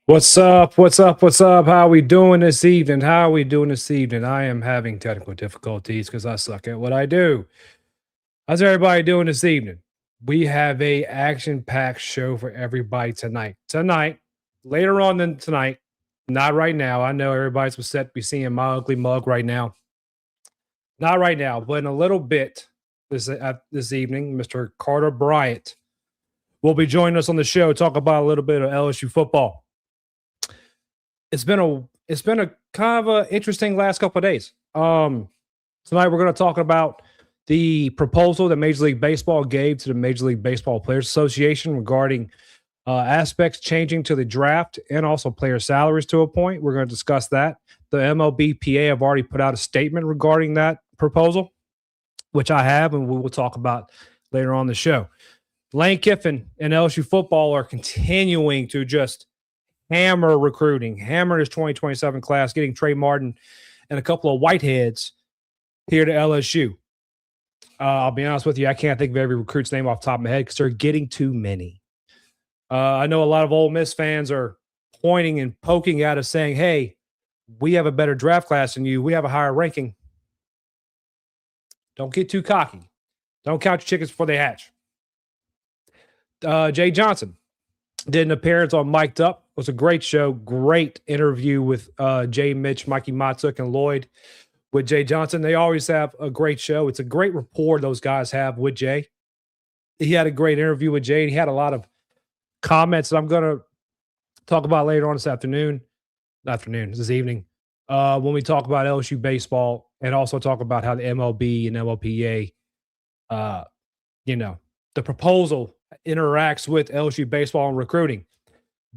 What's up? What's up? What's up? How we doing this evening? How are we doing this evening? I am having technical difficulties because I suck at what I do. How's everybody doing this evening? We have a action-packed show for everybody tonight. Tonight, later on than tonight, not right now. I know everybody's upset to be seeing my ugly mug right now. Not right now, but in a little bit this evening, Mr. Carter Bryant will be joining us on the show. Talk about a little bit of LSU football. It's been a kind of a interesting last couple of days. Tonight we're going to talk about the proposal that Major League Baseball gave to the Major League Baseball Players Association regarding aspects changing to the draft and also player salaries to a point. We're going to discuss that. The MLBPA have already put out a statement regarding that proposal, which I have, and we will talk about later on the show. Lane Kiffin and LSU football are continuing to just hammer recruiting, hammer his 2027 class, getting Trey Martin and a couple of whiteheads here to LSU. I'll be honest with you, I can't think of every recruit's name off the top of my head because they're getting too many. I know a lot of Ole Miss fans are pointing and poking at us saying, hey, we have a better draft class than you. We have a higher ranking. Don't get too cocky. Don't count your chickens before they hatch. Jay Johnson did an appearance on Mic'd Up. It was a great show. Great interview with Jay, Mitch, Mikey Matsuk, and Lloyd with Jay Johnson. They always have a great show. It's a great rapport those guys have with Jay. He had a great interview with Jay. He had a lot of comments that I'm going to talk about later on this evening, when we talk about LSU baseball and also talk about how the MLB and MLBPA, the proposal interacts with LSU baseball and recruiting.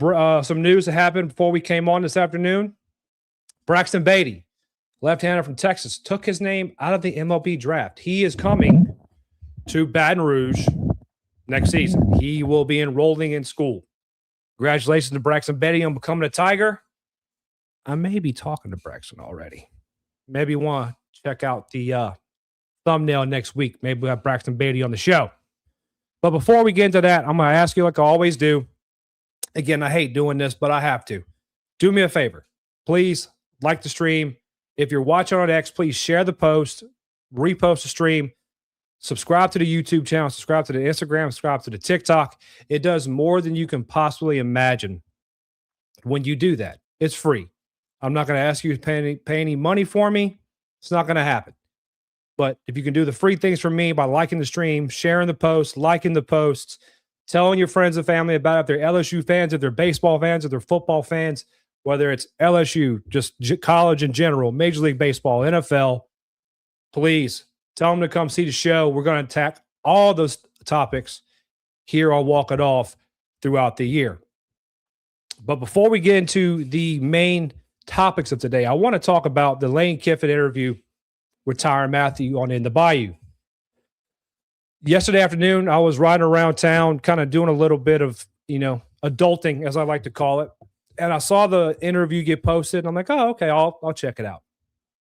Some news that happened before we came on this afternoon. Braxton Beatty, left-hander from Texas, took his name out of the MLB draft. He is coming to Baton Rouge next season. He will be enrolling in school. Congratulations to Braxton Beatty on becoming a Tiger. I may be talking to Braxton already. Maybe want to check out the thumbnail next week. Maybe we'll have Braxton Beatty on the show. But before we get into that, I'm going to ask you like I always do. Again, I hate doing this, but I have to. Do me a favor. Please like the stream. If you're watching on X, please share the post, repost the stream, subscribe to the YouTube channel, subscribe to the Instagram, subscribe to the TikTok. It does more than you can possibly imagine when you do that. It's free. I'm not going to ask you to pay any money for me. It's not going to happen. But if you can do the free things for me by liking the stream, sharing the posts, liking the posts, telling your friends and family about it, if they're LSU fans, if they're baseball fans, if they're football fans, whether it's LSU, just college in general, Major League Baseball, NFL, please tell them to come see the show. We're going to attack all those topics here on Walk It Off throughout the year. But before we get into the main topics of today, I want to talk about the Lane Kiffin interview with Tyrann Mathieu on In the Bayou. Yesterday afternoon, I was riding around town, kind of doing a little bit of, adulting, as I like to call it. And I saw the interview get posted. And I'm like, oh, okay, I'll check it out.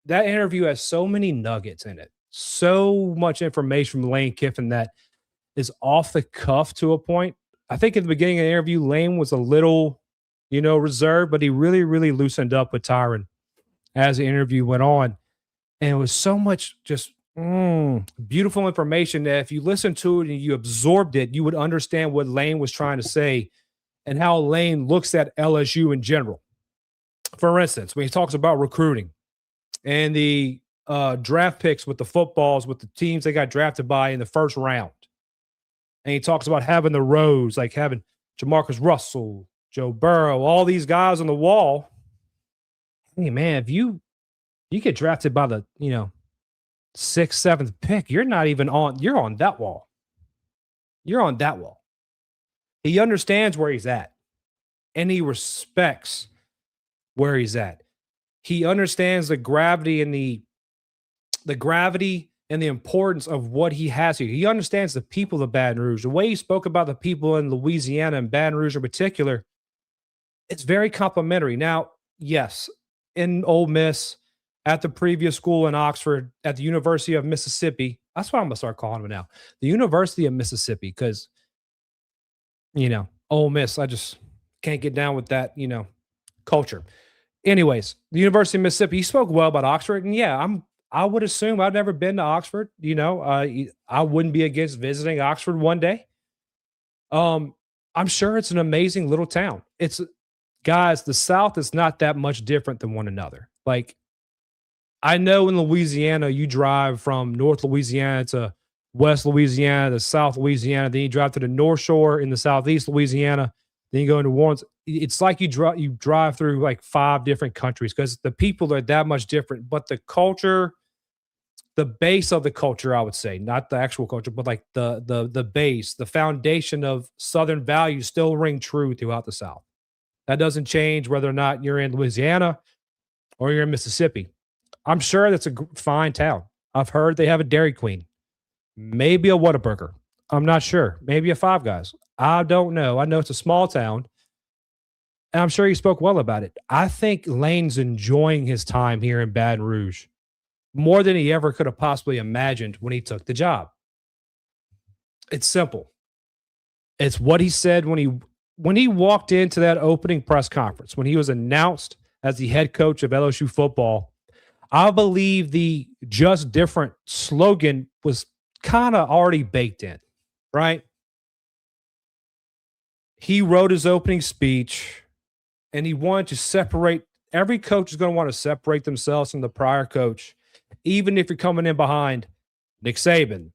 That interview has so many nuggets in it. So much information from Lane Kiffin that is off the cuff to a point. I think at the beginning of the interview, Lane was a little, reserved, but he really, really loosened up with Tyrann as the interview went on. And it was so much just beautiful information that if you listened to it and you absorbed it, you would understand what Lane was trying to say and how Lane looks at LSU in general. For instance, when he talks about recruiting and the draft picks with the footballs, with the teams they got drafted by in the first round. And he talks about having the rows, like having Jamarcus Russell, Joe Burrow, all these guys on the wall. Hey, man, if you get drafted by the, 6th, 7th pick, you're on that wall. You're on that wall. He understands where he's at, and he respects where he's at. He understands the gravity and the importance of what he has here. He understands the people of Baton Rouge. The way he spoke about the people in Louisiana and Baton Rouge in particular, it's very complimentary. Now, yes, in Ole Miss, at the previous school in Oxford, at the University of Mississippi. That's what I'm going to start calling them now. The University of Mississippi, because, Ole Miss, I just can't get down with that, culture. Anyways, the University of Mississippi, he spoke well about Oxford. And yeah, I would assume I've never been to Oxford. I wouldn't be against visiting Oxford one day. Um, I'm sure it's an amazing little town. It's guys, the South is not that much different than one another. Like I know in Louisiana, you drive from North Louisiana to West Louisiana to South Louisiana, then you drive to the North Shore in the Southeast Louisiana, then you go into Warren. It's like you drive through like 5 different countries because the people are that much different. But the culture, the base of the culture, I would say, not the actual culture, but like the base, the foundation of Southern values still ring true throughout the South. That doesn't change whether or not you're in Louisiana or you're in Mississippi. I'm sure that's a fine town. I've heard they have a Dairy Queen, maybe a Whataburger. I'm not sure. Maybe a Five Guys. I don't know. I know it's a small town, and I'm sure he spoke well about it. I think Lane's enjoying his time here in Baton Rouge more than he ever could have possibly imagined when he took the job. It's simple. It's what he said when he walked into that opening press conference, when he was announced as the head coach of LSU football. I believe the just different slogan was kind of already baked in, right? He wrote his opening speech and he wanted to separate. Every coach is going to want to separate themselves from the prior coach, even if you're coming in behind Nick Saban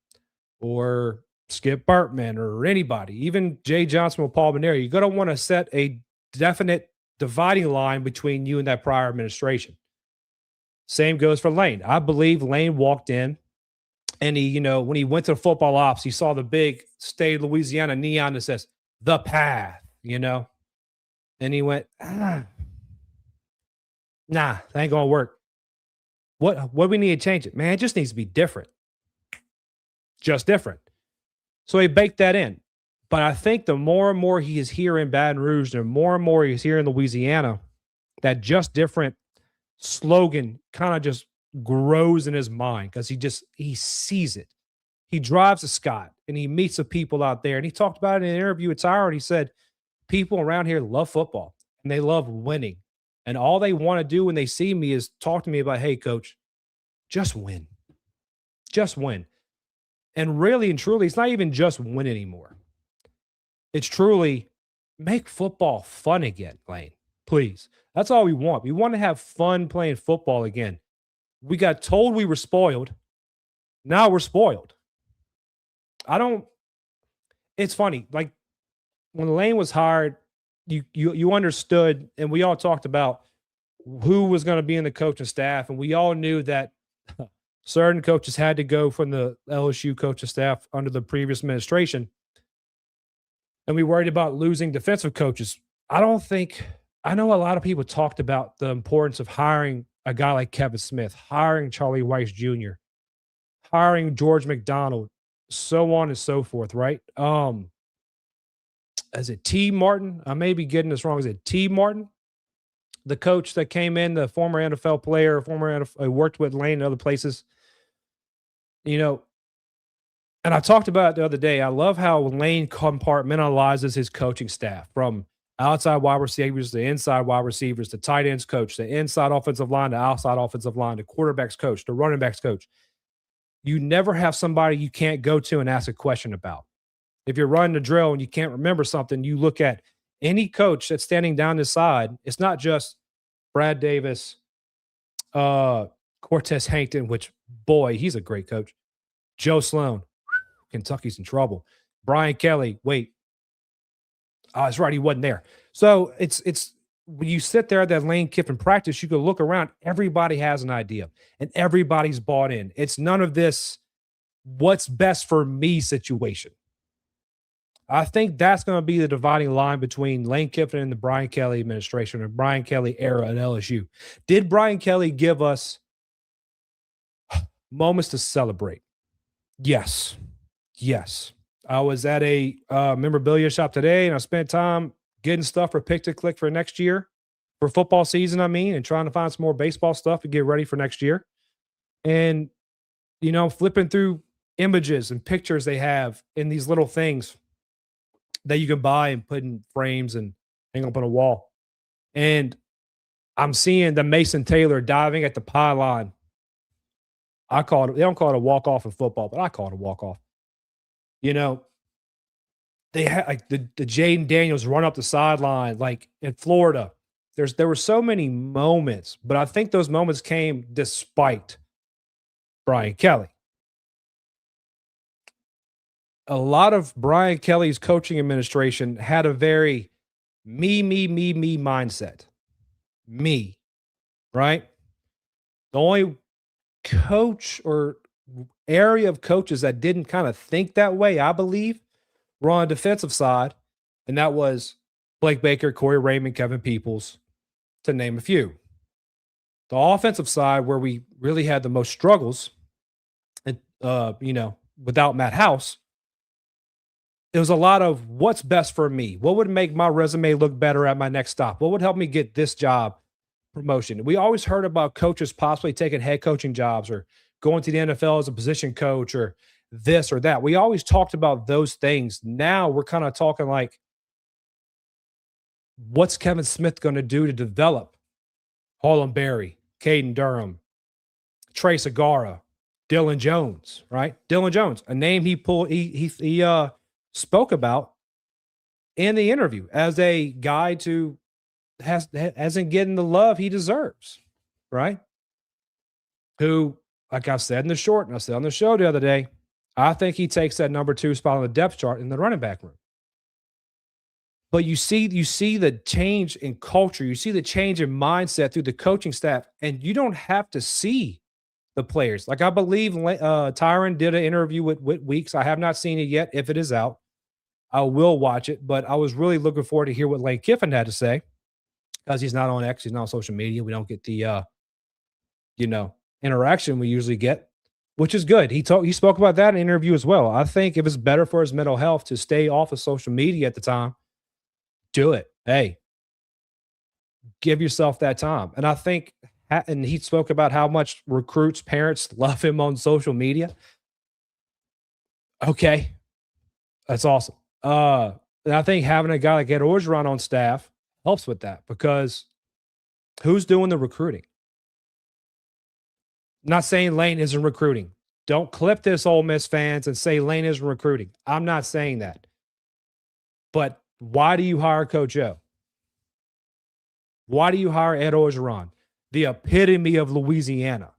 or Skip Bartman or anybody, even Jay Johnson or Paul Maneri. You're going to want to set a definite dividing line between you and that prior administration. Same goes for Lane. I believe Lane walked in and when he went to the football ops, he saw the big state of Louisiana neon that says the path, and he went, nah, that ain't going to work. What we need to change it, man? It just needs to be different. Just different. So he baked that in. But I think the more and more he is here in Baton Rouge, the more and more he's here in Louisiana, that just different slogan kind of just grows in his mind because he sees it. He drives to Scott and he meets the people out there. And he talked about it in an interview with Tyra. And he said, people around here love football and they love winning. And all they want to do when they see me is talk to me about, hey, coach, just win. Just win. And really and truly, it's not even just win anymore. It's truly make football fun again, Lane. Please. That's all we want. We want to have fun playing football again. We got told we were spoiled. Now we're spoiled. It's funny. Like when Lane was hired, you understood, and we all talked about who was going to be in the coaching staff, and we all knew that certain coaches had to go from the LSU coaching staff under the previous administration. And we worried about losing defensive coaches. I know a lot of people talked about the importance of hiring a guy like Kevin Smith, hiring Charlie Weiss Jr., hiring George McDonald, so on and so forth, right? Is it T. Martin? I may be getting this wrong. Is it T. Martin? The coach that came in, the former NFL player, worked with Lane and other places. And I talked about it the other day. I love how Lane compartmentalizes his coaching staff from outside wide receivers to inside wide receivers, the tight ends coach, the inside offensive line, the outside offensive line, the quarterback's coach, the running back's coach. You never have somebody you can't go to and ask a question about. If you're running a drill and you can't remember something, you look at any coach that's standing down this side. It's not just Brad Davis, Cortez Hankton, which, boy, he's a great coach. Joe Sloan, Kentucky's in trouble. Brian Kelly, wait. Oh, that's right, he wasn't there. So it's when you sit there at that Lane Kiffin practice, you can look around. Everybody has an idea, and everybody's bought in. It's none of this what's best for me situation. I think that's going to be the dividing line between Lane Kiffin and the Brian Kelly administration or Brian Kelly era at LSU. Did Brian Kelly give us moments to celebrate? Yes. Yes. I was at a memorabilia shop today, and I spent time getting stuff for Pick to Click for next year, for football season, and trying to find some more baseball stuff to get ready for next year. And, flipping through images and pictures they have in these little things that you can buy and put in frames and hang up on a wall. And I'm seeing the Mason Taylor diving at the pylon. I call it, they don't call it a walk off in football, but I call it a walk off. You know, they had like the Jaden Daniels run up the sideline, like in Florida. There were so many moments, but I think those moments came despite Brian Kelly. A lot of Brian Kelly's coaching administration had a very me mindset. Me, right? The only coach or area of coaches that didn't kind of think that way, I believe, were on the defensive side, and that was Blake Baker, Corey Raymond, Kevin Peoples, to name a few. The offensive side, where we really had the most struggles, and without Matt House, it was a lot of what's best for me. What would make my resume look better at my next stop? What would help me get this job promotion? We always heard about coaches possibly taking head coaching jobs or going to the NFL as a position coach or this or that. We always talked about those things. Now we're kind of talking like, what's Kevin Smith going to do to develop Harlem Berry, Caden Durham, Trey Segura, Dylan Jones, right? Dylan Jones, a name he spoke about in the interview as a guy to hasn't getting the love he deserves, right? Who, like I said in the short, and I said on the show the other day, I think he takes that number 2 spot on the depth chart in the running back room. But you see the change in culture, you see the change in mindset through the coaching staff, and you don't have to see the players. Like I believe Tyron did an interview with Weeks. I have not seen it yet. If it is out, I will watch it. But I was really looking forward to hear what Lane Kiffin had to say, because he's not on X, he's not on social media. We don't get the interaction we usually get, which is good. He spoke about that in an interview as well. I think if it's better for his mental health to stay off of social media at the time, do it. Hey, give yourself that time. And I think, and he spoke about how much recruits, parents love him on social media. Okay. That's awesome. And I think having a guy like Ed Orgeron on staff helps with that, because who's doing the recruiting? Not saying Lane isn't recruiting. Don't clip this, Ole Miss fans, and say Lane isn't recruiting. I'm not saying that. But why do you hire Coach O? Why do you hire Ed Orgeron? The epitome of Louisiana,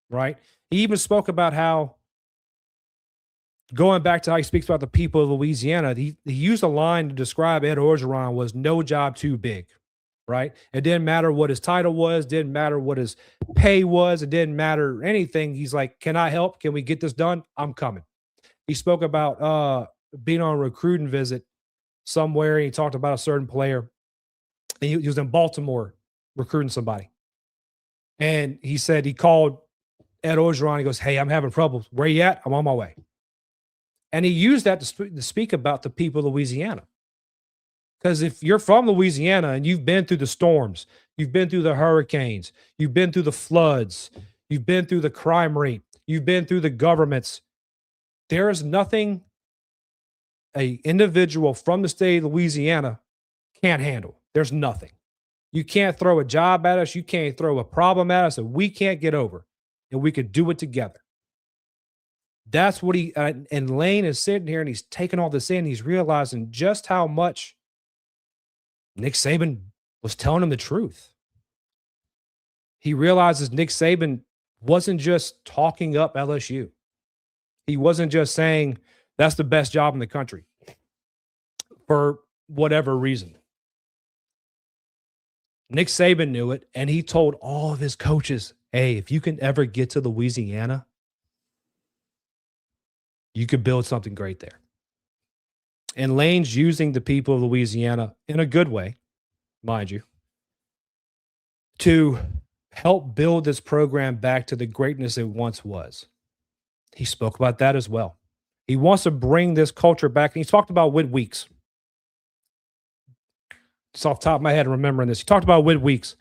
right? He even spoke about how, going back to how he speaks about the people of Louisiana, he used a line to describe Ed Orgeron was no job too big, right? It didn't matter what his title was, didn't matter what his pay was, it didn't matter anything. He's like, can I help? Can we get this done? I'm coming. He spoke about being on a recruiting visit somewhere, and he talked about a certain player. And he was in Baltimore recruiting somebody. And he said he called Ed Orgeron. He goes, hey, I'm having trouble. Where you at? I'm on my way. And he used that to speak about the people of Louisiana. Because if you're from Louisiana and you've been through the storms, you've been through the hurricanes, you've been through the floods, you've been through the crime rate, you've been through the governments, there is nothing an individual from the state of Louisiana can't handle. There's nothing. You can't throw a job at us. You can't throw a problem at us that we can't get over, and we could do it together. That's what and Lane is sitting here and he's taking all this in. He's realizing just how much Nick Saban was telling him the truth. He realizes Nick Saban wasn't just talking up LSU. He wasn't just saying that's the best job in the country for whatever reason. Nick Saban knew it, and he told all of his coaches, hey, if you can ever get to Louisiana, you could build something great there. And Lane's using the people of Louisiana in a good way, mind you, to help build this program back to the greatness it once was. He spoke about that as well. He wants to bring this culture back. And he talked about Whit Weeks. It's off the top of my head remembering this. He talked about Whit Weeks.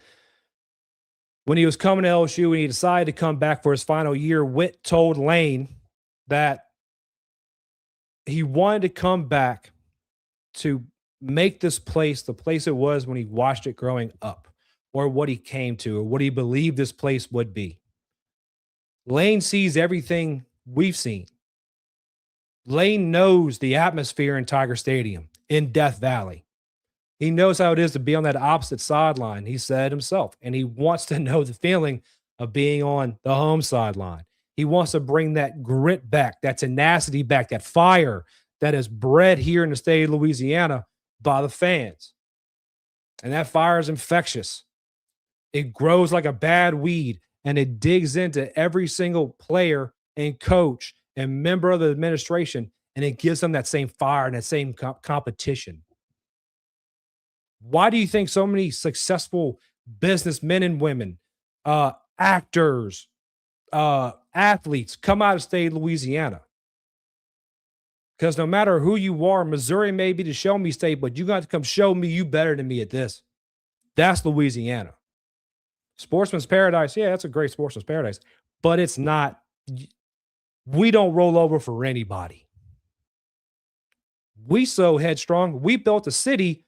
When he was coming to LSU and he decided to come back for his final year, Whit told Lane that he wanted to come back to make this place the place it was when he watched it growing up, or what he came to or what he believed this place would be. Lane sees everything we've seen. Lane knows the atmosphere in Tiger Stadium, in Death Valley. He knows how it is to be on that opposite sideline, he said himself, and he wants to know the feeling of being on the home sideline. He wants to bring that grit back, that tenacity back, that fire that is bred here in the state of Louisiana by the fans. And that fire is infectious. It grows like a bad weed, and it digs into every single player and coach and member of the administration, and it gives them that same fire and that same competition. Why do you think so many successful businessmen and women, actors, athletes come out of state of Louisiana? Because no matter who you are, Missouri may be the show me state, but you got to come show me you better than me at this. That's Louisiana. Sportsman's paradise. Yeah, that's a great sportsman's paradise, but it's not. We don't roll over for anybody. We so headstrong. We built a city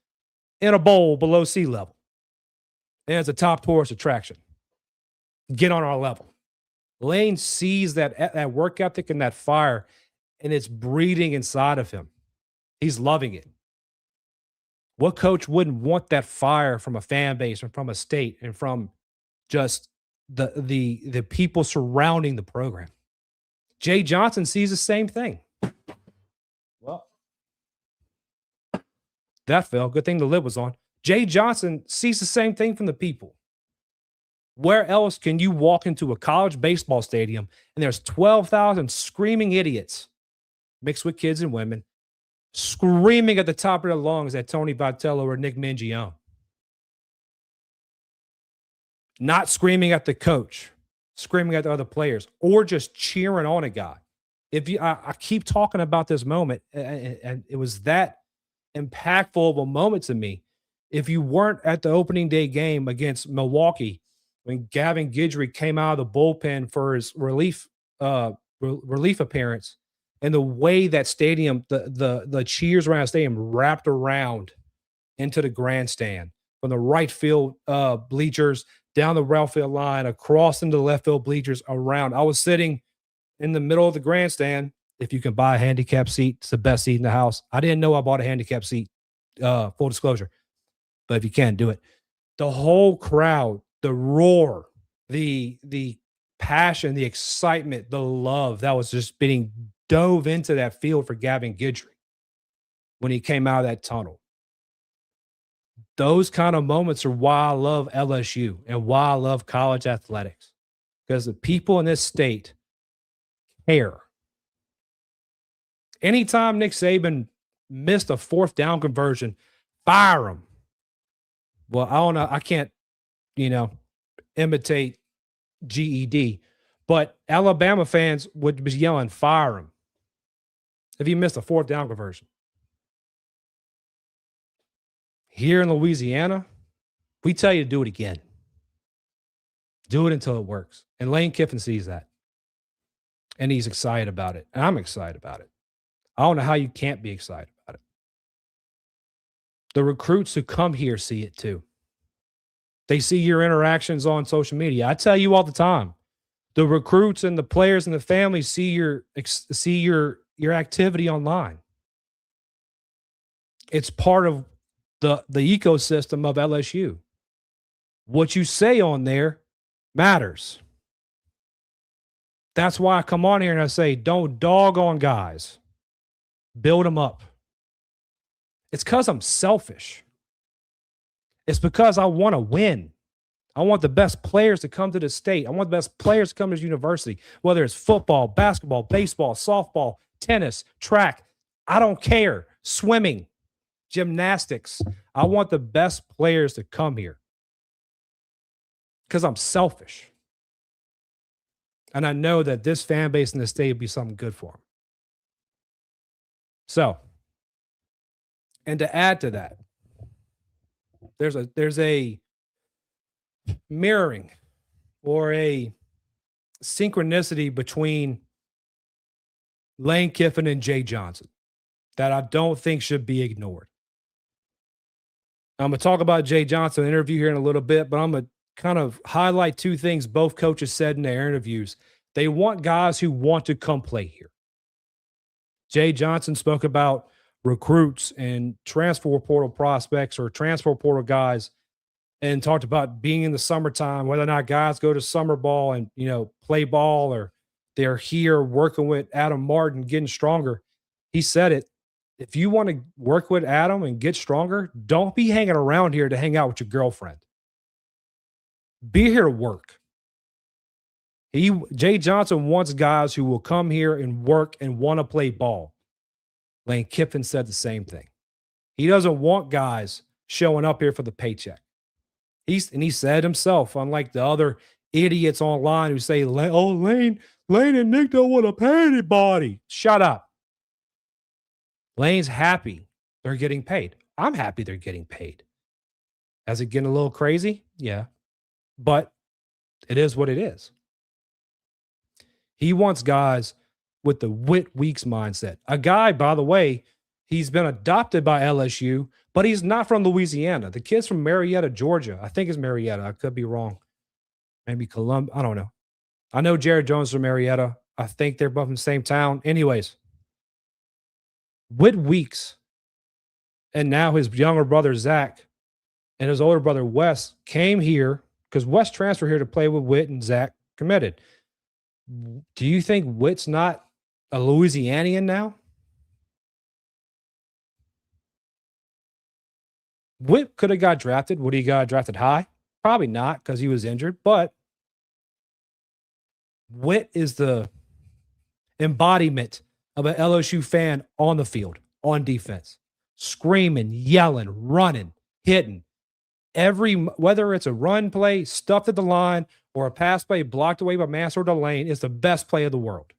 in a bowl below sea level. And it's a top tourist attraction. Get on our level. Lane sees that work ethic and that fire, and it's breathing inside of him. He's loving it. What coach wouldn't want that fire from a fan base and from a state and from just the people surrounding the program? Jay Johnson sees the same thing. Well, that fell. Good thing the lid was on. Jay Johnson sees the same thing from the people. Where else can you walk into a college baseball stadium and there's 12,000 screaming idiots mixed with kids and women screaming at the top of their lungs at Tony Vitello or Nick Mingione? Not screaming at the coach, screaming at the other players, or just cheering on a guy. I keep talking about this moment, and it was that impactful of a moment to me. If you weren't at the opening day game against Milwaukee, when Gavin Guidry came out of the bullpen for his relief appearance, and the way that stadium, the cheers around the stadium wrapped around into the grandstand from the right field bleachers down the right field line, across into the left field bleachers around. I was sitting in the middle of the grandstand. If you can buy a handicap seat, it's the best seat in the house. I didn't know I bought a handicap seat, full disclosure, but if you can, do it. The whole crowd, the roar, the passion, the excitement, the love that was just being dove into that field for Gavin Guidry when he came out of that tunnel. Those kind of moments are why I love LSU and why I love college athletics, because the people in this state care. Anytime Nick Saban missed a fourth down conversion, fire him. Well, I don't know. I can't, imitate GED, but Alabama fans would be yelling, fire him, if he missed a fourth down conversion. Here in Louisiana, we tell you to do it again. Do it until it works. And Lane Kiffin sees that. And he's excited about it. And I'm excited about it. I don't know how you can't be excited about it. The recruits who come here see it too. They see your interactions on social media. I tell you all the time, the recruits and the players and the families see your activity online. It's part of the ecosystem of LSU. What you say on there matters. That's why I come on here and I say, don't dog on guys. Build them up. It's because I'm selfish. It's because I want to win. I want the best players to come to the state. I want the best players to come to the university, whether it's football, basketball, baseball, softball, tennis, track. I don't care. Swimming, gymnastics. I want the best players to come here because I'm selfish. And I know that this fan base in the state would be something good for them. So, and to add to that, there's a mirroring or a synchronicity between Lane Kiffin and Jay Johnson that I don't think should be ignored. I'm going to talk about Jay Johnson interview here in a little bit, but I'm going to kind of highlight two things both coaches said in their interviews. They want guys who want to come play here. Jay Johnson spoke about recruits and transfer portal prospects or transfer portal guys and talked about being in the summertime, whether or not guys go to summer ball and, play ball or they're here working with Adam Martin, getting stronger. He said it. If you want to work with Adam and get stronger, don't be hanging around here to hang out with your girlfriend. Be here to work. Jay Johnson wants guys who will come here and work and want to play ball. Lane Kiffin said the same thing. He doesn't want guys showing up here for the paycheck. He said himself, unlike the other idiots online who say, "Oh, Lane and Nick don't want to pay anybody." Shut up. Lane's happy they're getting paid. I'm happy they're getting paid. Is it getting a little crazy? Yeah. But it is what it is. He wants guys with the Whit Weeks mindset. A guy, by the way, he's been adopted by LSU, but he's not from Louisiana. The kid's from Marietta, Georgia. I think it's Marietta. I could be wrong. Maybe Columbia. I don't know. I know Jared Jones from Marietta. I think they're both in the same town. Anyways, Whit Weeks and now his younger brother, Zach, and his older brother, Wes, came here because Wes transferred here to play with Whit and Zach committed. Do you think Whit's not a Louisianian now? Whit could have got drafted. Would he got drafted high? Probably not because he was injured, but Whit is the embodiment of an LSU fan on the field, on defense, screaming, yelling, running, hitting. Whether it's a run play, stuffed at the line, or a pass play blocked away by Mie Sourdough Lane, is the best play of the world.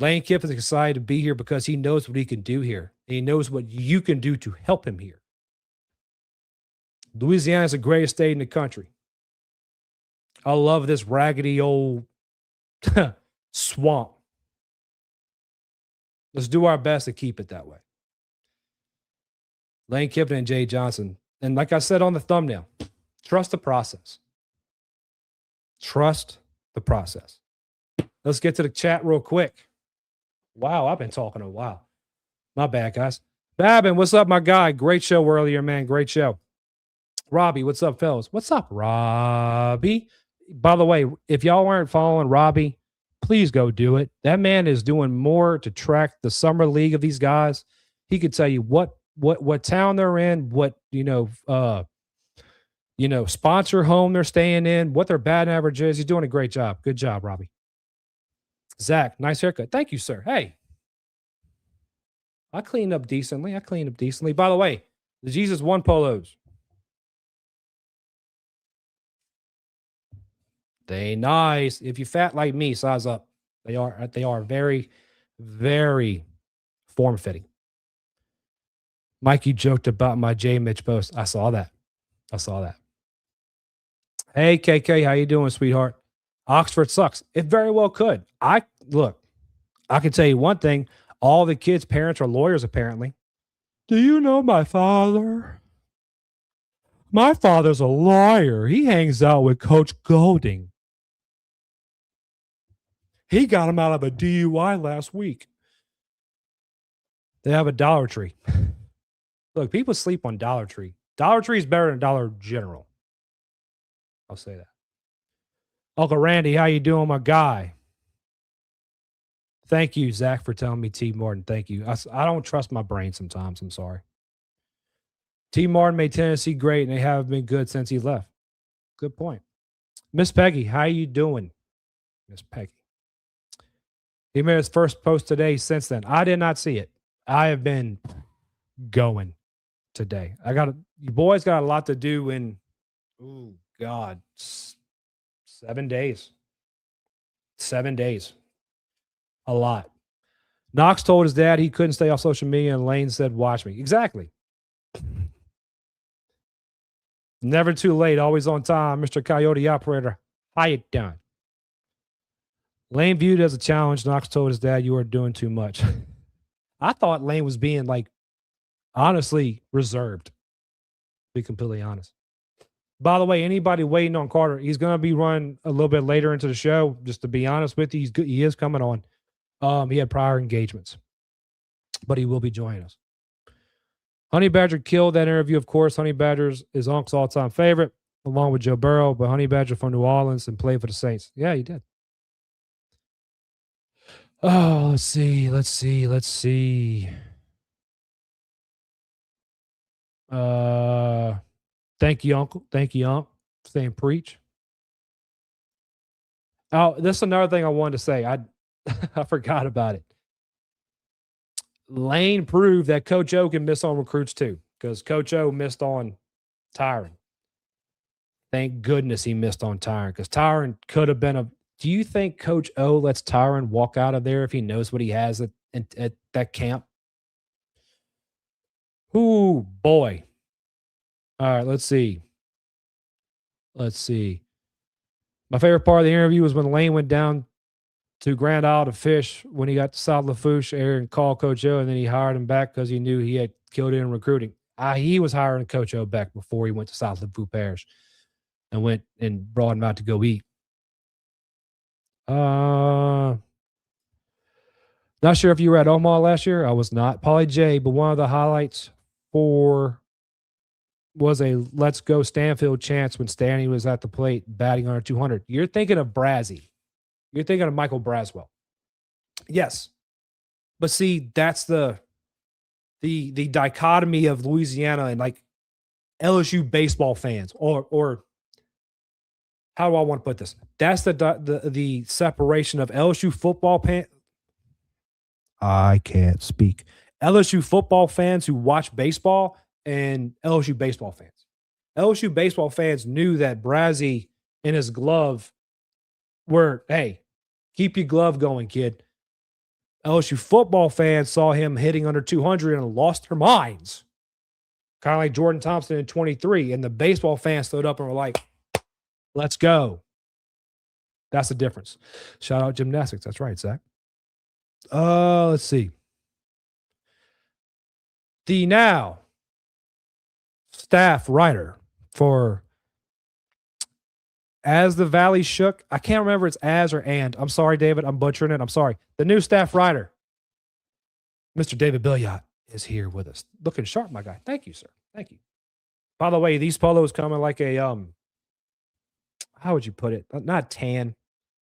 Lane Kiffin is excited to be here because he knows what he can do here. He knows what you can do to help him here. Louisiana is the greatest state in the country. I love this raggedy old swamp. Let's do our best to keep it that way. Lane Kiffin and Jay Johnson. And like I said on the thumbnail, trust the process. Trust the process. Let's get to the chat real quick. Wow, I've been talking a while. My bad, guys. Babin, what's up, my guy? Great show earlier, man. Great show. Robbie, what's up, fellas? What's up, Robbie? By the way, if y'all aren't following Robbie, please go do it. That man is doing more to track the summer league of these guys. He could tell you what town they're in, what sponsor home they're staying in, what their batting average is. He's doing a great job. Good job, Robbie. Zach, nice haircut. Thank you, sir. Hey, I cleaned up decently. By the way, the Jesus One polos. They nice. If you fat like me, size up. They are very, very form-fitting. Mikey joked about my J Mitch post. I saw that. Hey, KK, how you doing, sweetheart? Oxford sucks. It very well could. I can tell you one thing. All the kids' parents are lawyers, apparently. Do you know my father? My father's a lawyer. He hangs out with Coach Golding. He got him out of a DUI last week. They have a Dollar Tree. Look, people sleep on Dollar Tree. Dollar Tree is better than Dollar General. I'll say that. Uncle Randy, how you doing, my guy? Thank you, Zach, for telling me T. Martin. Thank you. I don't trust my brain sometimes. I'm sorry. T. Martin made Tennessee great, and they haven't been good since he left. Good point. Miss Peggy, how you doing? Miss Peggy. He made his first post today since then. I did not see it. I have been going today. You boys got a lot to do in, 7 days. 7 days. A lot. Knox told his dad he couldn't stay off social media, and Lane said, watch me. Exactly. Never too late, always on time. Mr. Coyote Operator, how you doing? Lane viewed it as a challenge. Knox told his dad, you are doing too much. I thought Lane was being like honestly reserved, to be completely honest. By the way, anybody waiting on Carter, he's going to be running a little bit later into the show. Just to be honest with you, he's good. He is coming on. He had prior engagements, but he will be joining us. Honey Badger killed that interview, of course. Honey Badger's his uncle's all-time favorite, along with Joe Burrow, but Honey Badger from New Orleans and played for the Saints. Yeah, he did. Oh, let's see. Thank you, Uncle. Thank you, Unc. Saying preach. Oh, this is another thing I wanted to say. I forgot about it. Lane proved that Coach O can miss on recruits too, because Coach O missed on Tyron. Thank goodness he missed on Tyron, because Tyron could have been a. Do you think Coach O lets Tyron walk out of there if he knows what he has at that camp? Ooh, boy. All right, let's see. My favorite part of the interview was when Lane went down to Grand Isle to fish when he got to South Lafourche. Aaron called Coach O, and then he hired him back because he knew he had killed it in recruiting. He was hiring Coach O back before he went to South Lafourche Parish and went and brought him out to go eat. Not sure if you were at Omaha last year. I was not. Paulie J, but one of the highlights was a let's go Stanfield chance when Stanley was at the plate batting under 200. You're thinking of Brazzy. You're thinking of Michael Braswell. Yes. But see, that's the dichotomy of Louisiana and like LSU baseball fans, or how do I want to put this? That's the separation of LSU football I can't speak. LSU football fans who watch baseball and LSU baseball fans. LSU baseball fans knew that Brazzy and his glove were, hey, keep your glove going, kid. LSU football fans saw him hitting under 200 and lost their minds. Kind of like Jordan Thompson in 23. And the baseball fans stood up and were like, let's go. That's the difference. Shout out gymnastics. That's right, Zach. Let's see. The now staff writer for As the Valley Shook. I can't remember it's as or and. I'm sorry, David. I'm butchering it. I'm sorry. The new staff writer, Mr. David Billiot, is here with us. Looking sharp, my guy. Thank you, sir. Thank you. By the way, these polos come in like a how would you put it? Not tan,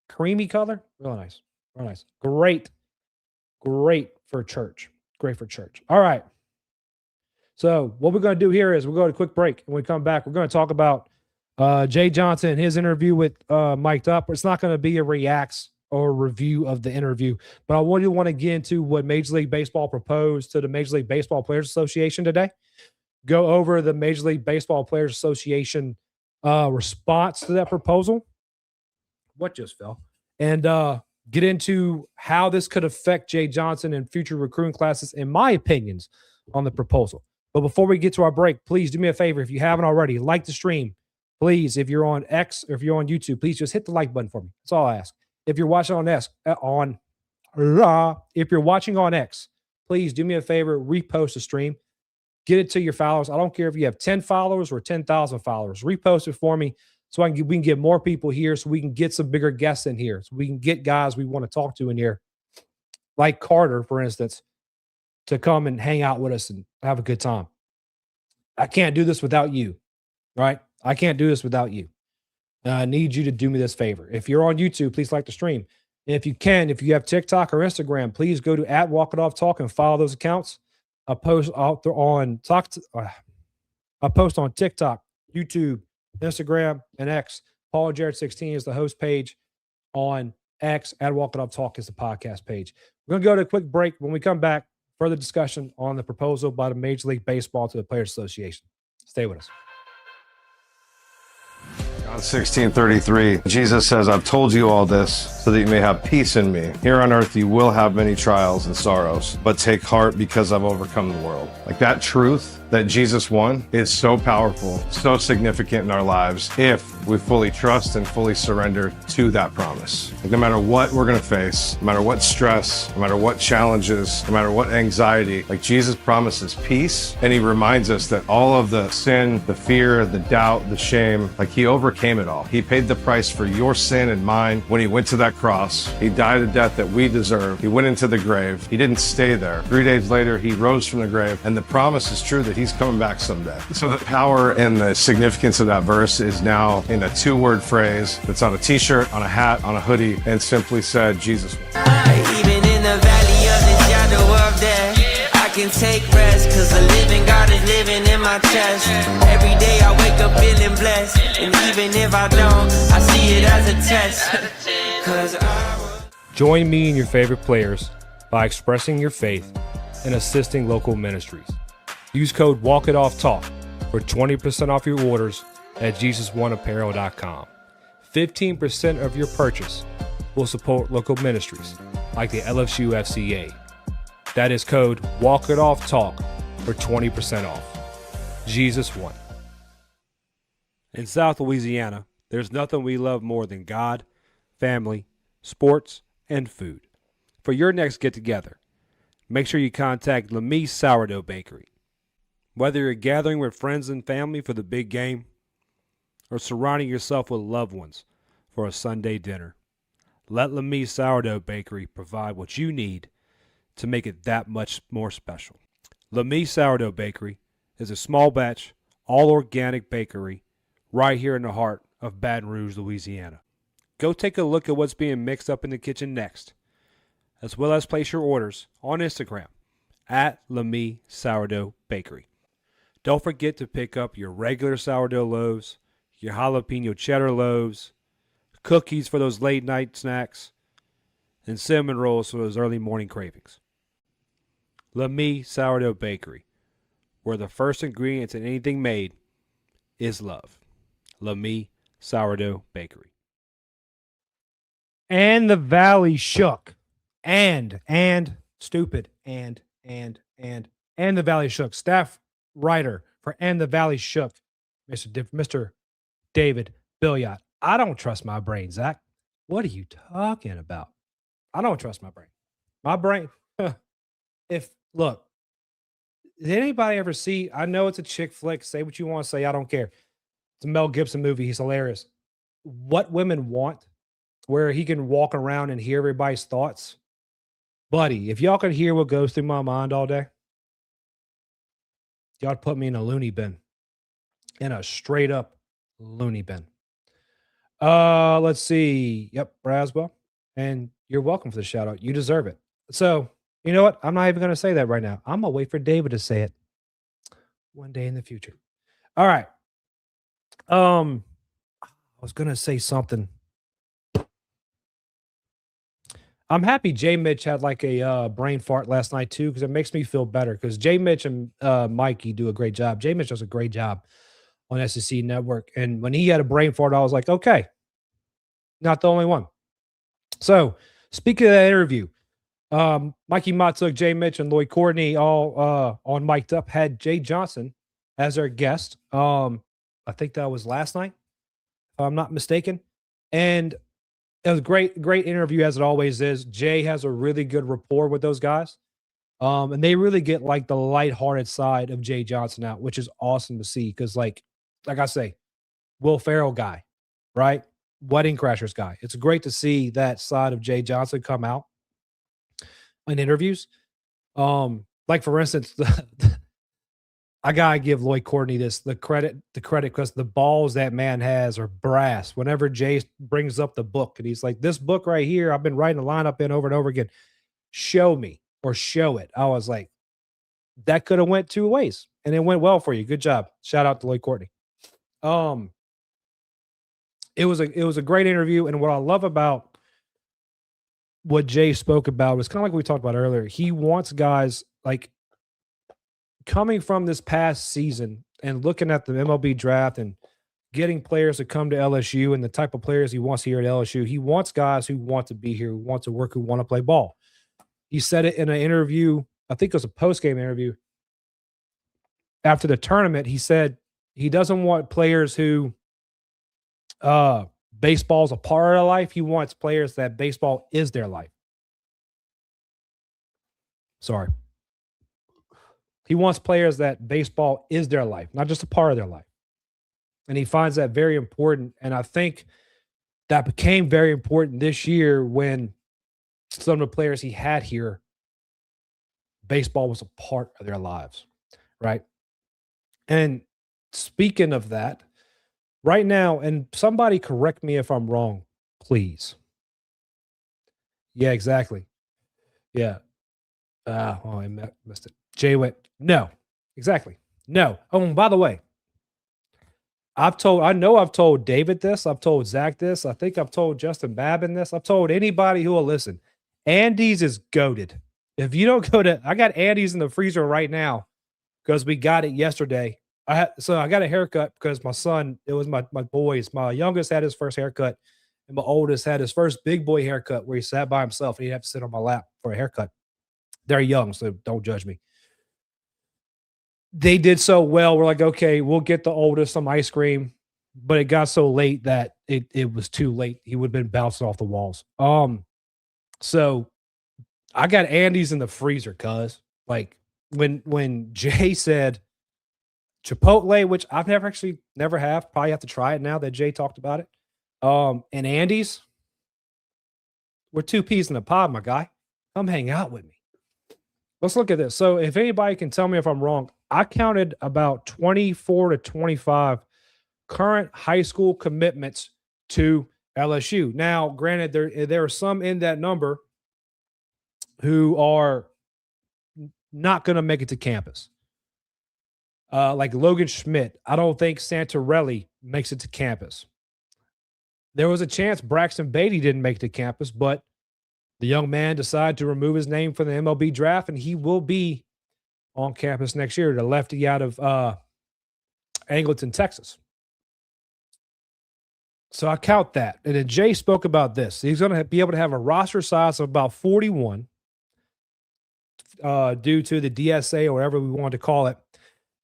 creamy color. Real nice. Real nice. Great for church. Great for church. All right. So what we're going to do here is we'll go to a quick break. When we come back, we're going to talk about Jay Johnson, his interview with Mic'd Up. It's not going to be a reacts or review of the interview, but I want to get into what Major League Baseball proposed to the Major League Baseball Players Association today. Go over the Major League Baseball Players Association response to that proposal. What just fell? And get into how this could affect Jay Johnson and future recruiting classes, in my opinions, on the proposal. But before we get to our break, please do me a favor. If you haven't already, like the stream. Please, if you're on X or if you're on YouTube, please just hit the like button for me. That's all I ask. If you're watching on X, if you're watching on X, please do me a favor, repost the stream. Get it to your followers. I don't care if you have 10 followers or 10,000 followers. Repost it for me so we can get more people here, so we can get some bigger guests in here, so we can get guys we want to talk to in here, like Carter, for instance, to come and hang out with us and have a good time. I can't do this without you, right? I can't do this without you. I need you to do me this favor. If you're on YouTube, please like the stream. And if you have TikTok or Instagram, please go to @WalkItOffTalk and follow those accounts. I post on TikTok, YouTube, Instagram, and X. Paul Jarrett 16 is the host page on X. @WalkItOffTalk is the podcast page. We're going to go to a quick break. When we come back, further discussion on the proposal by the Major League Baseball to the Players Association. Stay with us. John 16:33, Jesus says, I've told you all this so that you may have peace in me. Here on earth you will have many trials and sorrows, but take heart because I've overcome the world. Like, that truth that Jesus won is so powerful, so significant in our lives if we fully trust and fully surrender to that promise. Like, no matter what we're going to face, no matter what stress, no matter what challenges, no matter what anxiety, like Jesus promises peace, and he reminds us that all of the sin, the fear, the doubt, the shame, like he overcame it all. He paid the price for your sin and mine when he went to that cross. He died a death that we deserve. He went into the grave. He didn't stay there. 3 days later, he rose from the grave, and the promise is true that he's coming back someday. So the power and the significance of that verse is now in a 2-word phrase that's on a t-shirt, on a hat, on a hoodie, and simply said, Jesus won. Even in the valley of the shadow of death, I can take rest, cause the living God is living in my chest. Every day I wake up feeling blessed, and even if I don't, I see it as a test. Cause Join me and your favorite players by expressing your faith and assisting local ministries. Use code WalkItOffTalk for 20% off your orders at JesusOneApparel.com. 15% of your purchase will support local ministries like the LSU FCA. That is code WalkItOffTalk for 20% off. Jesus One. In South Louisiana, there's nothing we love more than God, family, sports, and food. For your next get-together, make sure you contact Mie Sourdough Bakery. Whether you're gathering with friends and family for the big game or surrounding yourself with loved ones for a Sunday dinner, let Mie Sourdough Bakery provide what you need to make it that much more special. Mie Sourdough Bakery is a small batch, all organic bakery right here in the heart of Baton Rouge, Louisiana. Go take a look at what's being mixed up in the kitchen next, as well as place your orders on Instagram at Mie Sourdough Bakery. Don't forget to pick up your regular sourdough loaves, your jalapeno cheddar loaves, cookies for those late night snacks, and cinnamon rolls for those early morning cravings. Mie Sourdough Bakery, where the first ingredients in anything made is love. Mie Sourdough Bakery. And the valley shook. And stupid. And the valley shook. Staff writer for And the Valley Shook, Mr. David Billiot. I don't trust my brain, Zach. What are you talking about? I don't trust my brain. My brain, look, did anybody ever see, I know it's a chick flick, say what you want to say, I don't care. It's a Mel Gibson movie, he's hilarious. What Women Want, where he can walk around and hear everybody's thoughts. Buddy, if y'all could hear what goes through my mind all day, y'all put me in a loony bin. In a straight up loony bin. Let's see. Yep, Braswell. And you're welcome for the shout out. You deserve it. So, you know what? I'm not even going to say that right now. I'm going to wait for David to say it one day in the future. All right. I was going to say something. I'm happy Jay Mitch had like a brain fart last night too, because it makes me feel better. Because Jay Mitch and Mikey do a great job. Jay Mitch does a great job on SEC Network. And when he had a brain fart, I was like, okay, not the only one. So speaking of that interview, Mikey Motzuk, Jay Mitch, and Lloyd Courtney all on Mic'd Up had Jay Johnson as their guest. I think that was last night, if I'm not mistaken. And it was great interview, as it always is. Jay has a really good rapport with those guys. And they really get like the lighthearted side of Jay Johnson out, which is awesome to see. Because like I say, Will Ferrell guy, right? Wedding Crashers guy. It's great to see that side of Jay Johnson come out in interviews. Like for instance, I gotta give Lloyd Courtney the credit because the balls that man has are brass. Whenever Jay brings up the book and he's like, this book right here, I've been writing a lineup in over and over again. Show me or show it. I was like, that could have went two ways and it went well for you. Good job. Shout out to Lloyd Courtney. It was a great interview. And what I love about what Jay spoke about was kind of like we talked about earlier. He wants guys like coming from this past season and looking at the MLB draft and getting players to come to LSU and the type of players he wants here at LSU. He wants guys who want to be here, who want to work, who want to play ball. He said it in an interview. I think it was a post-game interview. after the tournament, he said he doesn't want players who baseball's a part of their life. He wants players that baseball is their life. Sorry. He wants players that baseball is their life, not just a part of their life. And he finds that very important. And I think that became very important this year when some of the players he had here, baseball was a part of their lives, right? And speaking of that, right now, and somebody correct me if I'm wrong, please. Yeah, exactly. Yeah. I missed it. Jay went, no, exactly. No. Oh, and by the way, I've told David this. I've told Zach this. I think I've told Justin Babin this. I've told anybody who will listen. Andy's is goated. If you don't go to, I got Andy's in the freezer right now because we got it yesterday. So I got a haircut because my son, it was my boys. My youngest had his first haircut, and my oldest had his first big boy haircut where he sat by himself and he'd have to sit on my lap for a haircut. They're young, so don't judge me. They did so well. We're like, okay, we'll get the oldest some ice cream, but it got so late that it was too late. He would have been bouncing off the walls. So I got Andy's in the freezer, cuz like when Jay said Chipotle, which I've never have, probably have to try it now that Jay talked about it. And Andy's, we're two peas in a pod, my guy. Come hang out with me. Let's look at this. So if anybody can tell me if I'm wrong, I counted about 24 to 25 current high school commitments to LSU. Now, granted, there are some in that number who are not going to make it to campus. Like Logan Schmidt. I don't think Santorelli makes it to campus. There was a chance Braxton Beatty didn't make it to campus, but the young man decided to remove his name from the MLB draft, and he will be on campus next year, the lefty out of Angleton, Texas. So I count that. And then Jay spoke about this. He's going to be able to have a roster size of about 41 due to the DSA or whatever we want to call it.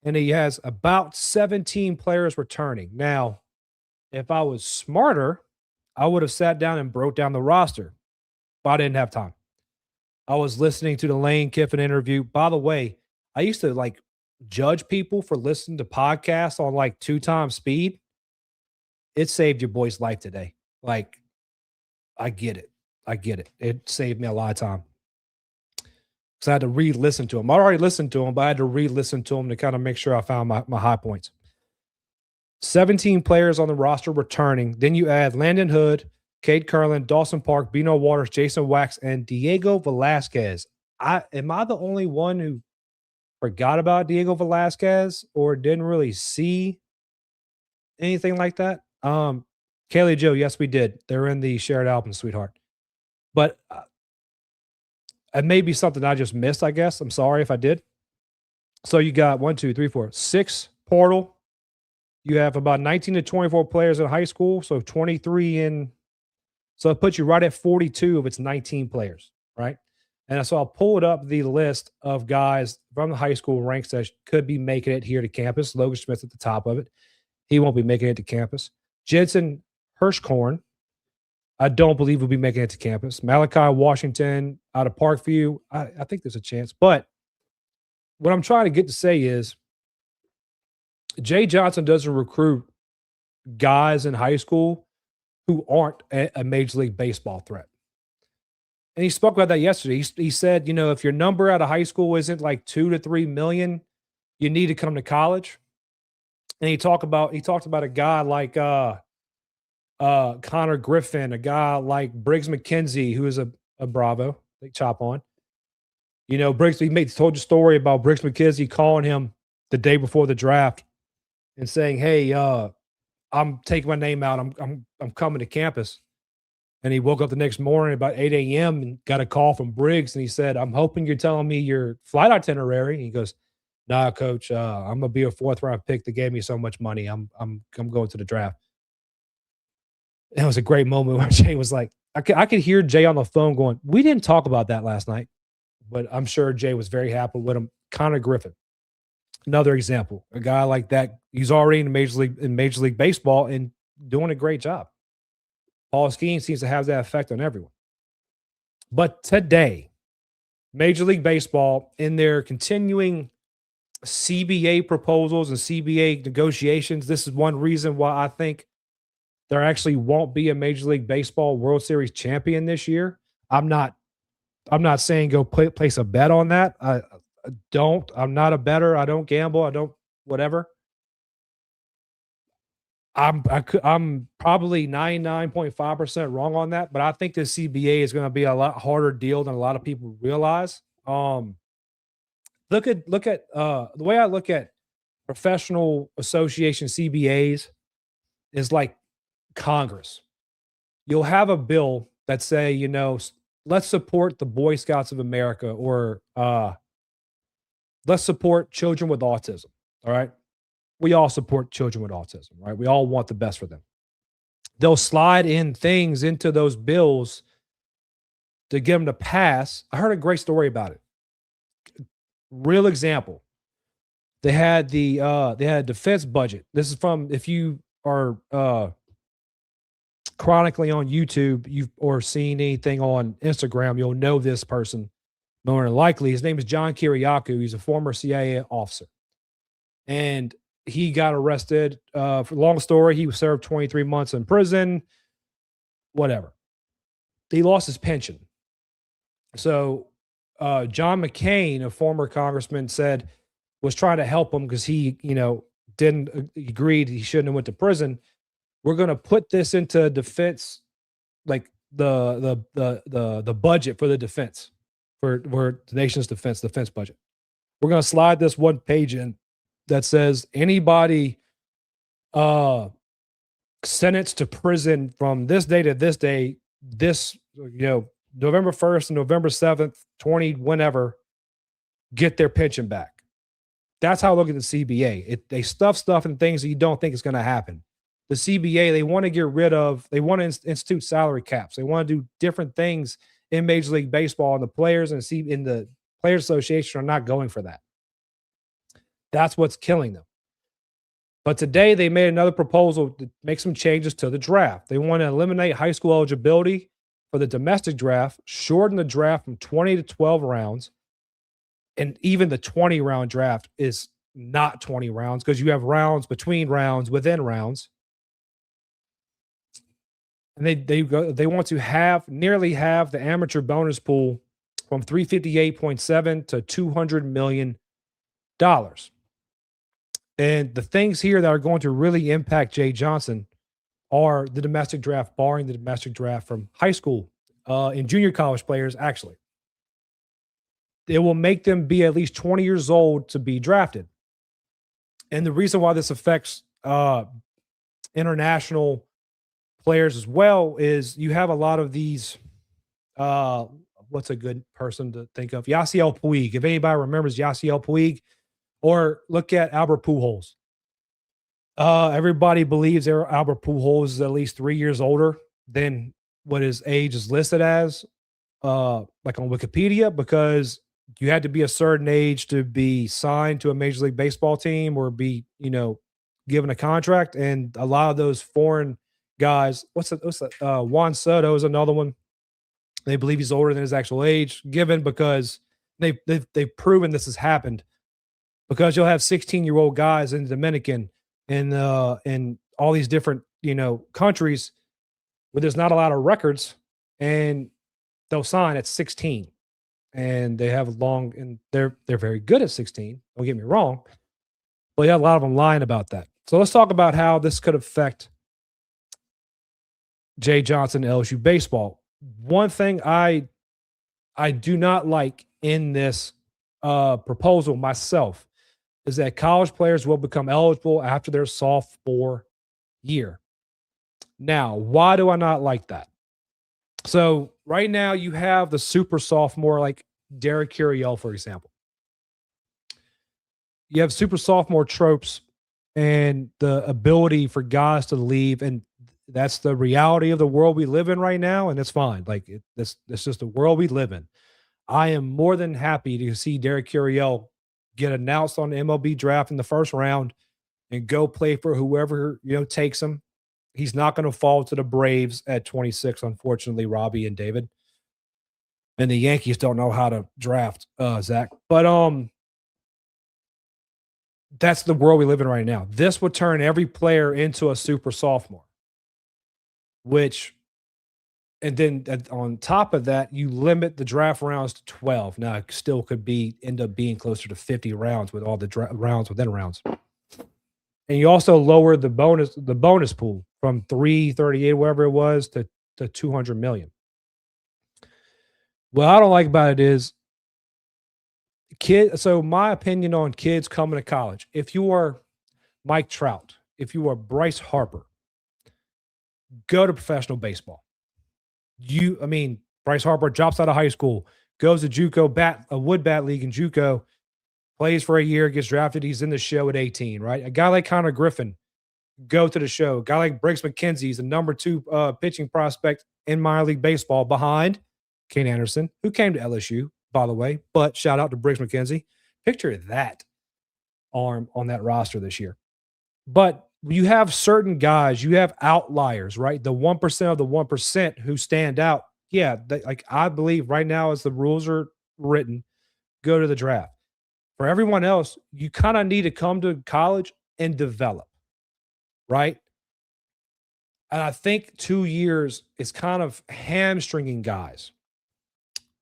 And he has about 17 players returning. Now, if I was smarter, I would have sat down and broke down the roster. But I didn't have time. I was listening to the Lane Kiffin interview. By the way, I used to like judge people for listening to podcasts on like 2x speed. It saved your boy's life today. Like, I get it. It saved me a lot of time. Because I had to re-listen to him. I already listened to him, but I had to re-listen to him to kind of make sure I found my high points. 17 players on the roster returning. Then you add Landon Hood, Cade Curlin, Dawson Park, Bino Waters, Jason Wax, and Diego Velasquez. Am I the only one who forgot about Diego Velasquez or didn't really see anything like that? Kaylee Joe, yes, we did. They're in the shared album, sweetheart. But it may be something I just missed, I guess. I'm sorry if I did. So you got 6 portal. You have about 19 to 24 players in high school, so 23 in. So it puts you right at 42 of its 19 players, right? And so I'll pull up the list of guys from the high school ranks that could be making it here to campus. Logan Smith at the top of it. He won't be making it to campus. Jensen Hirschkorn, I don't believe will be making it to campus. Malachi Washington out of Parkview, I think there's a chance. But what I'm trying to get to say is Jay Johnson doesn't recruit guys in high school who aren't a Major League Baseball threat. And he spoke about that yesterday. He said, if your number out of high school isn't like 2 to 3 million, you need to come to college. And he talked about a guy like Connor Griffin, a guy like Briggs McKenzie, who is a Bravo. They chop on. Briggs, he told you a story about Briggs McKenzie calling him the day before the draft and saying, hey, I'm taking my name out. I'm coming to campus. And he woke up the next morning about 8 a.m. and got a call from Briggs. And he said, I'm hoping you're telling me your flight itinerary. And he goes, nah, coach, I'm going to be a 4th round pick that gave me so much money. I'm going to the draft. And it was a great moment where Jay was like, I could hear Jay on the phone going, we didn't talk about that last night. But I'm sure Jay was very happy with him. Connor Griffin. Another example, a guy like that, he's already in Major League Baseball and doing a great job. Paul Skeens seems to have that effect on everyone. But today, Major League Baseball, in their continuing CBA proposals and CBA negotiations, this is one reason why I think there actually won't be a Major League Baseball World Series champion this year. I'm not saying go place a bet on that. I don't. I'm not a bettor. I don't gamble. I don't whatever. I'm probably 99.5% wrong on that, but I think the CBA is going to be a lot harder deal than a lot of people realize. Look at the way I look at professional association CBAs is like Congress. You'll have a bill that say, let's support the Boy Scouts of America, or let's support children with autism. All right. We all support children with autism, right? We all want the best for them. They'll slide in things into those bills to get them to pass. I heard a great story about it. Real example. They had a defense budget. This is from, if you are chronically on YouTube, or seen anything on Instagram, you'll know this person more than likely. His name is John Kiriakou. He's a former CIA officer. And he got arrested. For long story, he served 23 months in prison, whatever. He lost his pension. So John McCain, a former congressman, was trying to help him because he, didn't agree he shouldn't have went to prison. We're going to put this into defense, like the budget for the defense, for the nation's defense budget. We're going to slide this one page in that says anybody sentenced to prison from this day to this day, November 1st and November 7th, 20, whenever, get their pension back. That's how I look at the CBA. They stuff stuff and things that you don't think is going to happen. The CBA, they want to institute salary caps. They want to do different things in Major League Baseball, and the players and in the Players Association are not going for that. That's what's killing them. But today they made another proposal to make some changes to the draft. They want to eliminate high school eligibility for the domestic draft, shorten the draft from 20 to 12 rounds. And even the 20-round draft is not 20 rounds because you have rounds between rounds within rounds. And they want to nearly halve the amateur bonus pool from $358.7 to $200 million. And the things here that are going to really impact Jay Johnson are the domestic draft, barring the domestic draft from high school and junior college players, actually. It will make them be at least 20 years old to be drafted. And the reason why this affects international players as well is you have a lot of these, what's a good person to think of? Yasiel Puig. If anybody remembers Yasiel Puig, or look at Albert Pujols. Everybody believes Albert Pujols is at least 3 years older than what his age is listed as, like on Wikipedia, because you had to be a certain age to be signed to a Major League Baseball team or be, given a contract. And a lot of those foreign guys, Juan Soto is another one. They believe he's older than his actual age, because they've proven this has happened. Because you'll have 16-year-old guys in the Dominican and in all these different, countries where there's not a lot of records, and they'll sign at 16. And they have and they're very good at 16. Don't get me wrong. But you have a lot of them lying about that. So let's talk about how this could affect Jay Johnson, LSU baseball. One thing I do not like in this proposal myself is that college players will become eligible after their sophomore year. Now, why do I not like that? So right now you have the super sophomore, like Derek Curiel, for example. You have super sophomore tropes and the ability for guys to leave, and that's the reality of the world we live in right now, and it's fine. That's just the world we live in. I am more than happy to see Derek Curiel get announced on the MLB draft in the first round and go play for whoever, takes him. He's not going to fall to the Braves at 26, unfortunately, Robbie and David. And the Yankees don't know how to draft, Zach. But that's the world we live in right now. This would turn every player into a super sophomore, and then on top of that, you limit the draft rounds to 12. Now, it still could end up being closer to 50 rounds with all the rounds within rounds. And you also lower the bonus pool from 338, whatever it was, to 200 million. What I don't like about it is so my opinion on kids coming to college, if you are Mike Trout, if you are Bryce Harper, go to professional baseball. Bryce Harper drops out of high school, goes to JUCO a wood bat league in JUCO, plays for a year, gets drafted. He's in the show at 18, right? A guy like Connor Griffin, go to the show. A guy like Briggs McKenzie is the number 2 pitching prospect in minor league baseball behind Kane Anderson, who came to LSU, by the way. But shout out to Briggs McKenzie. Picture that arm on that roster this year. But you have certain guys, you have outliers, right? The 1% of the 1% who stand out. Yeah, I believe right now, as the rules are written, go to the draft. For everyone else, you kind of need to come to college and develop, right? And I think 2 years is kind of hamstringing guys.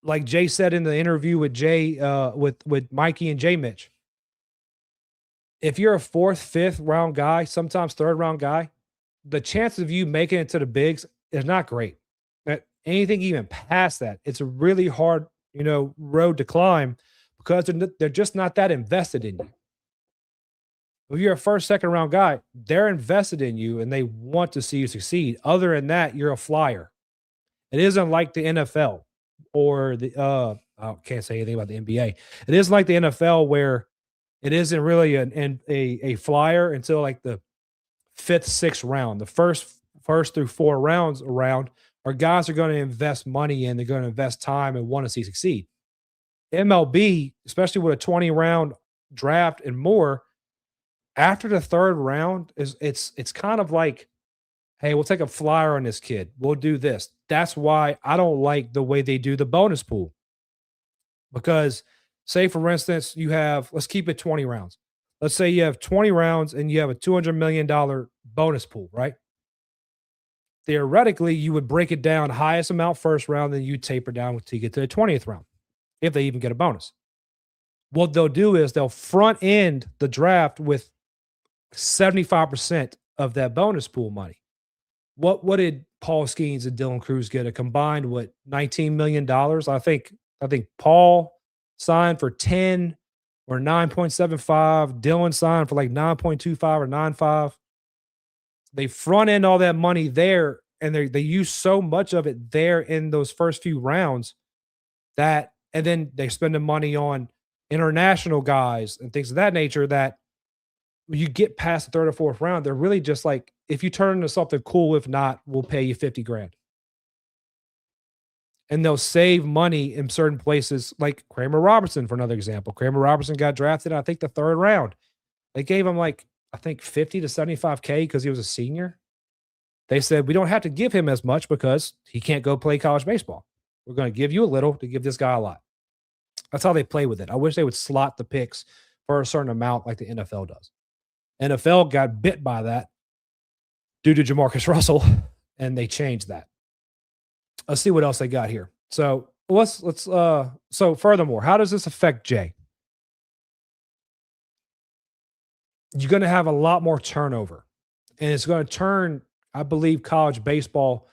Like Jay said in the interview with with Mikey and Jay Mitch, if you're a 4th, 5th round guy, sometimes 3rd round guy, the chance of you making it to the bigs is not great. Anything even past that, it's a really hard, road to climb, because they're just not that invested in you. If you're a 1st, 2nd round guy, they're invested in you and they want to see you succeed. Other than that, you're a flyer. It isn't like the NFL or I can't say anything about the NBA. It isn't like the NFL where it isn't really a flyer until like the 5th, 6th round. The first through 4 rounds around are guys are going to invest money in. They're going to invest time and want to see succeed. MLB, especially with a 20 round draft and more, after the 3rd round it's kind of like, hey, we'll take a flyer on this kid. We'll do this. That's why I don't like the way they do the bonus pool. Because say, for instance, let's keep it 20 rounds. Let's say you have 20 rounds and you have a $200 million bonus pool, right? Theoretically, you would break it down highest amount 1st round, then you taper down until you get to the 20th round, if they even get a bonus. What they'll do is they'll front end the draft with 75% of that bonus pool money. What did Paul Skeens and Dylan Cruz get? A combined, $19 million? I think Paul signed for 10 or 9.75. Dylan signed for like 9.25 or 9.5. They front end all that money there, and they use so much of it there in those first few rounds and then they spend the money on international guys and things of that nature, that when you get past the 3rd or 4th round, they're really just like, if you turn into something cool, if not, we'll pay you $50,000. And they'll save money in certain places, like Kramer Robertson, for another example. Kramer Robertson got drafted, I think, the 3rd round. They gave him I think 50 to 75K because he was a senior. They said, we don't have to give him as much because he can't go play college baseball. We're going to give you a little to give this guy a lot. That's how they play with it. I wish they would slot the picks for a certain amount like the NFL does. NFL got bit by that due to Jamarcus Russell, and they changed that. Let's see what else they got here. So so furthermore, how does this affect Jay? You're going to have a lot more turnover, and it's going to turn, I believe, college baseball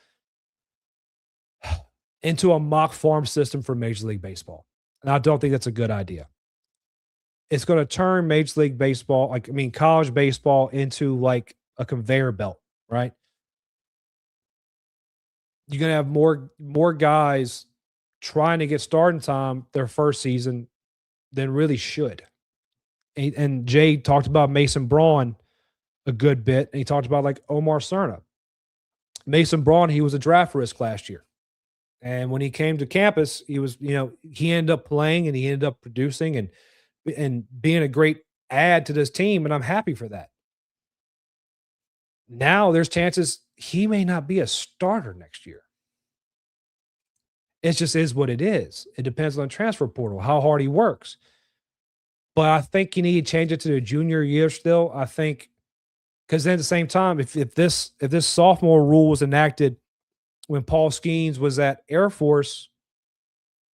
into a mock farm system for Major League Baseball. And I don't think that's a good idea. It's going to turn Major League Baseball, college baseball, into like a conveyor belt, right? You're going to have more guys trying to get starting time their first season than really should. And Jay talked about Mason Braun a good bit, and he talked about like Omar Cerna. Mason Braun, he was a draft risk last year. And when he came to campus, he was, he ended up playing and he ended up producing and and being a great add to this team, and I'm happy for that. Now there's chances he may not be a starter next year. It just is what it is. It depends on the transfer portal, how hard he works. But I think you need to change it to the junior year still. I think because then at the same time, if this sophomore rule was enacted when Paul Skeens was at Air Force,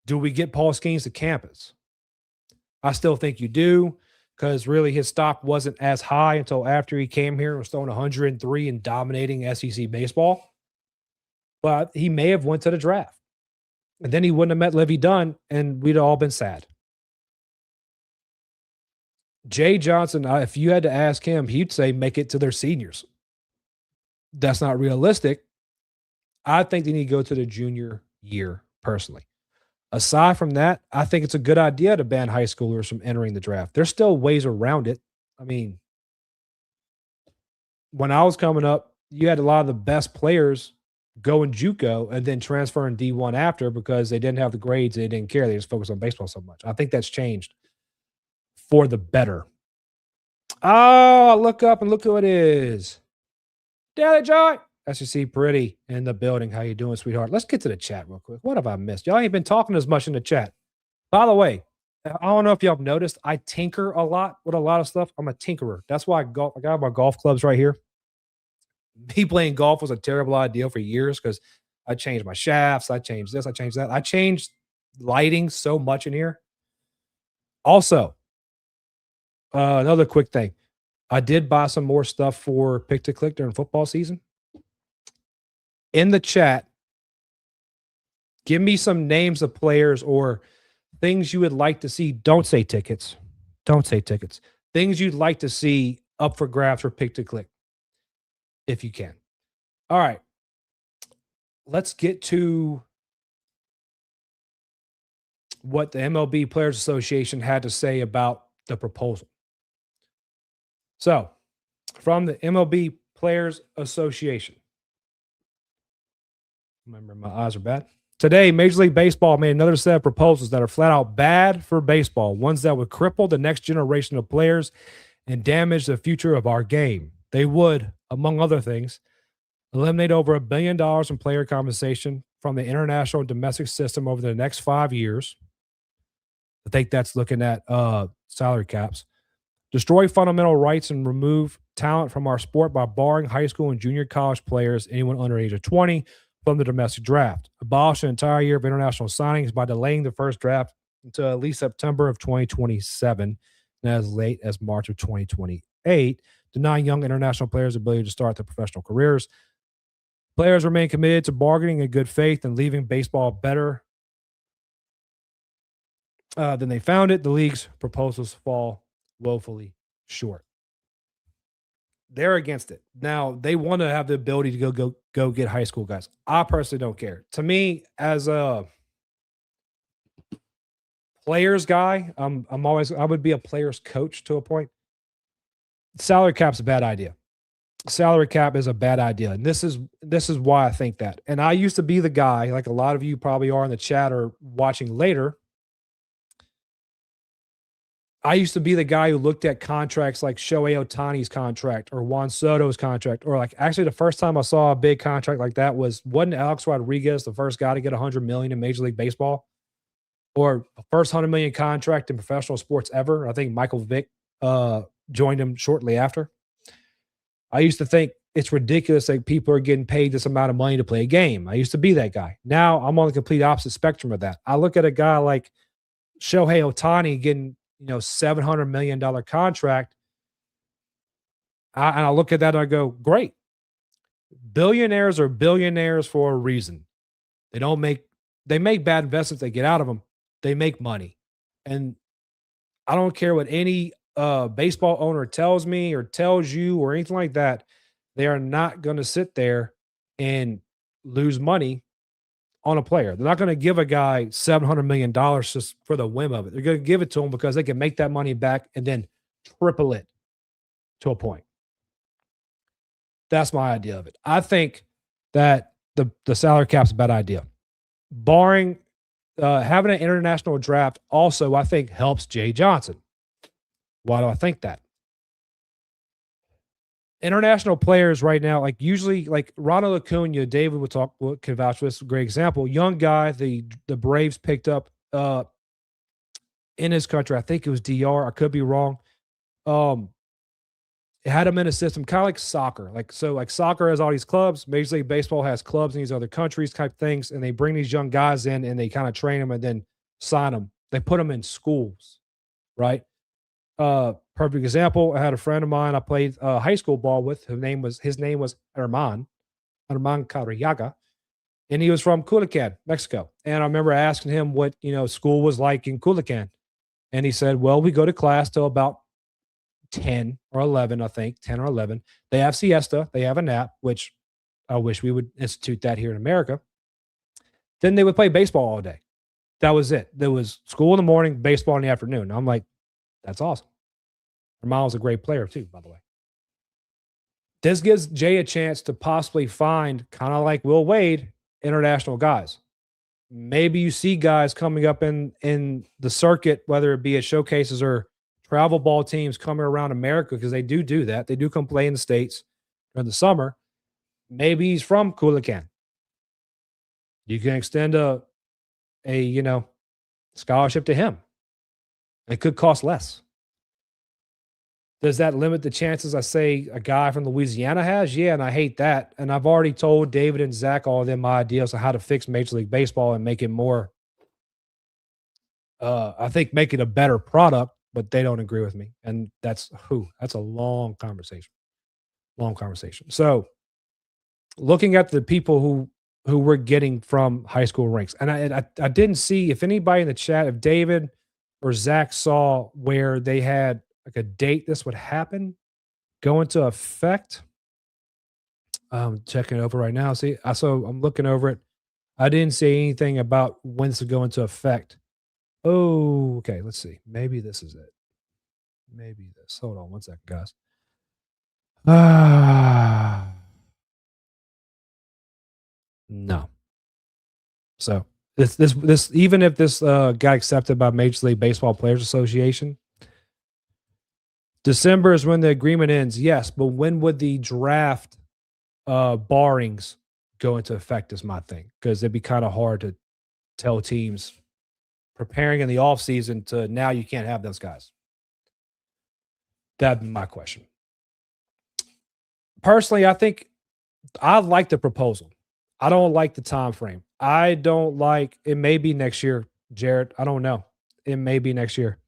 do we get Paul Skeens to campus? I still think you do, because really his stock wasn't as high until after he came here and was throwing 103 and dominating SEC baseball. But he may have went to the draft. And then he wouldn't have met Livy Dunn, and we'd all been sad. Jay Johnson, if you had to ask him, he'd say make it to their seniors. That's not realistic. I think they need to go to the junior year, personally. Aside from that, I think it's a good idea to ban high schoolers from entering the draft. There's still ways around it. I mean, when I was coming up, you had a lot of the best players go in JUCO and then transfer in D1 after because they didn't have the grades. They didn't care. They just focused on baseball so much. I think that's changed for the better. Oh, I look up and look who it is. Daily Joy. SEC Pretty in the building. How you doing, sweetheart? Let's get to the chat real quick. What have I missed? Y'all ain't been talking as much in the chat. By the way, I don't know if y'all have noticed, I tinker a lot with a lot of stuff. I'm a tinkerer. That's why I got my golf clubs right here. Me playing golf was a terrible idea for years because I changed my shafts. I changed this. I changed that. I changed lighting so much in here. Also, another quick thing. I did buy some more stuff for Pick to Click during football season. In the chat, give me some names of players or things you would like to see. Don't say tickets. Don't say tickets. Things you'd like to see up for grabs for Pick to Click, if you can. All right. Let's get to what the MLB Players Association had to say about the proposal. So, from the MLB Players Association. Remember, my eyes are bad. Today, Major League Baseball made another set of proposals that are flat out bad for baseball, ones that would cripple the next generation of players and damage the future of our game. They would, among other things, eliminate over $1 billion in player compensation from the international and domestic system over the next 5 years. I think that's looking at salary caps. Destroy fundamental rights and remove talent from our sport by barring high school and junior college players, anyone under age of 20, from the domestic draft. Abolish an entire year of international signings by delaying the first draft until at least September of 2027 and as late as March of 2028, denying young international players the ability to start their professional careers. Players remain committed to bargaining in good faith and leaving baseball better than they found it. The league's proposals fall woefully short. They're against it. Now, they want to have the ability to go get high school guys. I personally don't care. To me, as a players guy, I would be a players coach to a point. Salary cap's a bad idea. Salary cap is a bad idea. And this is why I think that. And I used to be the guy, like a lot of you probably are in the chat or watching later. I used to be the guy who looked at contracts like Shohei Ohtani's contract or Juan Soto's contract, or like actually the first time I saw a big contract like that wasn't Alex Rodriguez the first guy to get $100 million in Major League Baseball, or the first $100 million contract in professional sports ever. I think Michael Vick joined him shortly after. I used to think it's ridiculous that people are getting paid this amount of money to play a game. I used to be that guy. Now I'm on the complete opposite spectrum of that. I look at a guy like Shohei Ohtani getting $700 million contract. And I look at that and I go, great. Billionaires are billionaires for a reason. They make bad investments. They get out of them. They make money. And I don't care what any baseball owner tells me or tells you or anything like that. They are not going to sit there and lose money on a player. They're not going to give a guy $700 million just for the whim of it. They're going to give it to him because they can make that money back and then triple it to a point. That's my idea of it. I think that the salary cap's a bad idea. Barring having an international draft also, I think, helps Jay Johnson. Why do I think that? International players right now, like usually, like Ronald Acuna, David could vouch for this. A great example. Young guy, the Braves picked up in his country. I think it was DR. I could be wrong. It had him in a system, kind of like soccer. Like soccer has all these clubs. Major League Baseball has clubs in these other countries type things, and they bring these young guys in and they kind of train them and then sign them. They put them in schools, right? Perfect example. I had a friend of mine I played high school ball with. His name was Herman Carriaga, and he was from Culiacan, Mexico. And I remember asking him what school was like in Culiacan, and he said, "Well, we go to class till about 10 or 11, I think 10 or 11. They have siesta, they have a nap, which I wish we would institute that here in America. Then they would play baseball all day. That was it. There was school in the morning, baseball in the afternoon." I'm like, that's awesome. Herman was a great player too, by the way. This gives Jay a chance to possibly find, kind of like Will Wade, international guys. Maybe you see guys coming up in the circuit, whether it be at showcases or travel ball teams coming around America, because they do that. They do come play in the States during the summer. Maybe he's from Culiacan. You can extend a scholarship to him. It could cost less. Does that limit the chances I say a guy from Louisiana has? Yeah, and I hate that. And I've already told David and Zach, all of them, my ideas on how to fix Major League Baseball and make it more, I think, make it a better product, but they don't agree with me. And that's a long conversation. Long conversation. So looking at the people who we're getting from high school ranks, and I didn't see if anybody in the chat, if David or Zach saw where they had like a date this would happen, go into effect. I'm checking it over right now. See, I'm looking over it. I didn't see anything about when this would go into effect. Oh, okay. Let's see. Maybe this is it. Maybe this. Hold on one second, guys. No. So this even if this got accepted by Major League Baseball Players Association, December is when the agreement ends. Yes, but when would the draft barrings go into effect is my thing, because it'd be kind of hard to tell teams preparing in the offseason to now you can't have those guys. That'd be my question. Personally, I think I like the proposal. I don't like the time frame. I don't like it. May be next year, Jared. I don't know. It may be next year.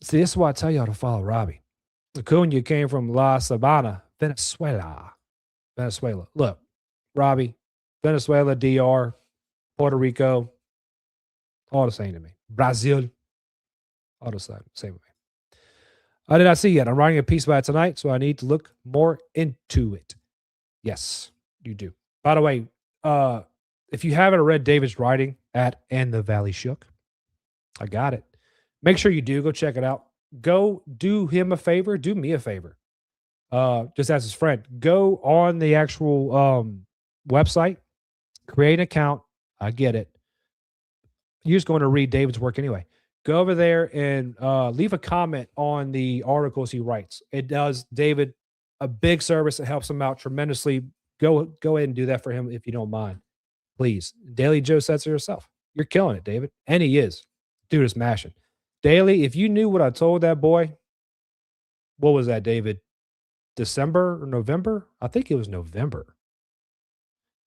See, this is why I tell y'all to follow Robbie. Acuna came from La Sabana, Venezuela. Look, Robbie, Venezuela, DR, Puerto Rico, all the same to me. Brazil, all the same with me. I did not see yet. I'm writing a piece about it tonight, so I need to look more into it. Yes, you do. By the way, if you haven't read David's writing at And the Valley Shook, I got it. Make sure you do. Go check it out. Go do him a favor. Do me a favor. Just as his friend. Go on the actual website. Create an account. I get it. You're just going to read David's work anyway. Go over there and leave a comment on the articles he writes. It does David a big service. It helps him out tremendously. Go ahead and do that for him if you don't mind. Please. Daily Joe says it herself. You're killing it, David. And he is. Dude is mashing. Daily, if you knew what I told that boy, what was that, David? December or November? I think it was November.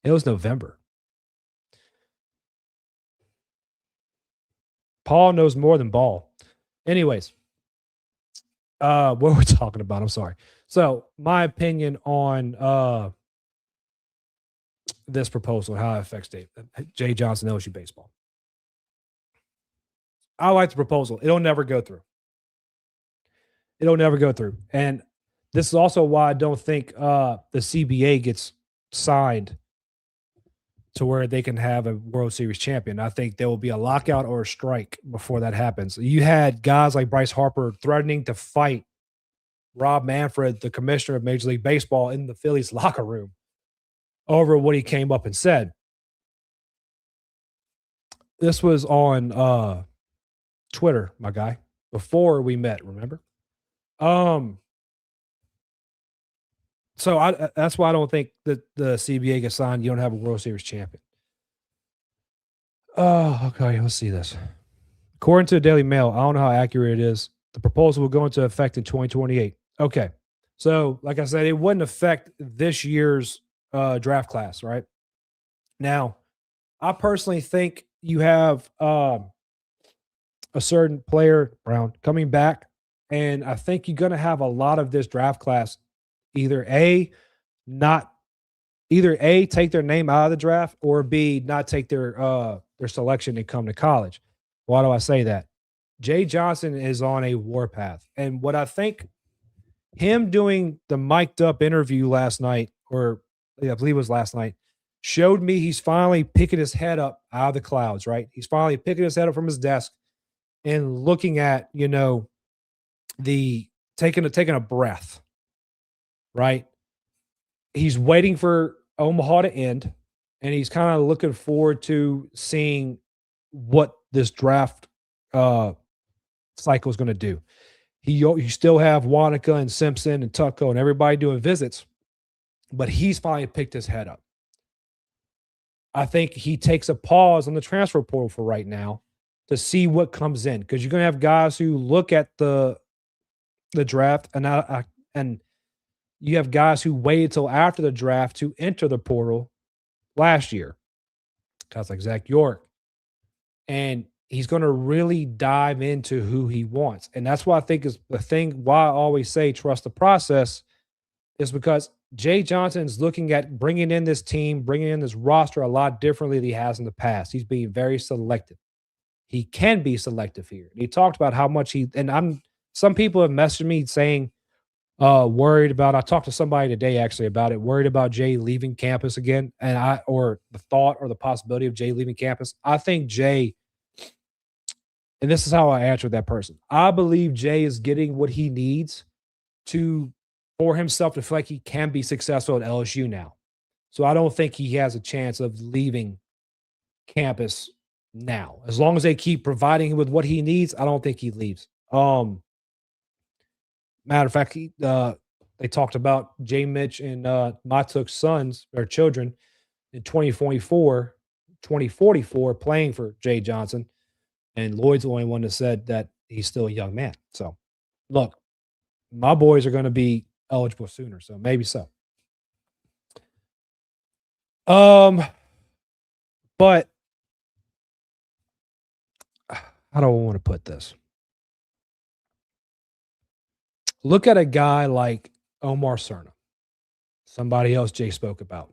It was November. Paul knows more than ball. Anyways, what were we talking about? I'm sorry. So my opinion on this proposal and how it affects Jay Johnson LSU baseball. I like the proposal. It'll never go through. And this is also why I don't think the CBA gets signed to where they can have a World Series champion. I think there will be a lockout or a strike before that happens. You had guys like Bryce Harper threatening to fight Rob Manfred, the commissioner of Major League Baseball, in the Phillies locker room over what he came up and said. This was on Twitter, my guy. before we met, remember? So that's why I don't think that the CBA gets signed. You don't have a World Series champion. Oh, okay. Let's see this. According to the Daily Mail, I don't know how accurate it is. The proposal will go into effect in 2028. Okay. So, like I said, it wouldn't affect this year's draft class, right? Now, I personally think you have a certain player, Brown, coming back, and I think you're going to have a lot of this draft class either not either A, take their name out of the draft, or B, not take their selection and come to college. Why do I say that? Jay Johnson is on a warpath. And what I think him doing the mic'd up interview last night, or I believe it was last night, showed me he's finally picking his head up out of the clouds, right? He's finally picking his head up from his desk and looking at, the taking a breath, right? He's waiting for Omaha to end, and he's kind of looking forward to seeing what this draft cycle is going to do. You still have Wanaka and Simpson and Tucko and everybody doing visits, but he's finally picked his head up. I think he takes a pause on the transfer portal for right now to see what comes in, because you're going to have guys who look at the draft, and you have guys who waited till after the draft to enter the portal last year. Guys like Zach York. And he's going to really dive into who he wants. And that's why I think is the thing why I always say trust the process, is because Jay Johnson's looking at bringing in this team, bringing in this roster a lot differently than he has in the past. He's being very selective. He can be selective here. He talked about how much some people have messaged me saying, worried about, I talked to somebody today actually about it, worried about Jay leaving campus again. Or the thought or the possibility of Jay leaving campus. I think Jay, and this is how I answered that person, I believe Jay is getting what he needs for himself to feel like he can be successful at LSU now. So I don't think he has a chance of leaving campus now. As long as they keep providing him with what he needs, I don't think he leaves. Matter of fact, they talked about Jay Mitch and Matuk's sons or children in 2044 playing for Jay Johnson. And Lloyd's the only one that said that he's still a young man. So, look, my boys are going to be eligible sooner, so maybe so. But how do I want to put this? Look at a guy like Omar Cerna, somebody else Jay spoke about.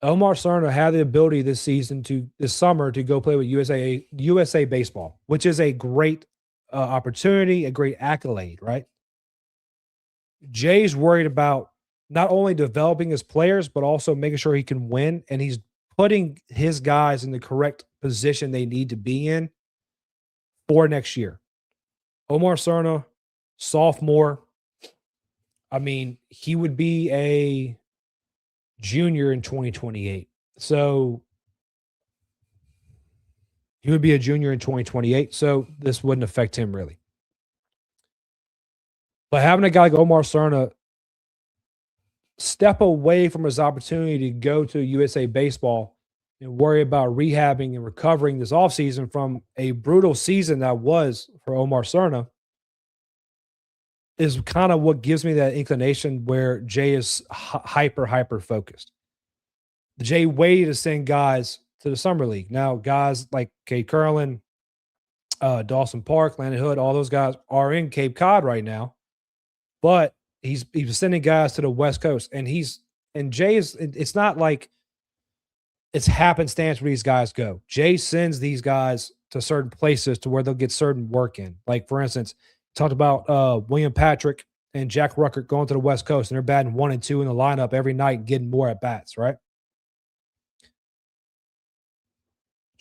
Omar Cerna had the ability this summer to go play with USA Baseball, which is a great opportunity, a great accolade, right? Jay's worried about not only developing his players, but also making sure he can win, and he's putting his guys in the correct position they need to be in for next year. Omar Cerna, sophomore. I mean, he would be a junior in 2028. So he would be a junior in 2028. So this wouldn't affect him really. But having a guy like Omar Cerna step away from his opportunity to go to USA Baseball and worry about rehabbing and recovering this offseason from a brutal season that was for Omar Cerna is kind of what gives me that inclination where Jay is hyper focused. Jay waited to send guys to the summer league. Now, guys like Cade Curlin, Dawson Park, Landon Hood, all those guys are in Cape Cod right now, but he's sending guys to the West Coast, and Jay is. It's not like it's happenstance where these guys go. Jay sends these guys to certain places to where they'll get certain work in. Like, for instance, talked about William Patrick and Jack Ruckert going to the West Coast, and they're batting 1 and 2 in the lineup every night, getting more at bats, right?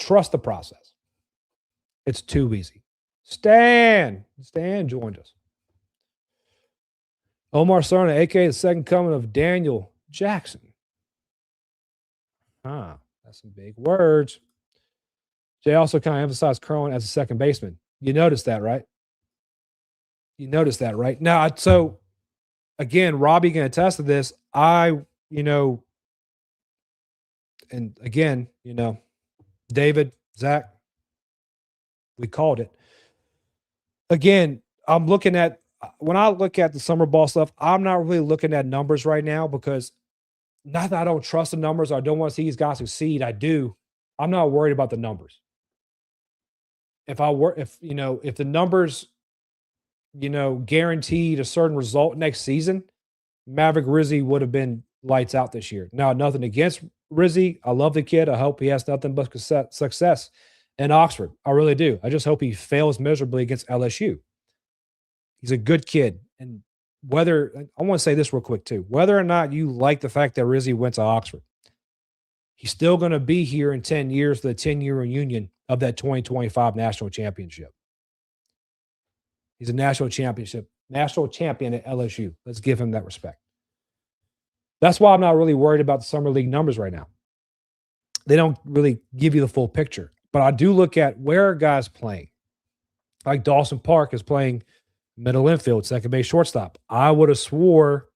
Trust the process. It's too easy. Stan joined us. Omar Cerna, a.k.a. the second coming of Daniel Jackson. That's some big words. Jay also kind of emphasized Curlin as a second baseman. You noticed that, right? You notice that, right? Now, so again, Robbie can attest to this. And again, David, Zach, we called it. Again, I'm looking at when I look at the summer ball stuff, I'm not really looking at numbers right now because not that I don't trust the numbers or I don't want to see these guys succeed. I do. I'm not worried about the numbers. If the numbers, guaranteed a certain result next season, Maverick Rizzi would have been lights out this year. Now, nothing against Rizzi. I love the kid. I hope he has nothing but success in Oxford. I really do. I just hope he fails miserably against LSU. He's a good kid. And I want to say this real quick too, whether or not you like the fact that Rizzi went to Oxford, he's still going to be here in 10 years for the 10-year reunion of that 2025 national championship. He's a national champion at LSU. Let's give him that respect. That's why I'm not really worried about the summer league numbers right now. They don't really give you the full picture. But I do look at where are guys playing. Like Dawson Park is playing middle infield, second base, shortstop. I would have swore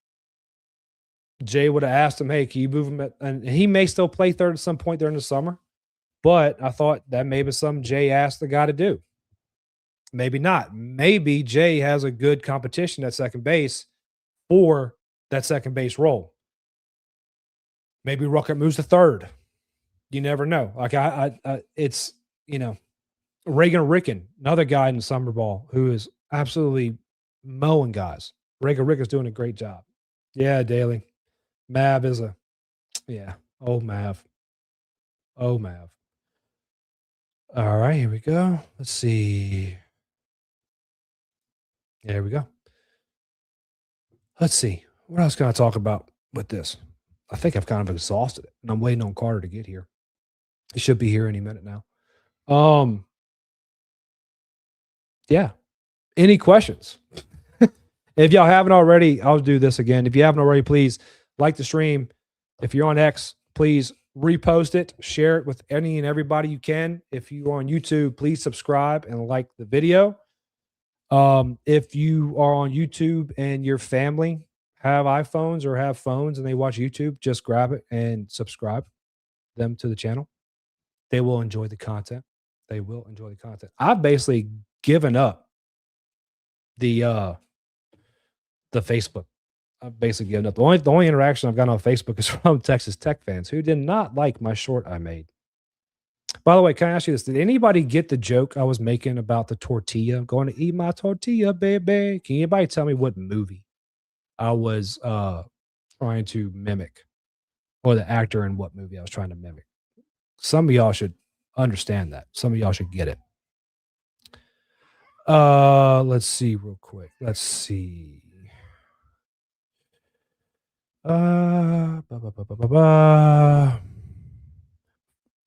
Jay would have asked him, hey, can you move him? And he may still play third at some point during the summer. But I thought that may be something Jay asked the guy to do. Maybe not. Maybe Jay has a good competition at second base for that second base role. Maybe Ruckert moves to third. You never know. Like it's Reagan Ricken, another guy in the summer ball who is absolutely mowing guys. Reagan Ricken's doing a great job. Yeah, Daly. Mav is old Mav. Oh, Mav. All right, here we go. Let's see. There we go. Let's see. What else can I talk about with this? I think I've kind of exhausted it, and I'm waiting on Carter to get here. He should be here any minute now. Yeah. Any questions? If y'all haven't already, I'll do this again. If you haven't already, please like the stream. If you're on X, please repost it, share it with any and everybody you can. If you're on YouTube, please subscribe and like the video. If you are on YouTube and your family have iPhones or have phones and they watch YouTube, just grab it and subscribe them to the channel. They will enjoy the content. They will enjoy the content. I've basically given up the Facebook. I've basically given up. The only interaction I've got on Facebook is from Texas Tech fans who did not like my short I made. By the way, can I ask you this? Did anybody get the joke I was making about the tortilla? I'm going to eat my tortilla, baby. Can anybody tell me what movie I was trying to mimic? Or the actor in what movie I was trying to mimic? Some of y'all should understand that. Some of y'all should get it. Let's see real quick. Let's see.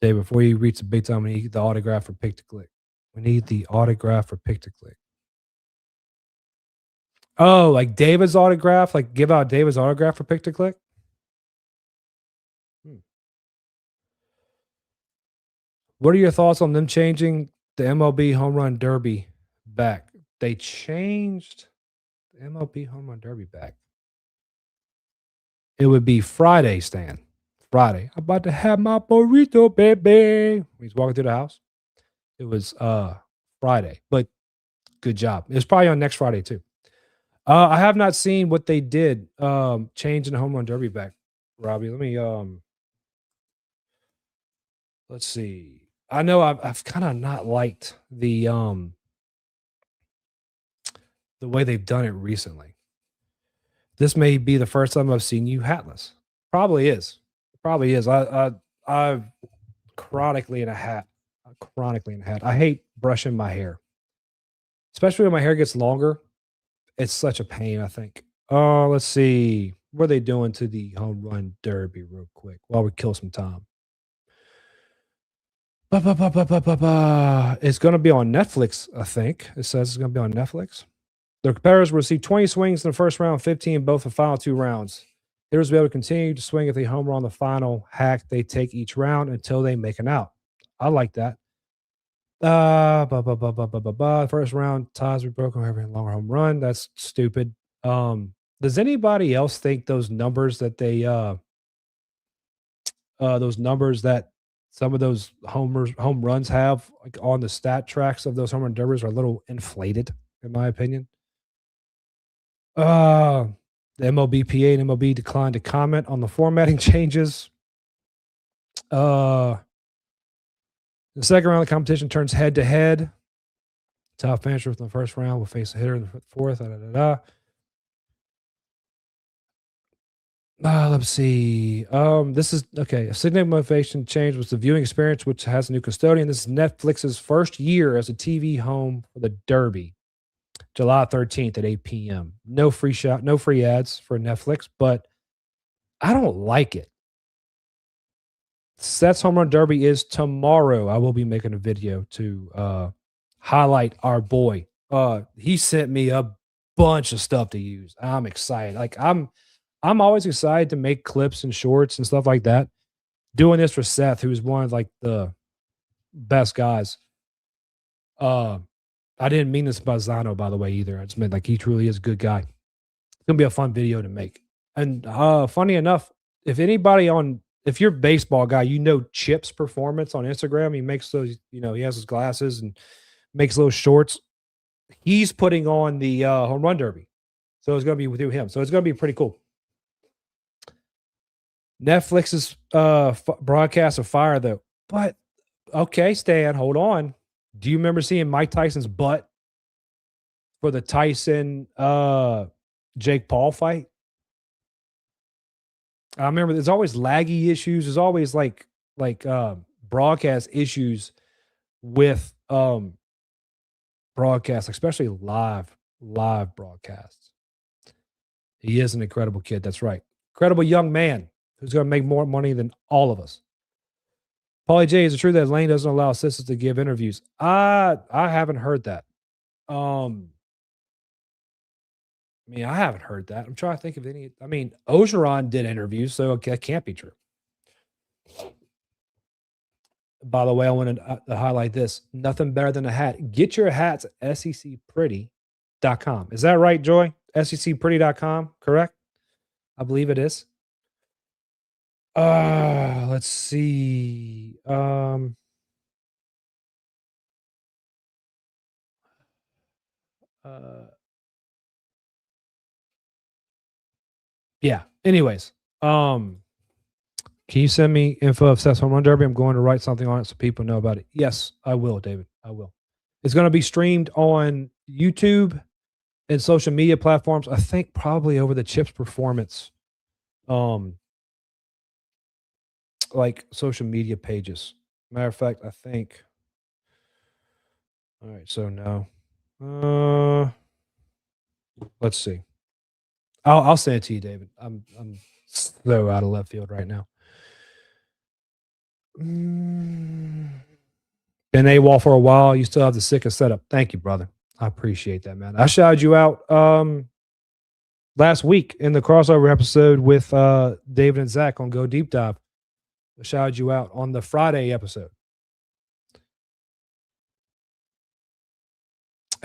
Dave, before you reach the big time, we need the autograph for Pick to Click. We need the autograph for Pick to Click. Oh, like David's autograph? Like give out David's autograph for Pick to Click? What are your thoughts on them changing the MLB Home Run Derby back? They changed the MLB Home Run Derby back. It would be Friday, Stan. Friday. I'm about to have my burrito, baby. He's walking through the house. It was Friday, but good job. It's probably on next Friday too. I have not seen what they did changing the Home Run Derby back, Robbie. Let me let's see. I know I've kind of not liked the way they've done it recently. This may be the first time I've seen you hatless. Probably is. Probably is. I'm chronically in a hat. I hate brushing my hair, especially when my hair gets longer. It's such a pain, I think. Oh, let's see. What are they doing to the Home Run Derby real quick while we kill some time? It's going to be on Netflix, I think. It says it's going to be on Netflix. The competitors will receive 20 swings in the first round, 15 in both the final 2 rounds. Hitters will be able to continue to swing if they homer on the final hack they take each round until they make an out. I like that. First round ties we broken every longer home run. That's stupid. Does anybody else think those numbers that those numbers that some of those home runs have like on the stat tracks of those home run derbies are a little inflated, in my opinion? Uh the MLBPA and MLB declined to comment on the formatting changes. Uh the second round of the competition turns head to head. Top finisher from the first round will face a hitter in the fourth. Let's see. This is okay. A significant motivation change was the viewing experience, which has a new custodian. This is Netflix's first year as a TV home for the Derby, July 13th at 8 p.m. No free ads for Netflix, but I don't like it. Seth's Home Run Derby is tomorrow. I will be making a video to highlight our boy. He sent me a bunch of stuff to use. I'm excited. Like I'm always excited to make clips and shorts and stuff like that. Doing this for Seth, who's one of like the best guys. I didn't mean this by Zano, by the way, either. I just meant like he truly is a good guy. It's gonna be a fun video to make. And funny enough, if you're a baseball guy, you know Chip's performance on Instagram. He makes those, he has his glasses and makes those shorts. He's putting on the home run derby. So it's gonna be through him. So it's gonna be pretty cool. Netflix's broadcast of fire, though. But okay, Stan, hold on. Do you remember seeing Mike Tyson's butt for the Tyson Jake Paul fight? I remember there's always laggy issues. There's always like broadcast issues with broadcasts, especially live broadcasts. He is an incredible kid. That's right. Incredible young man who's going to make more money than all of us. Paulie J, is it true that Lane doesn't allow assistants to give interviews? I haven't heard that. I haven't heard that. I'm trying to think of any. Ogeron did interviews, so that can't be true. By the way, I want to highlight this. Nothing better than a hat. Get your hats at secpretty.com. Is that right, Joy? secpretty.com, correct? I believe it is. Let's see. Yeah. Anyways, can you send me info of Seth's Home Run Derby? I'm going to write something on it so people know about it. Yes, I will, David. I will. It's going to be streamed on YouTube and social media platforms. I think probably over the Chips Performance, like social media pages. Matter of fact, I think. All right, so no. Let's see. I'll send it to you, David. I'm so out of left field right now. Been AWOL for a while. You still have the sickest setup. Thank you, brother. I appreciate that, man. I shouted you out last week in the crossover episode with David and Zach on Go Deep Dive. I shouted you out on the Friday episode.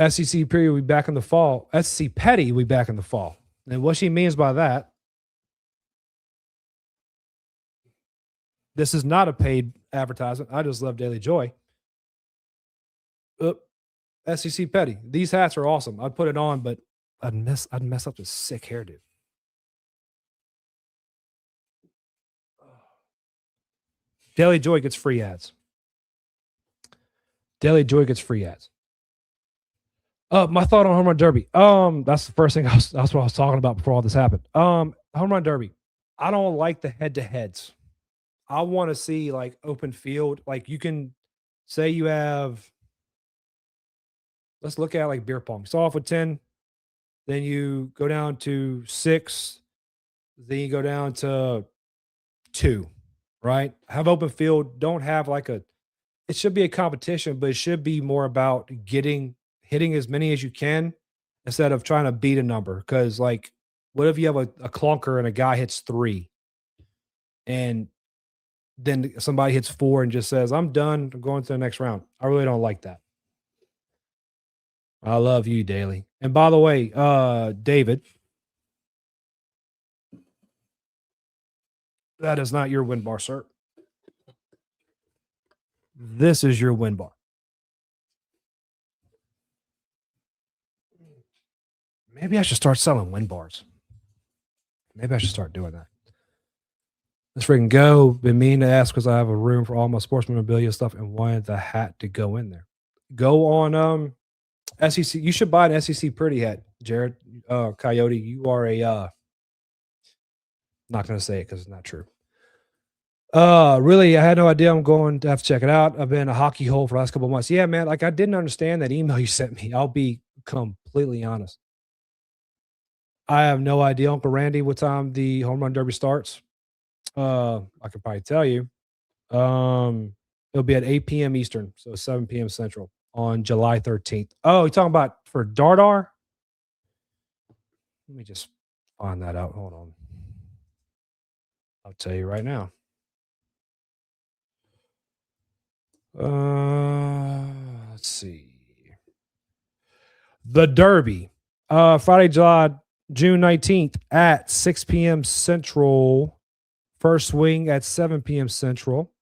SEC period will be back in the fall. SEC Petty will be back in the fall. And what she means by that, this is not a paid advertisement. I just love Daily Joy. SEC Petty. These hats are awesome. I'd put it on, but I'd mess up this sick hair, dude. Daily Joy gets free ads. Daily Joy gets free ads. My thought on Home Run Derby. That's the first thing that's what I was talking about before all this happened. Home Run Derby. I don't like the head-to-heads. I want to see like open field. Like you can say you have, let's look at like beer pong. Start off with 10, then you go down to 6, then you go down to 2, right? Have open field. Don't have like it should be a competition, but it should be more about hitting as many as you can instead of trying to beat a number. Because like, what if you have a clunker and a guy hits 3 and then somebody hits 4 and just says, I'm done. I'm going to the next round. I really don't like that. I love you, Daly. And by the way, David, that is not your win bar, sir. This is your win bar. Maybe I should start selling win bars. Maybe I should start doing that. Let's freaking go. Been meaning to ask because I have a room for all my sports memorabilia stuff and wanted the hat to go in there. Go on SEC. You should buy an SEC pretty hat, Jared. Coyote, you are a not gonna say it because it's not true. Really, I had no idea. I'm going to have to check it out. I've been in a hockey hole for the last couple of months. Yeah, man. Like I didn't understand that email you sent me. I'll be completely honest. I have no idea, Uncle Randy, what time the home run derby starts. I could probably tell you. It'll be at 8 p.m. Eastern, so 7 p.m. Central on July 13th. Oh, you're talking about for Dardar? Let me just find that out. Hold on. I'll tell you right now. Let's see. The Derby. Friday, June 19th at 6 p.m. Central. First swing at 7 p.m. Central.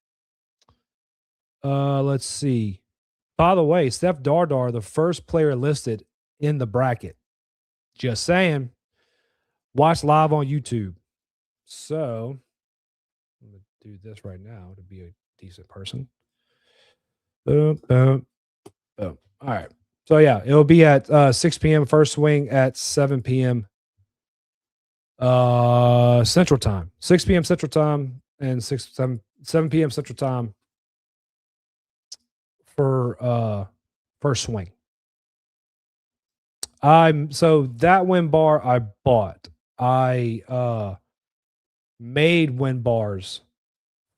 Let's see. By the way, Steph Dardar, the first player listed in the bracket. Just saying. Watch live on YouTube. So, I'm going to do this right now to be a decent person. Boom, boom, boom. All right. So, yeah, it'll be at 6 p.m. First swing at 7 p.m. Central Time. 6 p.m. Central Time and 7 p.m. Central Time for first swing. So that win bar I bought. I made win bars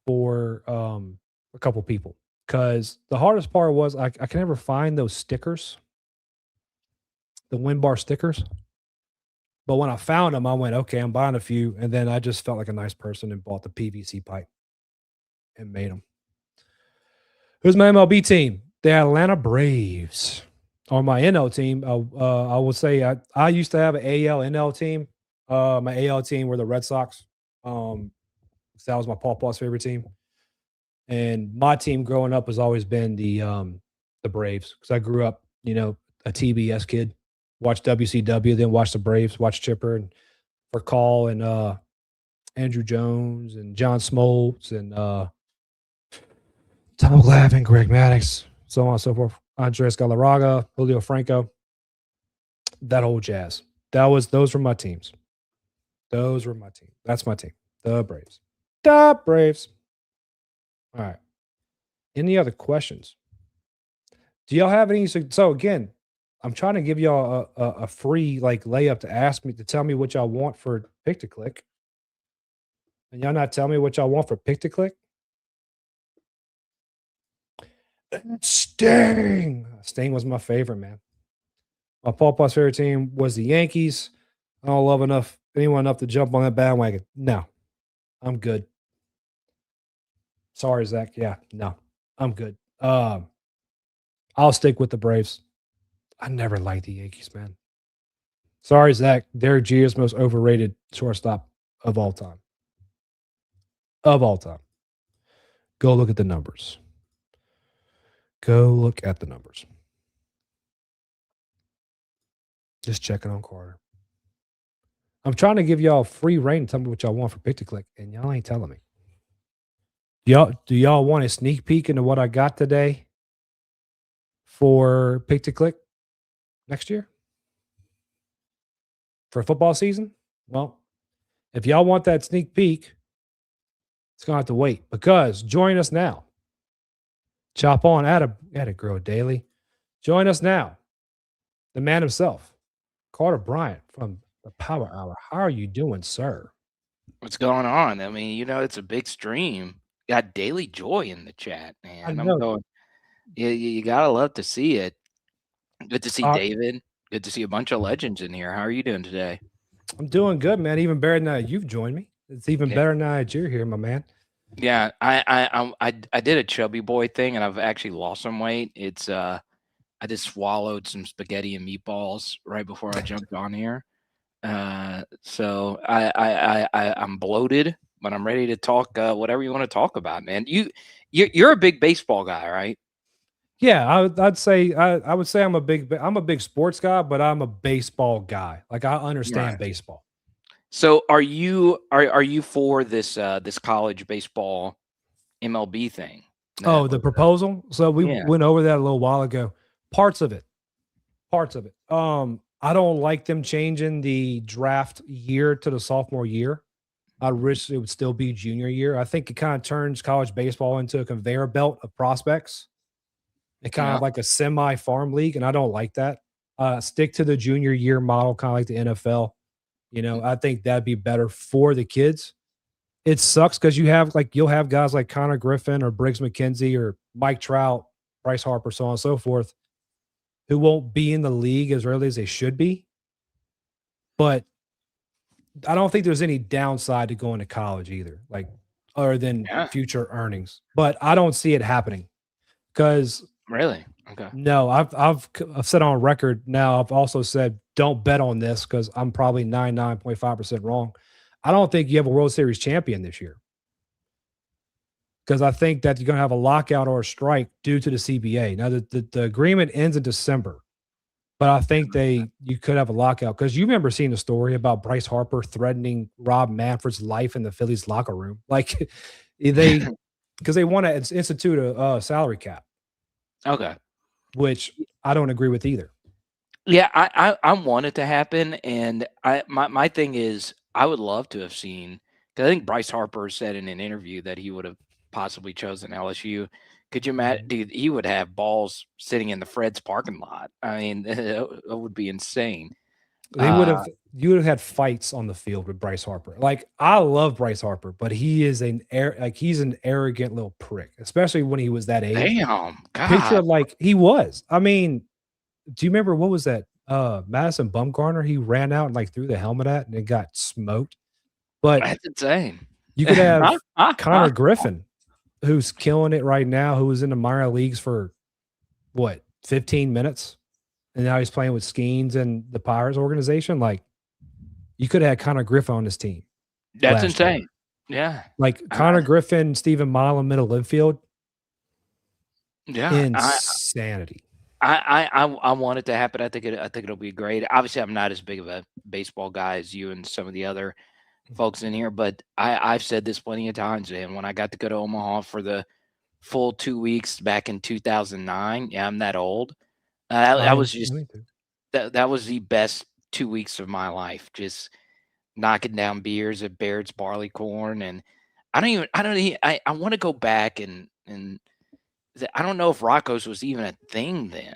for a couple people because the hardest part was I can never find those stickers, the win bar stickers. But when I found them, I went, okay, I'm buying a few. And then I just felt like a nice person and bought the PVC pipe and made them. Who's my MLB team? The Atlanta Braves. On my NL team, I would say I used to have an AL NL team. My AL team were the Red Sox. So that was my Pawpaw's favorite team. And my team growing up has always been the Braves because I grew up, a TBS kid. Watched WCW, then watched the Braves, watched Chipper and for Call and Andrew Jones and John Smoltz and Tom Glavine, Greg Maddux, so on and so forth. Andres Galarraga, Julio Franco, that whole jazz. Those were my teams. Those were my team. That's my team. The Braves. The Braves. All right. Any other questions? Do y'all have any? So again, I'm trying to give y'all a free layup to tell me what y'all want for Pick to Click. And y'all not tell me what y'all want for Pick to Click? Sting. Sting was my favorite, man. My Pawpaw's favorite team was the Yankees. I don't love anyone enough to jump on that bandwagon. No, I'm good. Sorry, Zach. Yeah, no, I'm good. I'll stick with the Braves. I never liked the Yankees, man. Sorry, Zach. Derek Jeter's most overrated shortstop of all time. Of all time. Go look at the numbers. Go look at the numbers. Just checking on Carter. I'm trying to give y'all free reign and tell me what y'all want for Pick to Click, and y'all ain't telling me. Do y'all want a sneak peek into what I got today for Pick to Click next year? For football season? Well, if y'all want that sneak peek, it's going to have to wait because join us now. Chop on at a girl daily. Join us now. The man himself, Carter Bryant from the Power Hour. How are you doing, sir? What's going on? I mean, it's a big stream. Got daily joy in the chat, man. I'm going, you gotta love to see it. Good to see David. Good to see a bunch of legends in here. How are you doing today? I'm doing good, man. Even better than you've joined me. It's even better now that you're here, my man. Yeah, I did a chubby boy thing, and I've actually lost some weight. It's I just swallowed some spaghetti and meatballs right before I jumped on here. So I'm bloated, but I'm ready to talk whatever you want to talk about, man. You're a big baseball guy, right? Yeah, I'd say I would say I'm a big sports guy, but I'm a baseball guy. Like I understand Right. baseball. So are you for this college baseball MLB thing? Oh, the proposal. So we Yeah. went over that a little while ago. Parts of it. Parts of it. I don't like them changing the draft year to the sophomore year. I wish it would still be junior year. I think it kind of turns college baseball into a conveyor belt of prospects and kind Yeah. of like a semi farm league. And I don't like that. Stick to the junior year model, kind of like the NFL. I think that'd be better for the kids. It sucks because you'll have guys like Connor Griffin or Briggs McKenzie or Mike Trout, Bryce Harper, so on and so forth, who won't be in the league as early as they should be. But I don't think there's any downside to going to college either, like other than Yeah. future earnings. But I don't see it happening because Really? Okay. no, I've said on record now. I've also said don't bet on this because I'm probably 99.5% wrong. I don't think you have a World Series champion this year because I think that you're going to have a lockout or a strike due to the CBA. Now the agreement ends in December. But I think you could have a lockout because you remember seeing the story about Bryce Harper threatening Rob Manfred's life in the Phillies locker room, like because they want to institute a salary cap, Okay. which I don't agree with either. Yeah, I want it to happen, and my thing is I would love to have seen, because I think Bryce Harper said in an interview that he would have possibly chosen LSU. Could you imagine? Dude, he would have balls sitting in the Fred's parking lot. I mean, that would be insane. You would have had fights on the field with Bryce Harper. Like I love Bryce Harper, but he's an arrogant little prick, especially when he was that age. Damn, Picture God. like he was. I mean, do you remember what was that? Madison Bumgarner, he ran out and like threw the helmet at and it got smoked. But That's insane. you could have Connor Griffin, who's killing it right now, who was in the minor leagues for what, 15 minutes? And now he's playing with Skeens and the Pirates organization. Like you could have had Connor Griffin on this team. That's insane. Yeah. Like Connor Griffin, Stephen Milam, middle infield. Yeah. Insanity. I want it to happen. I think it'll be great. Obviously, I'm not as big of a baseball guy as you and some of the other folks in here, but I've said this plenty of times, man. When I got to go to Omaha for the full 2 weeks back in 2009, yeah, I'm that old. That was just that was the best 2 weeks of my life. Just knocking down beers at Baird's Barley Corn, and I want to go back and I don't know if Rocco's was even a thing then,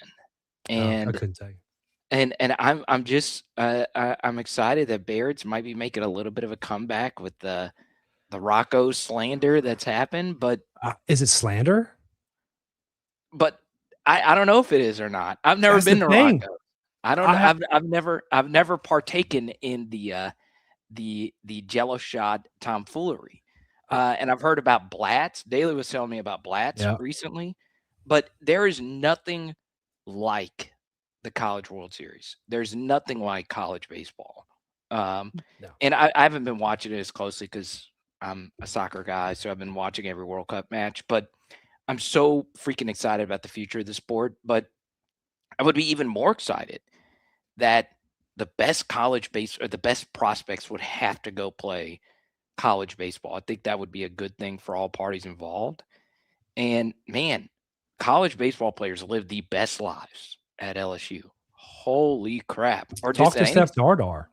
I couldn't tell you. and I'm just I'm excited that Baird's might be making a little bit of a comeback with the Rocco slander that's happened, but is it slander? But I don't know if it is or not. I've never That's been the to thing. Rocco. I don't know. I've never partaken in the Jello shot tomfoolery. And I've heard about Blatz. Daly was telling me about Blatz recently, but there is nothing like the College World Series. There's nothing like college baseball. And I haven't been watching it as closely because I'm a soccer guy, so I've been watching every World Cup match. But I'm so freaking excited about the future of the sport. But I would be even more excited that the best the best prospects would have to go play college baseball. I think that would be a good thing for all parties involved. And man, college baseball players live the best lives at LSU. Holy crap. Or talk to Steph Dardar.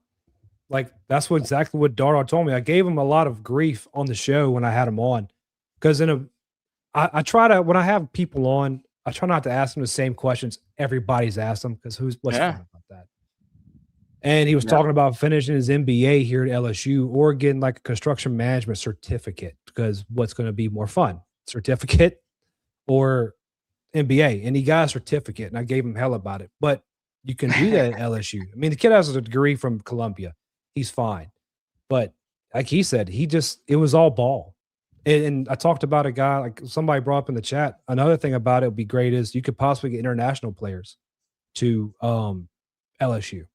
Like that's exactly what Dardar told me. I gave him a lot of grief on the show when I had him on. Because I try to, when I have people on, I try not to ask them the same questions everybody's asked them because what's fun about that? And he was talking about finishing his MBA here at LSU or getting like a construction management certificate because what's going to be more fun, certificate or MBA? And he got a certificate and I gave him hell about it. But you can do that at LSU. I mean, the kid has a degree from Columbia. He's fine. But like he said, it was all ball. And I talked about a guy, like somebody brought up in the chat. Another thing about it would be great is you could possibly get international players to LSU,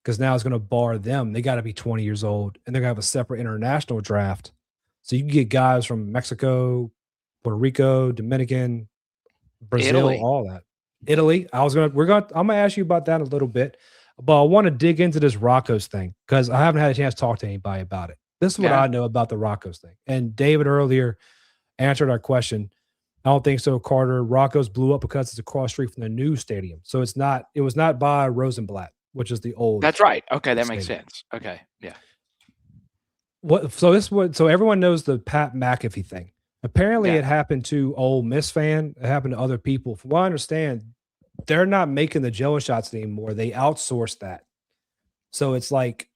because now it's going to bar them. They got to be 20 years old, and they're going to have a separate international draft. So you can get guys from Mexico, Puerto Rico, Dominican, Brazil, Italy. all that. Italy. I'm gonna ask you about that in a little bit, but I want to dig into this Rocco's thing because I haven't had a chance to talk to anybody about it. This is what I know about the Rocco's thing. And David earlier answered our question. I don't think so, Carter. Rocco's blew up because it's across the street from the new stadium. So it was not by Rosenblatt, which is the old. That's right. Okay, that makes sense. Okay, yeah. So everyone knows the Pat McAfee thing. Apparently it happened to Ole Miss fan. It happened to other people. From what I understand, they're not making the jello shots anymore. They outsourced that. So it's like,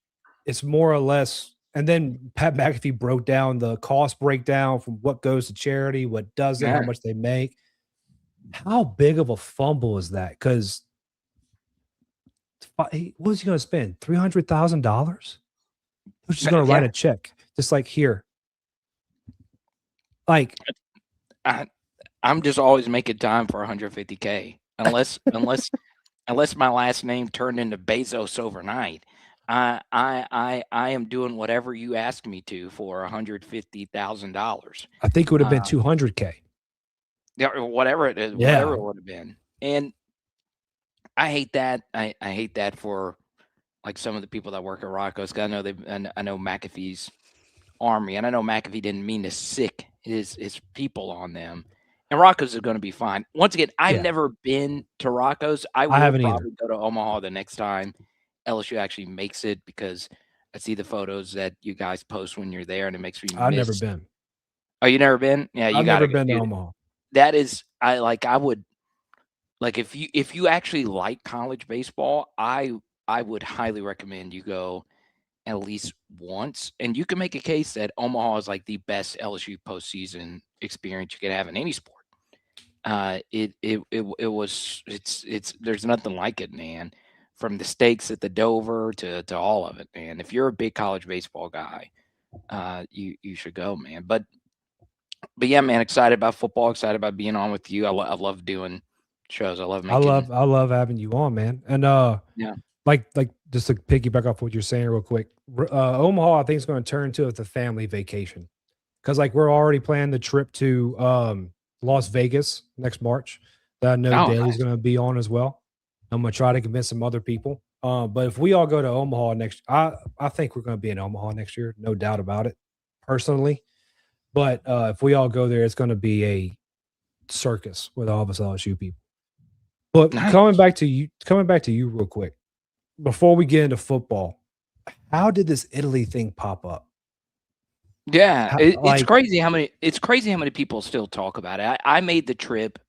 it's more or less. And then Pat McAfee broke down the cost breakdown from what goes to charity, what doesn't, how much they make. How big of a fumble is that? Because what was he going to spend? $300,000? Who's just going to write a check? Just like here. Like, I'm just always making time for 150K, unless my last name turned into Bezos overnight. I am doing whatever you ask me to for $150,000. I think it would have been 200K. Yeah, whatever it is, whatever it would have been. And I hate that. I hate that for like some of the people that work at Rocco's. I know I know McAfee's army, and I know McAfee didn't mean to sick his people on them. And Rocco's is going to be fine. Once again, I've never been to Rocco's. I will probably go to Omaha the next time LSU actually makes it, because I see the photos that you guys post when you're there, and it makes me I've never been. Oh, you never been? Yeah, I've never been to Omaha. That is, I would like, if you actually like college baseball, I would highly recommend you go at least once. And you can make a case that Omaha is like the best LSU postseason experience you could have in any sport. There's nothing like it, man. From the stakes at the Dover to all of it, man. If you're a big college baseball guy, you should go, man. But yeah, man, excited about football, excited about being on with you. I love doing shows. I love having you on, man. And like just to piggyback off what you're saying real quick, Omaha I think is going to turn into a family vacation, because like we're already planning the trip to Las Vegas next March that I know Daly's going to be on as well. I'm going to try to convince some other people. But if we all go to Omaha I think we're going to be in Omaha next year, no doubt about it, personally. But if we all go there, it's going to be a circus with all of us LSU people. But coming back to you real quick, before we get into football, how did this Italy thing pop up? Yeah, it's crazy how many people still talk about it. I made the trip.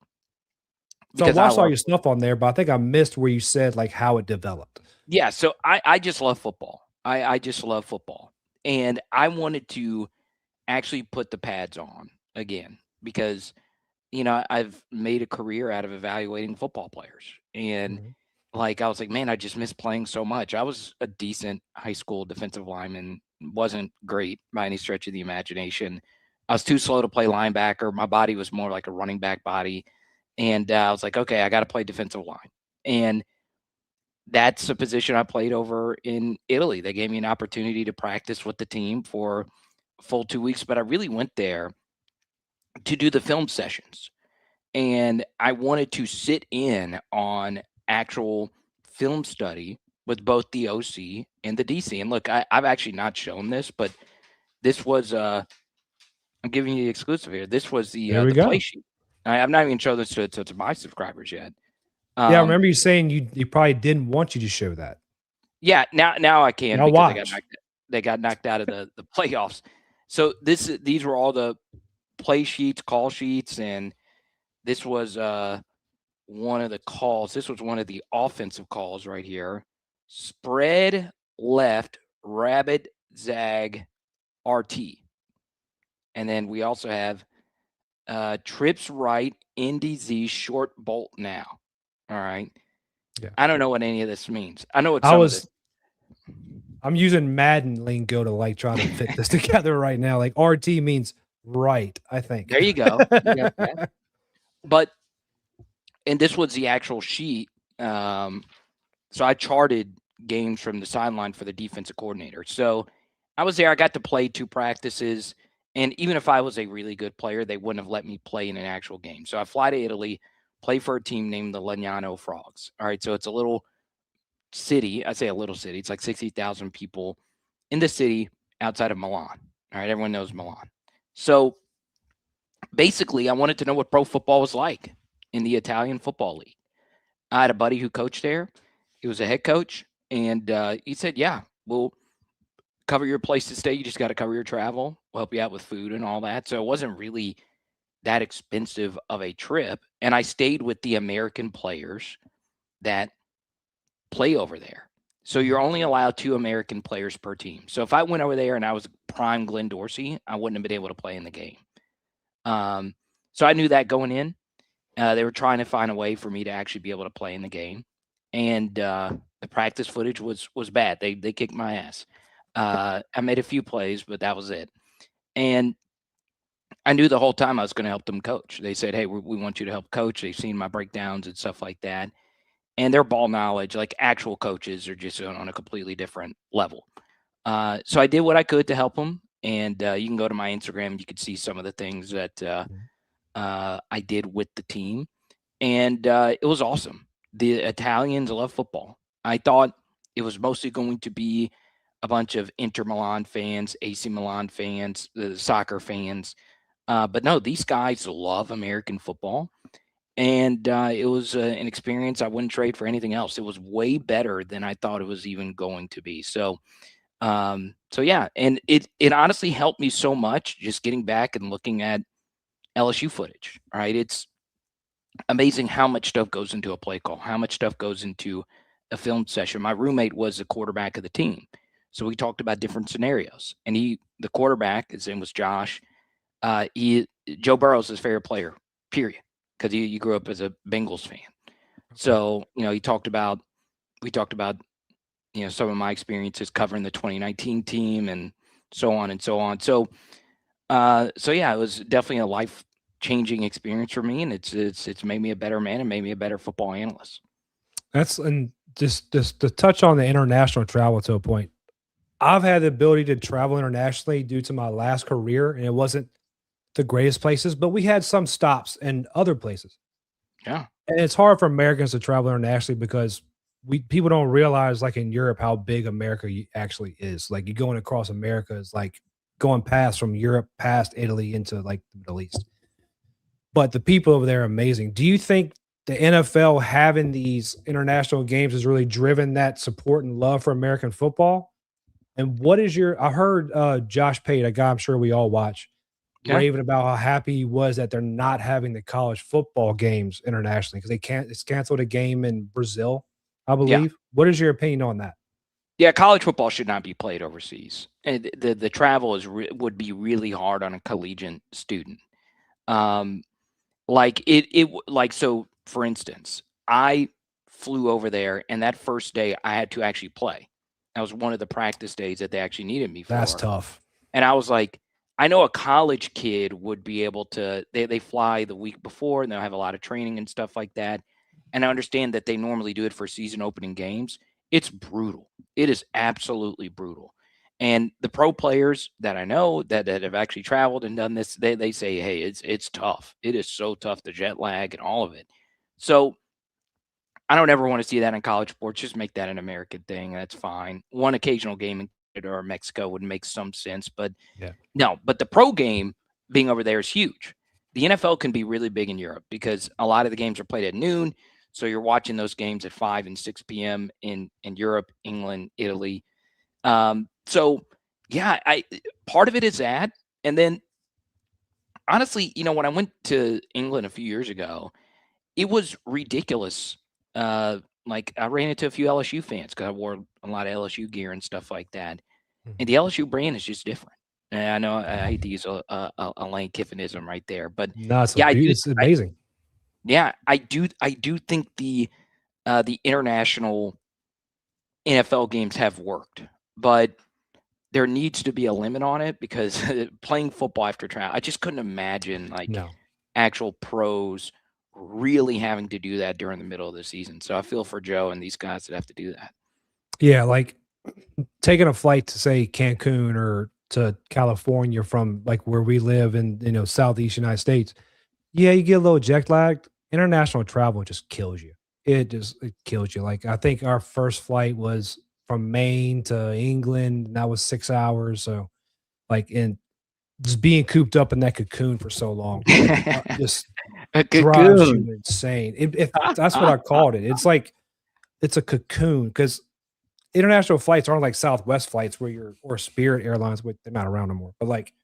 So I watched all your stuff on there, but I think I missed where you said like how it developed. Yeah, so I just love football. I just love football. And I wanted to actually put the pads on again, because I've made a career out of evaluating football players. And like, I was like, man, I just miss playing so much. I was a decent high school defensive lineman, wasn't great by any stretch of the imagination. I was too slow to play linebacker. My body was more like a running back body. And I was like, okay, I got to play defensive line. And that's a position I played over in Italy. They gave me an opportunity to practice with the team for a full 2 weeks, but I really went there to do the film sessions. And I wanted to sit in on actual film study with both the OC and the DC. And look, I've actually not shown this, but this was, I'm giving you the exclusive here. This was the play sheet. I've not even shown this to my subscribers yet. I remember you saying you probably didn't want you to show that. Yeah, now I can, now because they got knocked out of the playoffs. So these were all the play sheets, call sheets, and this was one of the calls. This was one of the offensive calls right here. Spread left, rabbit, zag, RT. And then we also have trips right, Indy Z, short bolt now. All right. Yeah. I don't know what any of this means. I know what I'm using Madden lingo to like try to fit this together right now. Like RT means right, I think. There you go. Yeah. But and this was the actual sheet. So I charted games from the sideline for the defensive coordinator. So I was there. I got to play 2 practices. And even if I was a really good player, they wouldn't have let me play in an actual game. So I fly to Italy, play for a team named the Legnano Frogs. All right. So it's a little city. I say a little city. It's like 60,000 people in the city outside of Milan. All right. Everyone knows Milan. So basically, I wanted to know what pro football was like in the Italian Football League. I had a buddy who coached there. He was a head coach, and he said, "Yeah, we'll cover your place to stay. You just got to cover your travel. We'll help you out with food and all that." So it wasn't really that expensive of a trip, and I stayed with the American players that play over there. So you're only allowed 2 American players per team. So if I went over there and I was prime Glenn Dorsey, I wouldn't have been able to play in the game. So I knew that going in. They were trying to find a way for me to actually be able to play in the game, and the practice footage was bad. They kicked my ass. I made a few plays, but that was it. And I knew the whole time I was going to help them coach. They said, "Hey, we want you to help coach." They've seen my breakdowns and stuff like that, and their ball knowledge, like actual coaches, are just on a completely different level. So I did what I could to help them, and you can go to my Instagram. You can see some of the things that I did with the team, and it was awesome. The Italians love football. I thought it was mostly going to be a bunch of Inter Milan fans, AC Milan fans, the soccer fans, but no, these guys love American football, and it was an experience I wouldn't trade for anything else. It was way better than I thought it was even going to be. So yeah, and it honestly helped me so much just getting back and looking at LSU footage, right? It's amazing how much stuff goes into a play call, how much stuff goes into a film session. My roommate was the quarterback of the team. So we talked about different scenarios. And the quarterback, his name was Josh. Joe Burrow's his favorite player, period. Because he grew up as a Bengals fan. So, we talked about, some of my experiences covering the 2019 team and so on and so on. So yeah, it was definitely a life-changing experience for me, and it's made me a better man and made me a better football analyst. And just to touch on the international travel to a point. I've had the ability to travel internationally due to my last career, and it wasn't the greatest places, but we had some stops in other places. Yeah. And it's hard for Americans to travel internationally because people don't realize, like in Europe, how big America actually is. Like, you going across America is like going past from Europe, past Italy into like the Middle East. But the people over there are amazing. Do you think the NFL having these international games has really driven that support and love for American football? And what is I heard Josh Pate, a guy I'm sure we all watch, raving about how happy he was that they're not having the college football games internationally because it's canceled a game in Brazil, I believe. Yeah. What is your opinion on that? Yeah, college football should not be played overseas. And the travel would be really hard on a collegiate student. So for instance, I flew over there, and that first day I had to actually play. That was one of the practice days that they actually needed me for. That's tough. And I was like, I know a college kid would be able to, they fly the week before and they'll have a lot of training and stuff like that. And I understand that they normally do it for season opening games. It's brutal. It is absolutely brutal. And the pro players that I know that have actually traveled and done this, they say, hey, it's tough. It is so tough, the jet lag and all of it. So I don't ever want to see that in college sports. Just make that an American thing. That's fine. One occasional game in Canada or Mexico would make some sense, but no. But the pro game being over there is huge. The NFL can be really big in Europe because a lot of the games are played at noon. So you're watching those games at 5 and 6 p.m. in Europe, England, Italy. So yeah, part of it is that. And then honestly, when I went to England a few years ago, it was ridiculous. Like I ran into a few LSU fans because I wore a lot of LSU gear and stuff like that. And the LSU brand is just different. And I know I hate to use a Lane Kiffinism right there, but no, it's amazing. I do think the international NFL games have worked, but there needs to be a limit on it because playing football after travel, I just couldn't imagine actual pros really having to do that during the middle of the season. So I feel for Joe and these guys that have to do that. Yeah, like taking a flight to say Cancun or to California from like where we live in Southeast United States. Yeah, you get a little jet lagged. International travel just kills you. It kills you. Like I think our first flight was from Maine to England, and that was 6 hours. So like in just being cooped up in that cocoon for so long, just drives you insane. That's what I called it. It's like it's a cocoon because international flights aren't like Southwest flights or Spirit Airlines, which they're not around anymore. But like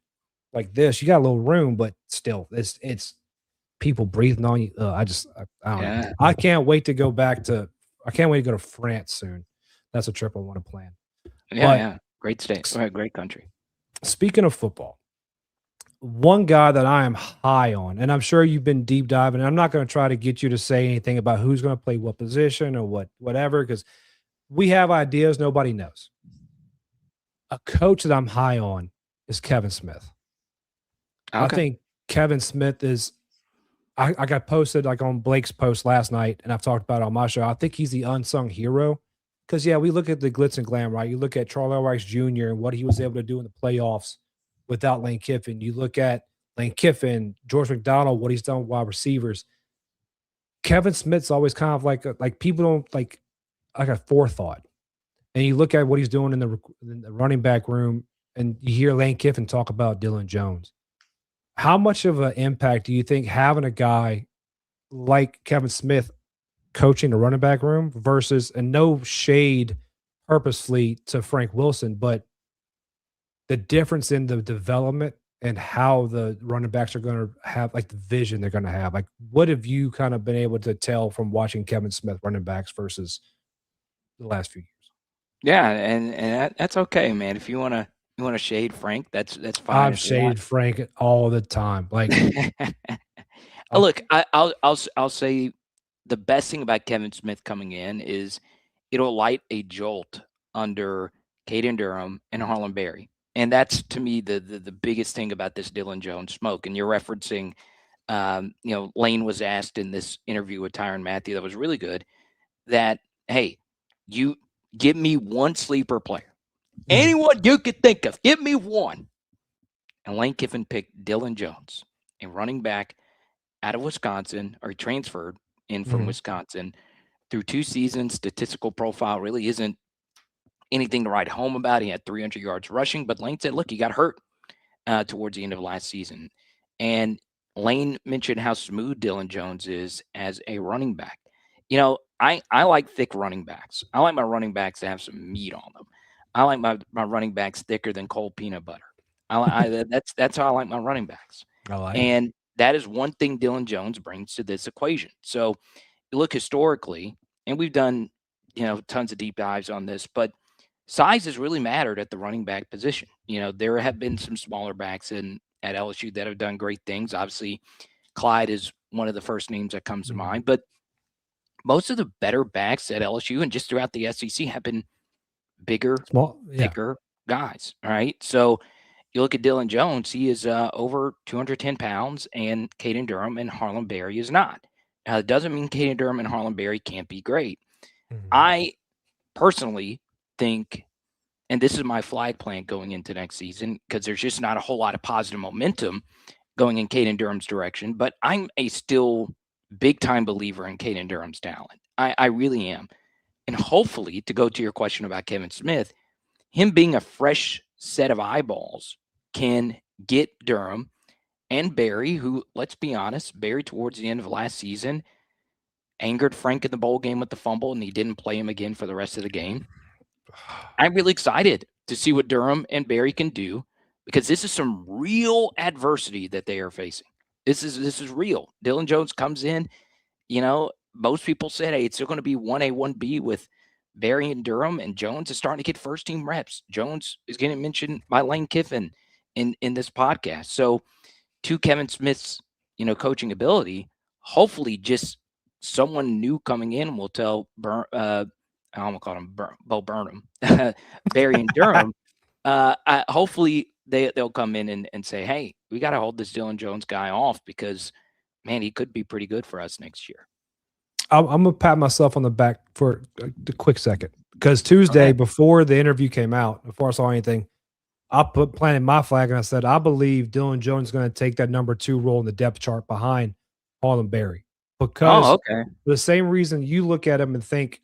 this, you got a little room, but still, it's people breathing on you. I don't know. I can't wait to go I can't wait to go to France soon. That's a trip I want to plan. Yeah. Great state. Great country. Speaking of football, one guy that I am high on, and I'm sure you've been deep diving, and I'm not going to try to get you to say anything about who's going to play what position or whatever, because we have ideas nobody knows. A coach that I'm high on is Kevin Smith. Okay. I think Kevin Smith is I got posted like on Blake's post last night, and I've talked about it on my show. I think he's the unsung hero because, we look at the glitz and glam, right? You look at Charlie Rice Jr. and what he was able to do in the playoffs without Lane Kiffin. You look at Lane Kiffin, George McDonald, what he's done with wide receivers. Kevin Smith's always kind of like people don't like a forethought. And you look at what he's doing in the running back room, and you hear Lane Kiffin talk about Dylan Jones. How much of an impact do you think having a guy like Kevin Smith coaching the running back room versus, and no shade purposefully to Frank Wilson, but the difference in the development and how the running backs are going to have, like the vision they're going to have? Like, what have you kind of been able to tell from watching Kevin Smith running backs versus the last few years? Yeah, and that's okay, man. If you want to shade Frank, that's fine. I've shaded Frank all the time. Like, look, I'll say the best thing about Kevin Smith coming in is it'll light a jolt under Caden Durham and Harlan Berry, and that's to me the biggest thing about this Dylan Jones smoke. And you're referencing, Lane was asked in this interview with Tyrann Mathieu that was really good that, hey, you give me one sleeper player. Anyone you could think of, give me one. And Lane Kiffin picked Dylan Jones, a running back out of Wisconsin, or he transferred in from Wisconsin through 2 seasons. Statistical profile really isn't anything to write home about. He had 300 yards rushing, but Lane said, look, he got hurt towards the end of last season. And Lane mentioned how smooth Dylan Jones is as a running back. I like thick running backs. I like my running backs to have some meat on them. I like my running backs thicker than cold peanut butter. That's how I like my running backs. And that is one thing Dylan Jones brings to this equation. So you look historically, and we've done tons of deep dives on this, but size has really mattered at the running back position. There have been some smaller backs at LSU that have done great things. Obviously, Clyde is one of the first names that comes to mind, but most of the better backs at LSU and just throughout the SEC have been bigger, thicker guys. All right. So you look at Dylan Jones, he is over 210 pounds, and Caden Durham and Harlan Berry is not. Now, it doesn't mean Caden Durham and Harlan Berry can't be great. I personally think, and this is my flag plant going into next season, because there's just not a whole lot of positive momentum going in Caden Durham's direction, but I'm a still big-time believer in Caden Durham's talent. I really am. And hopefully, to go to your question about Kevin Smith, him being a fresh set of eyeballs can get Durham and Berry, who, let's be honest, Berry towards the end of last season angered Frank in the bowl game with the fumble, and he didn't play him again for the rest of the game. I'm really excited to see what Durham and Berry can do, because this is some real adversity that they are facing. This is real. Dylan Jones comes in, most people said, hey, it's still going to be 1A, 1B with Berry and Durham, and Jones is starting to get first-team reps. Jones is getting mentioned by Lane Kiffin in this podcast. So to Kevin Smith's, coaching ability, hopefully just someone new coming in will tell I almost called him Bo Burnham, Berry and Durham, Hopefully they'll come in and say, hey, we got to hold this Dylan Jones guy off because, man, he could be pretty good for us next year. I'm gonna pat myself on the back for a quick second because Tuesday before the interview came out, before I saw anything, I planted my flag and I said I believe Dylan Jones is going to take that number 2 role in the depth chart behind Harlem Berry because for the same reason you look at him and think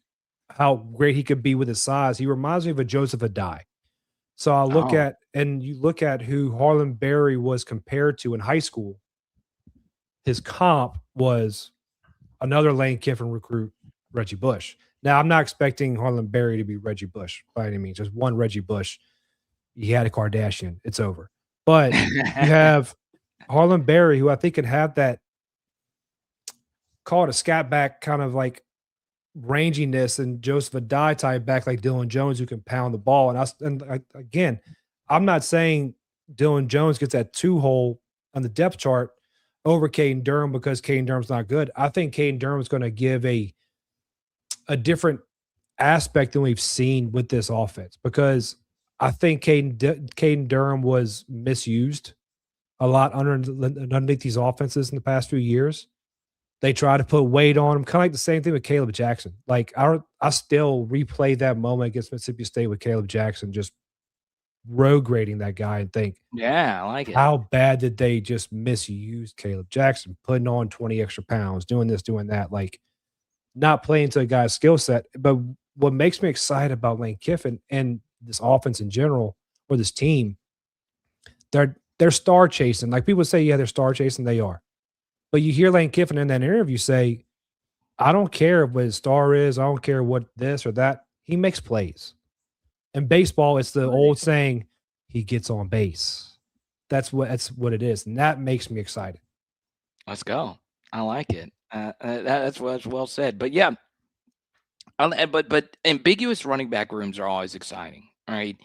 how great he could be with his size. He reminds me of a Joseph Adai. So I look at and you look at who Harlem Berry was compared to in high school. His comp was another Lane Kiffin recruit, Reggie Bush. Now, I'm not expecting Harlem Berry to be Reggie Bush by any means. Just one Reggie Bush. He had a Kardashian. It's over. But you have Harlem Berry, who I think could have that, call it a scat back kind of like ranginess, and Joseph Adai type back like Dylan Jones, who can pound the ball. Again, I'm not saying Dylan Jones gets that 2 hole on the depth chart over Caden Durham because Caden Durham's not good. I think Caden Durham's going to give a different aspect than we've seen with this offense because I think Caden Durham was misused a lot underneath these offenses in the past few years. They try to put weight on him, kind of like the same thing with Caleb Jackson. Like I still replay that moment against Mississippi State with Caleb Jackson, just road grading that guy and think, yeah, I like it. How bad did they just misuse Caleb Jackson, putting on 20 extra pounds, doing this, doing that, like not playing to a guy's skill set. But what makes me excited about Lane Kiffin and this offense in general, or this team, they're star chasing. Like people say, yeah, they're star chasing. They are. But you hear Lane Kiffin in that interview say, I don't care what his star is. I don't care what this or that. He makes plays. In baseball, it's the old saying, he gets on base. That's what it is. And that makes me excited. Let's go. I like it. That's well said. But yeah, but ambiguous running back rooms are always exciting, right?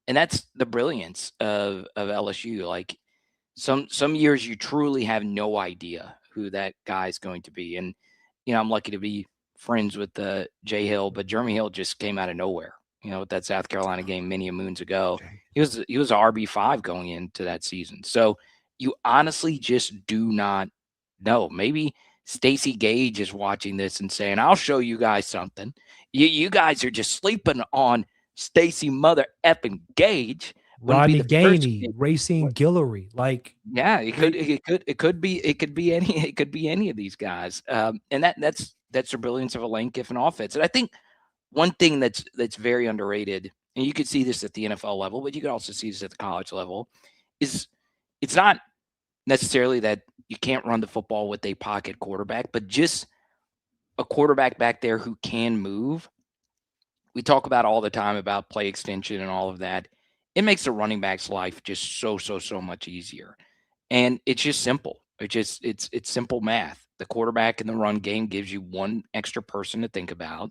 And that's the brilliance of LSU. Like some years you truly have no idea who that guy's going to be. And, I'm lucky to be friends with Jay Hill, but Jeremy Hill just came out of nowhere, with that South Carolina game many moons ago. He was a RB5 going into that season. So you honestly just do not know. Maybe Stacey Gage is watching this and saying, I'll show you guys something. You guys are just sleeping on Stacey mother effing Gage. Rodney Gainey, Racine Guillory, like it could be any of these guys, and that's the brilliance of a Lane Kiffin offense. And I think one thing that's very underrated, and you could see this at the NFL level, but you could also see this at the college level, is it's not necessarily that you can't run the football with a pocket quarterback, but just a quarterback back there who can move. We talk about all the time about play extension and all of that. It makes the running back's life just so much easier. And it's just simple. It's simple math. The quarterback in the run game gives you one extra person to think about.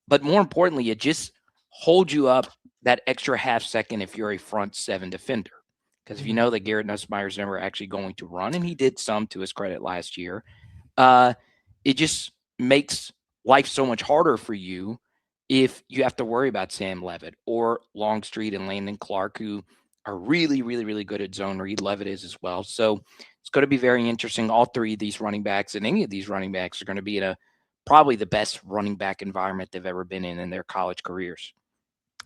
But more importantly, it just holds you up that extra half second if you're a front 7 defender. Because if you know that Garrett Nussmeier's never actually going to run, and he did some to his credit last year, it just makes life so much harder for you if you have to worry about Sam Levitt or Longstreet and Landon Clark, who are really, really, really good at zone read. Levitt is as well. So it's going to be very interesting. All 3 of these running backs and any of these running backs are going to be in probably the best running back environment they've ever been in their college careers.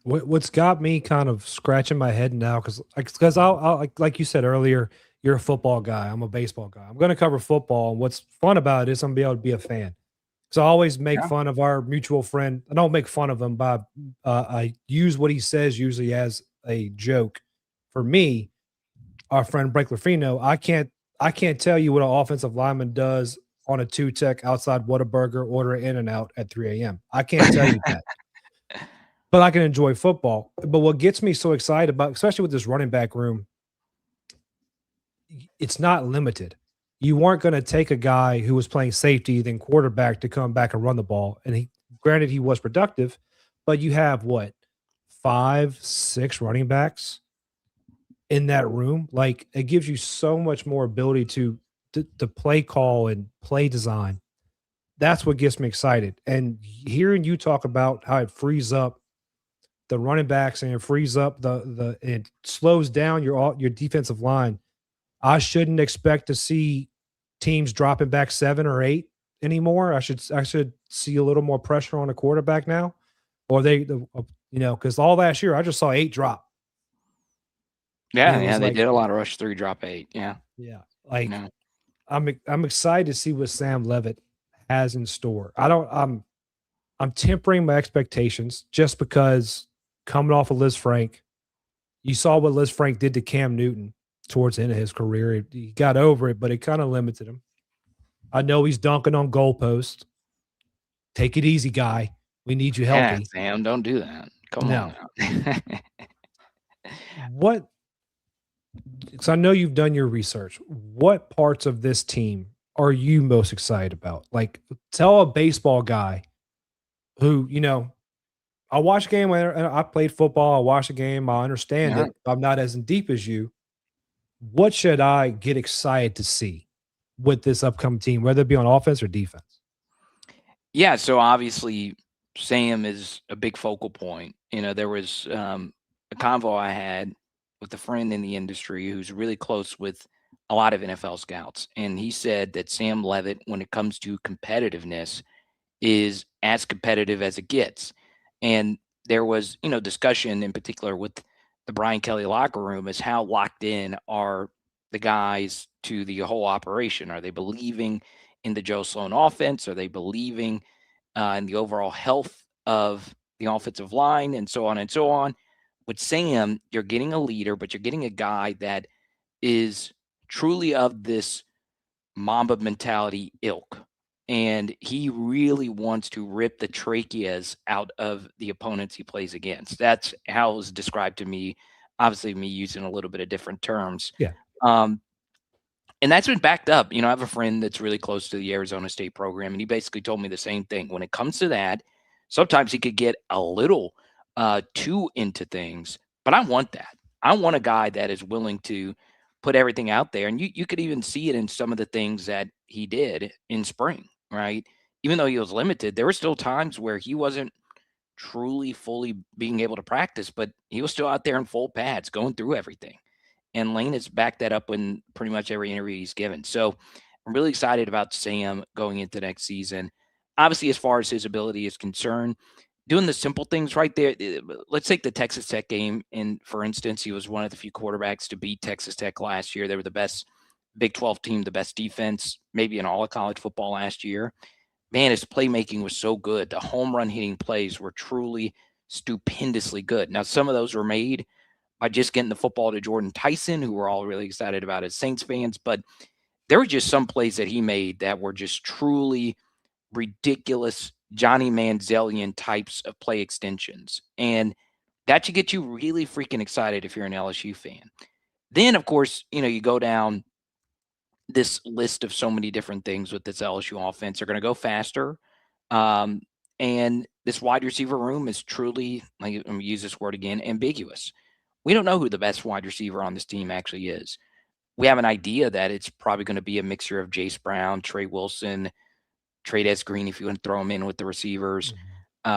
What's got me kind of scratching my head now, because I'll like you said earlier, you're a football guy. I'm a baseball guy. I'm going to cover football. And what's fun about it is I'm going to be able to be a fan. So I always make fun of our mutual friend. I don't make fun of him, but I use what he says usually as a joke. For me, our friend Blake Lafino, I can't tell you what an offensive lineman does on a 2-tech outside Whataburger order in and out at 3 a.m. I can't tell you that. But I can enjoy football. But what gets me so excited about, especially with this running back room, it's not limited. You weren't going to take a guy who was playing safety, then quarterback, to come back and run the ball. And granted, he was productive, but you have 5, 6 running backs in that room. Like, it gives you so much more ability to play call and play design. That's what gets me excited. And hearing you talk about how it frees up the running backs and it frees up it slows down your defensive line. I shouldn't expect to see teams dropping back 7 or 8 anymore. I should see a little more pressure on the quarterback now, or because all last year I just saw 8 drop. Yeah, they did a lot of rush 3, drop 8. Yeah, like I'm excited to see what Sam Levitt has in store. I'm tempering my expectations just because coming off of Liz Frank, you saw what Liz Frank did to Cam Newton towards the end of his career. He got over it, but it kind of limited him. I know he's dunking on goalposts. Take it easy, guy. We need you healthy. Yeah, Sam, don't do that. Come on now. Because I know you've done your research. What parts of this team are you most excited about? Like, tell a baseball guy who, I watch a game when I played football. I watch a game. I understand it. I'm not as in deep as you. What should I get excited to see with this upcoming team, whether it be on offense or defense? Yeah, so obviously Sam is a big focal point. There was a convo I had with a friend in the industry who's really close with a lot of NFL scouts, and he said that Sam Levitt, when it comes to competitiveness, is as competitive as it gets. And there was, discussion in particular with the Brian Kelly locker room as how locked in are the guys to the whole operation. Are they believing in the Joe Sloan offense? Are they believing in the overall health of the offensive line, and so on and so on? With Sam, you're getting a leader, but you're getting a guy that is truly of this Mamba mentality ilk. And he really wants to rip the tracheas out of the opponents he plays against. That's how it was described to me. Obviously, me using a little bit of different terms. Yeah. And that's been backed up. I have a friend that's really close to the Arizona State program, and he basically told me the same thing. When it comes to that, sometimes he could get a little too into things, but I want that. I want a guy that is willing to put everything out there. And you could even see it in some of the things that he did in spring, right? Even though he was limited, there were still times where he wasn't truly fully being able to practice, but he was still out there in full pads going through everything. And Lane has backed that up in pretty much every interview he's given. So I'm really excited about Sam going into next season. Obviously, as far as his ability is concerned, doing the simple things right there. Let's take the Texas Tech game. And for instance, he was one of the few quarterbacks to beat Texas Tech last year. They were the best Big 12 team, the best defense, maybe in all of college football last year. Man, his playmaking was so good. The home run hitting plays were truly stupendously good. Now, some of those were made by just getting the football to Jordan Tyson, who we're all really excited about as Saints fans. But there were just some plays that he made that were just truly ridiculous Johnny Manzielian types of play extensions. And that should get you really freaking excited if you're an LSU fan. Then, of course, you go down this list of so many different things with this LSU offense. They're going to go faster. And this wide receiver room is truly, I'm going to use this word again, ambiguous. We don't know who the best wide receiver on this team actually is. We have an idea that it's probably going to be a mixture of Jace Brown, Trey Wilson, Trey Green, if you want to throw him in with the receivers,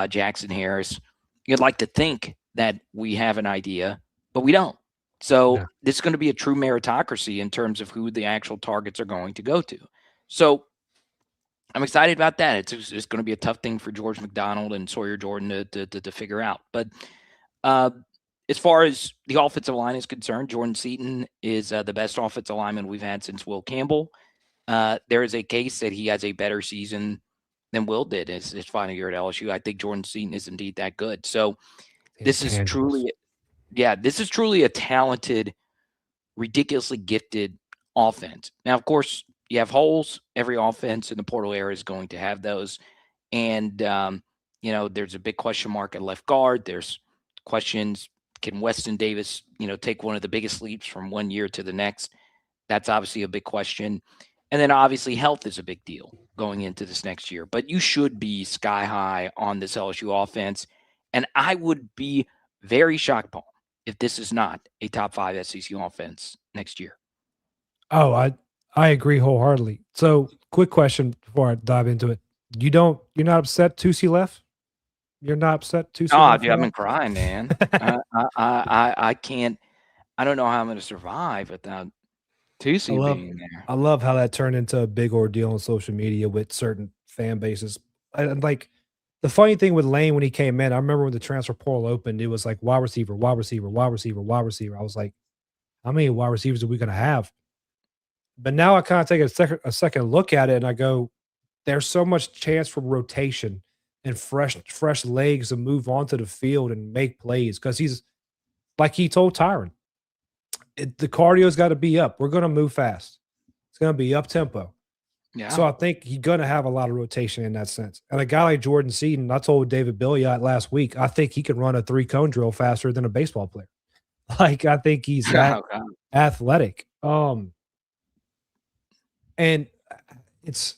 Jackson Harris. You'd like to think that we have an idea, but we don't. So this is going to be a true meritocracy in terms of who the actual targets are going to go to. So I'm excited about that. It's going to be a tough thing for George McDonald and Sawyer Jordan to figure out. But as far as the offensive line is concerned, Jordan Seaton is the best offensive lineman we've had since Will Campbell. There is a case that he has a better season than Will did his final year at LSU. I think Jordan Seaton is indeed that good. So this is truly a talented, ridiculously gifted offense. Now, of course, you have holes. Every offense in the portal era is going to have those. And, there's a big question mark at left guard. There's questions. Can Weston Davis, take one of the biggest leaps from one year to the next? That's obviously a big question. And then obviously health is a big deal going into this next year. But you should be sky high on this LSU offense. And I would be very shocked, Paul, if this is not a top 5 SEC offense next year. Oh, I agree wholeheartedly. So quick question before I dive into it. You're not upset Tusi left? You're not upset too soon? Oh, dude, I've been crying, man. I can't. I don't know how I'm going to survive without Tusi being there. I love how that turned into a big ordeal on social media with certain fan bases. And like the funny thing with Lane when he came in, I remember when the transfer portal opened, it was like wide receiver, wide receiver, wide receiver, wide receiver. I was like, how many wide receivers are we going to have? But now I kind of take a second look at it and I go, there's so much chance for rotation and fresh legs to move onto the field and make plays because he's like he told Tyron, the cardio's got to be up. We're going to move fast. It's going to be up tempo. Yeah. So I think he's going to have a lot of rotation in that sense. And a guy like Jordan Seaton, I told David Billiot last week, I think he can run a 3-cone drill faster than a baseball player. Like I think he's that athletic. And it's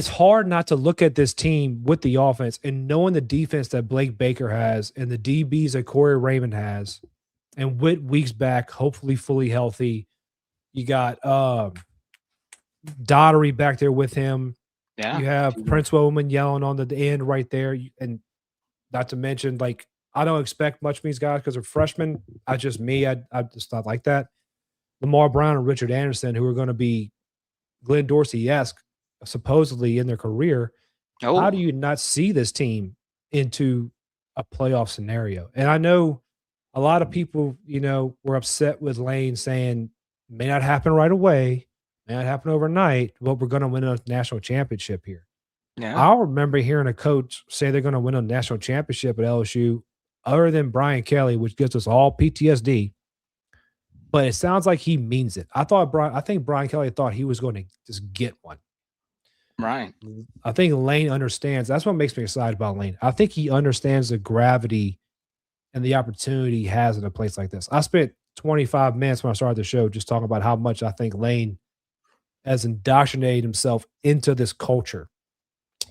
hard not to look at this team with the offense and knowing the defense that Blake Baker has and the DBs that Corey Raymond has, and Whit Weeks back, hopefully fully healthy. You got Daughtery back there with him. Yeah. You have Prince Wilman yelling on the end right there. And not to mention, like, I don't expect much from these guys because they're freshmen. I just not like that. Lamar Brown and Richard Anderson, who are going to be Glenn Dorsey-esque, supposedly in their career. Oh. How do you not see this team into a playoff scenario? And I know a lot of people, were upset with Lane saying may not happen right away, may not happen overnight, but we're going to win a national championship here. Yeah. I remember hearing a coach say they're going to win a national championship at LSU other than Brian Kelly, which gives us all PTSD. But it sounds like he means it. I think Brian Kelly thought he was going to just get one. Right. I think Lane understands. That's what makes me excited about Lane. I think he understands the gravity and the opportunity he has in a place like this. I spent 25 minutes when I started the show just talking about how much I think Lane has indoctrinated himself into this culture,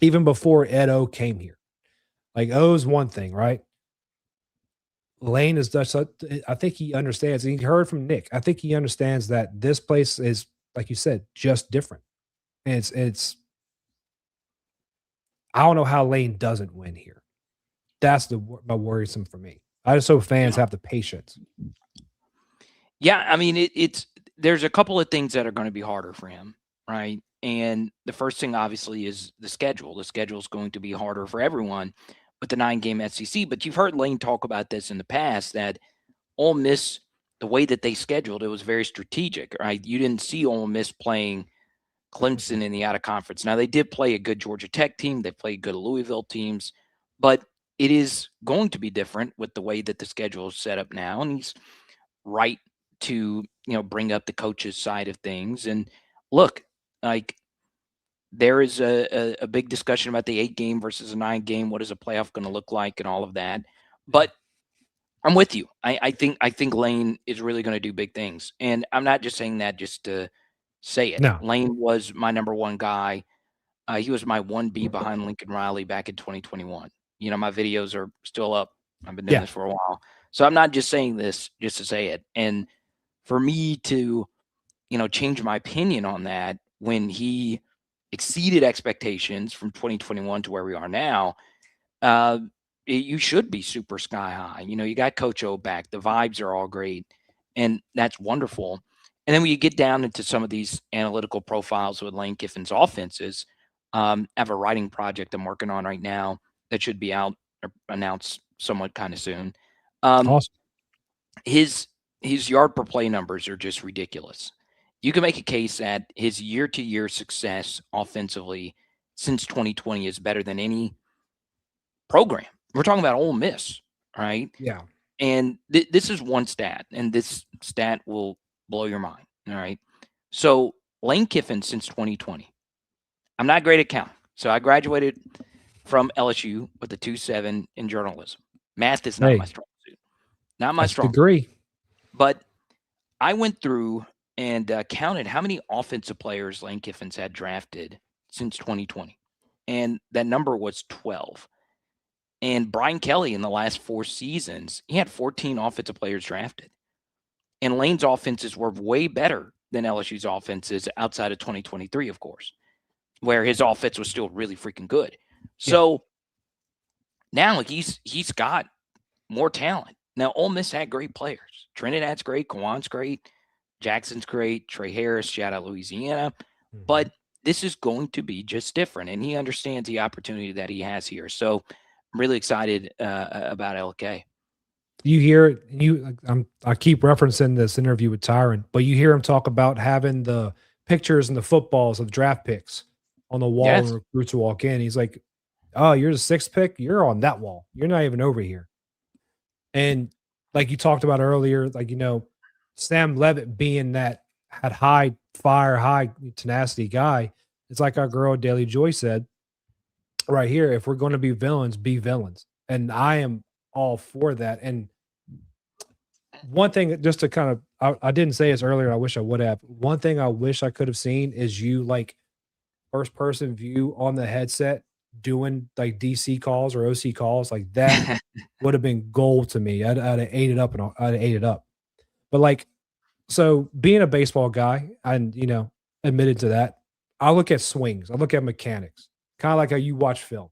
even before Ed O came here. Like O's one thing, right? Lane is Dutch. I think he understands. He heard from Nick. I think he understands that this place is, like you said, just different. And it's. I don't know how Lane doesn't win here. That's my worrisome for me. I just hope fans have the patience. Yeah, I mean, there's a couple of things that are going to be harder for him, right? And the first thing, obviously, is the schedule. The schedule is going to be harder for everyone with the 9-game SEC. But you've heard Lane talk about this in the past, that Ole Miss, the way that they scheduled, it was very strategic, right? You didn't see Ole Miss playing Clemson in the out-of-conference. Now, they did play a good Georgia Tech team. They played good Louisville teams. But it is going to be different with the way that the schedule is set up now. And he's right to, bring up the coach's side of things. And look, like, there is a big discussion about the 8-game versus a 9-game. What is a playoff going to look like and all of that? But I'm with you. I think Lane is really going to do big things. And I'm not just saying that just to say it. No. Lane was my number one guy. He was my 1B behind Lincoln Riley back in 2021. My videos are still up. I've been doing this for a while. So I'm not just saying this just to say it. And for me to, change my opinion on that when he exceeded expectations from 2021 to where we are now, you should be super sky high. You got Coach O back. The vibes are all great. And that's wonderful. And then when you get down into some of these analytical profiles with Lane Kiffin's offenses, I have a writing project I'm working on right now that should be out or announced somewhat kind of soon. Awesome. His yard per play numbers are just ridiculous. You can make a case that his year-to-year success offensively since 2020 is better than any program. We're talking about Ole Miss, right? Yeah. And this is one stat, and this stat will blow your mind, all right? So Lane Kiffin since 2020. I'm not great at counting. So I graduated from LSU with a 2.7 in journalism. Math is not my strong suit. Not my strong degree. But I went through and counted how many offensive players Lane Kiffin's had drafted since 2020. And that number was 12. And Brian Kelly in the last 4 seasons, he had 14 offensive players drafted. And Lane's offenses were way better than LSU's offenses outside of 2023, of course, where his offense was still really freaking good. So now like he's got more talent. Now, Ole Miss had great players. Trinidad's great, Kawan's great, Jackson's great, Trey Harris, shout out Louisiana. But this is going to be just different, and he understands the opportunity that he has here. So I'm really excited about LK. You hear I keep referencing this interview with Tyron, but you hear him talk about having the pictures and the footballs of draft picks on the wall when recruits walk in. He's like, "Oh, you're the 6th pick. You're on that wall. You're not even over here." And like you talked about earlier, like, Sam Levitt being that had high fire, high tenacity guy. It's like our girl Daily Joy said right here. If we're going to be villains, be villains. And I am all for that. And one thing, just to kind of, I didn't say this earlier. I wish I would have. One thing I wish I could have seen is you like first person view on the headset doing like DC calls or OC calls. Like that would have been gold to me. I'd have ate it up and I'd have ate it up. But like, so being a baseball guy, and admitted to that, I look at swings, I look at mechanics, kind of like how you watch film.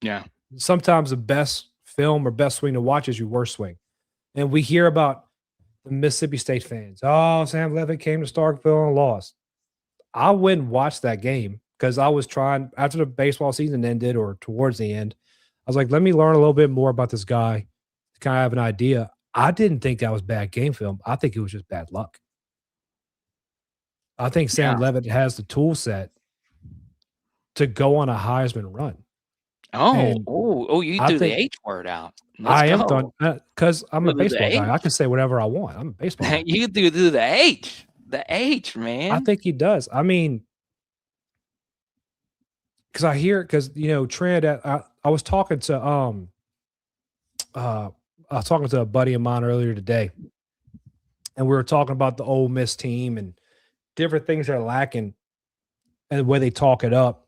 Yeah. Sometimes the best film or best swing to watch is your worst swing. And we hear about the Mississippi State fans. Oh, Sam Levitt came to Starkville and lost. I wouldn't watch that game because I was trying, after the baseball season ended or towards the end, I was like, let me learn a little bit more about this guy to kind of have an idea. I didn't think that was bad game film. I think it was just bad luck. I think Sam Levitt has the tool set to go on a Heisman run. You threw the H word out. I am done because I'm a baseball guy. I can say whatever I want. I'm a baseball guy. You threw the H. The H, man. I think he does. I mean, because I hear, because Trinidad. I was talking to a buddy of mine earlier today, and we were talking about the Ole Miss team and different things they're lacking, and the way they talk it up.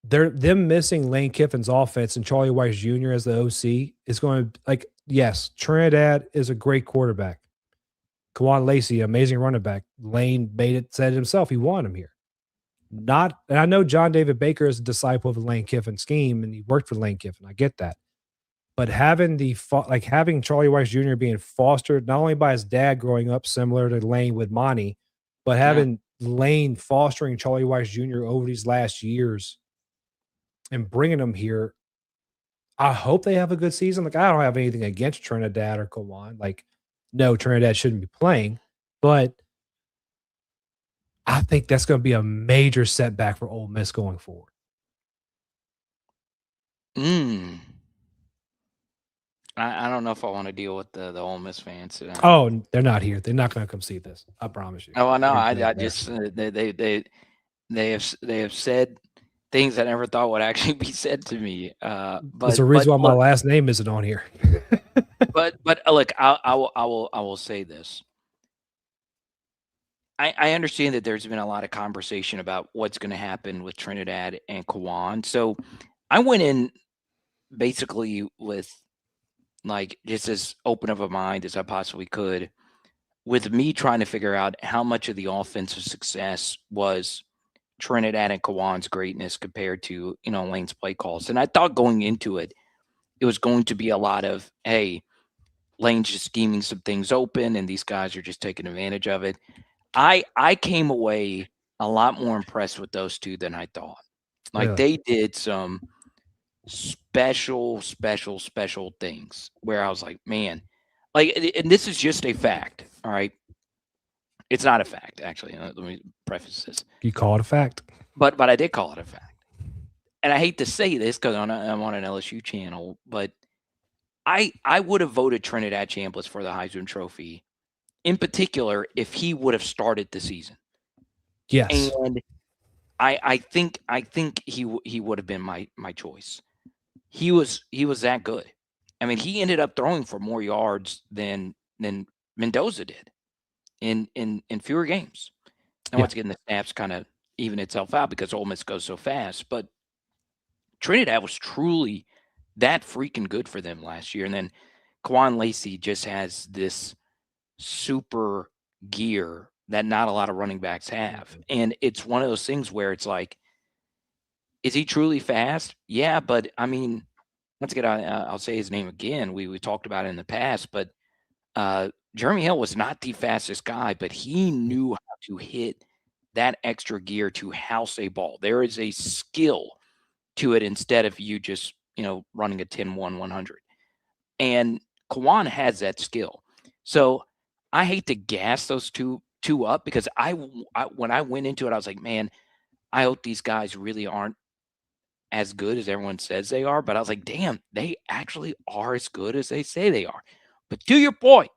Them missing Lane Kiffin's offense and Charlie Weiss Jr. as the OC is going to, like, yes, Trinidad is a great quarterback. Kawan Lacey, amazing running back. Lane said it himself. He wanted him here. And I know John David Baker is a disciple of the Lane Kiffin scheme, and he worked for Lane Kiffin. I get that. But having Charlie Weiss Jr. being fostered not only by his dad growing up similar to Lane with Monty, but having Lane fostering Charlie Weiss Jr. over these last years and bringing him here, I hope they have a good season. Like, I don't have anything against Trinidad or Kawan. Like, no, Trinidad shouldn't be playing, but I think that's going to be a major setback for Ole Miss going forward. I don't know if I want to deal with the Ole Miss fans today. Oh, they're not here. They're not going to come see this. I promise you. Oh, I know. I just they have said things I never thought would actually be said to me. But there's a reason why my last name isn't on here. but look, I will say this. I understand that there's been a lot of conversation about what's going to happen with Trinidad and Kawan. So I went in basically with like just as open of a mind as I possibly could, with me trying to figure out how much of the offensive success was Trinidad and Kawan's greatness compared to, Lane's play calls. And I thought going into it, it was going to be a lot of, hey, Lane's just scheming some things open and these guys are just taking advantage of it. I came away a lot more impressed with those two than I thought. Like they did some special things where I was like, man, like, and this is just a fact. All right. It's not a fact, actually. Let me preface this. You call it a fact. But I did call it a fact. And I hate to say this because I'm on an LSU channel, but I would have voted Trinidad Chambliss for the Heisman Trophy, in particular, if he would have started the season. Yes. And I think he would have been my choice. He was that good. I mean, he ended up throwing for more yards than Mendoza did in fewer games. And once again, the snaps kind of even itself out because Ole Miss goes so fast. But Trinidad was truly that freaking good for them last year. And then Kawan Lacey just has this super gear that not a lot of running backs have. And it's one of those things where it's like, Is he truly fast? Yeah, but I mean, once again, I'll say his name again. We talked about it in the past, but Jeremy Hill was not the fastest guy, but he knew how to hit that extra gear to house a ball. There is a skill to it instead of you just, running a 10-1 100. And Kwan has that skill. So I hate to gas those two up because when I went into it, I was like, man, I hope these guys really aren't as good as everyone says they are. But I was like, damn, they actually are as good as they say they are. But to your point,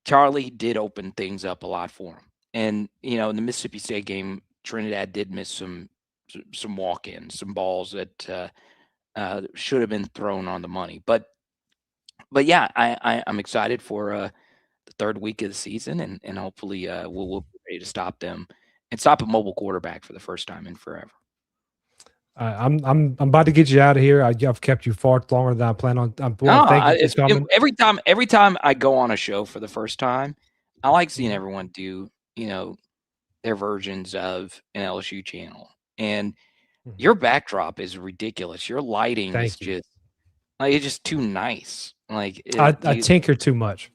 Charlie did open things up a lot for him. And, in the Mississippi State game, Trinidad did miss some walk-ins, some balls that should have been thrown on the money. But yeah, I'm excited for the third week of the season, and hopefully we'll be ready to stop them and stop a mobile quarterback for the first time in forever. I'm about to get you out of here. I've kept you far longer than I plan on. Every time I go on a show for the first time, I like seeing everyone do their versions of an LSU channel. And your backdrop is ridiculous. Your lighting is just like it's just too nice. Like I tinker too much.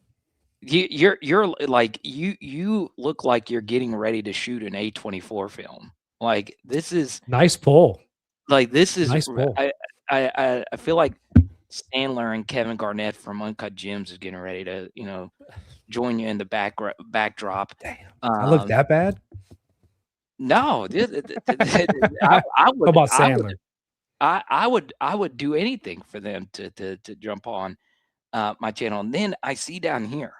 You're like you look like you're getting ready to shoot an A24 film. Like this is nice pull. Like this is nice pull. I feel like Sandler and Kevin Garnett from Uncut Gems is getting ready to join you in the backdrop. Damn, I look that bad? No, I would. How about Sandler? I would do anything for them to jump on my channel. And then I see down here,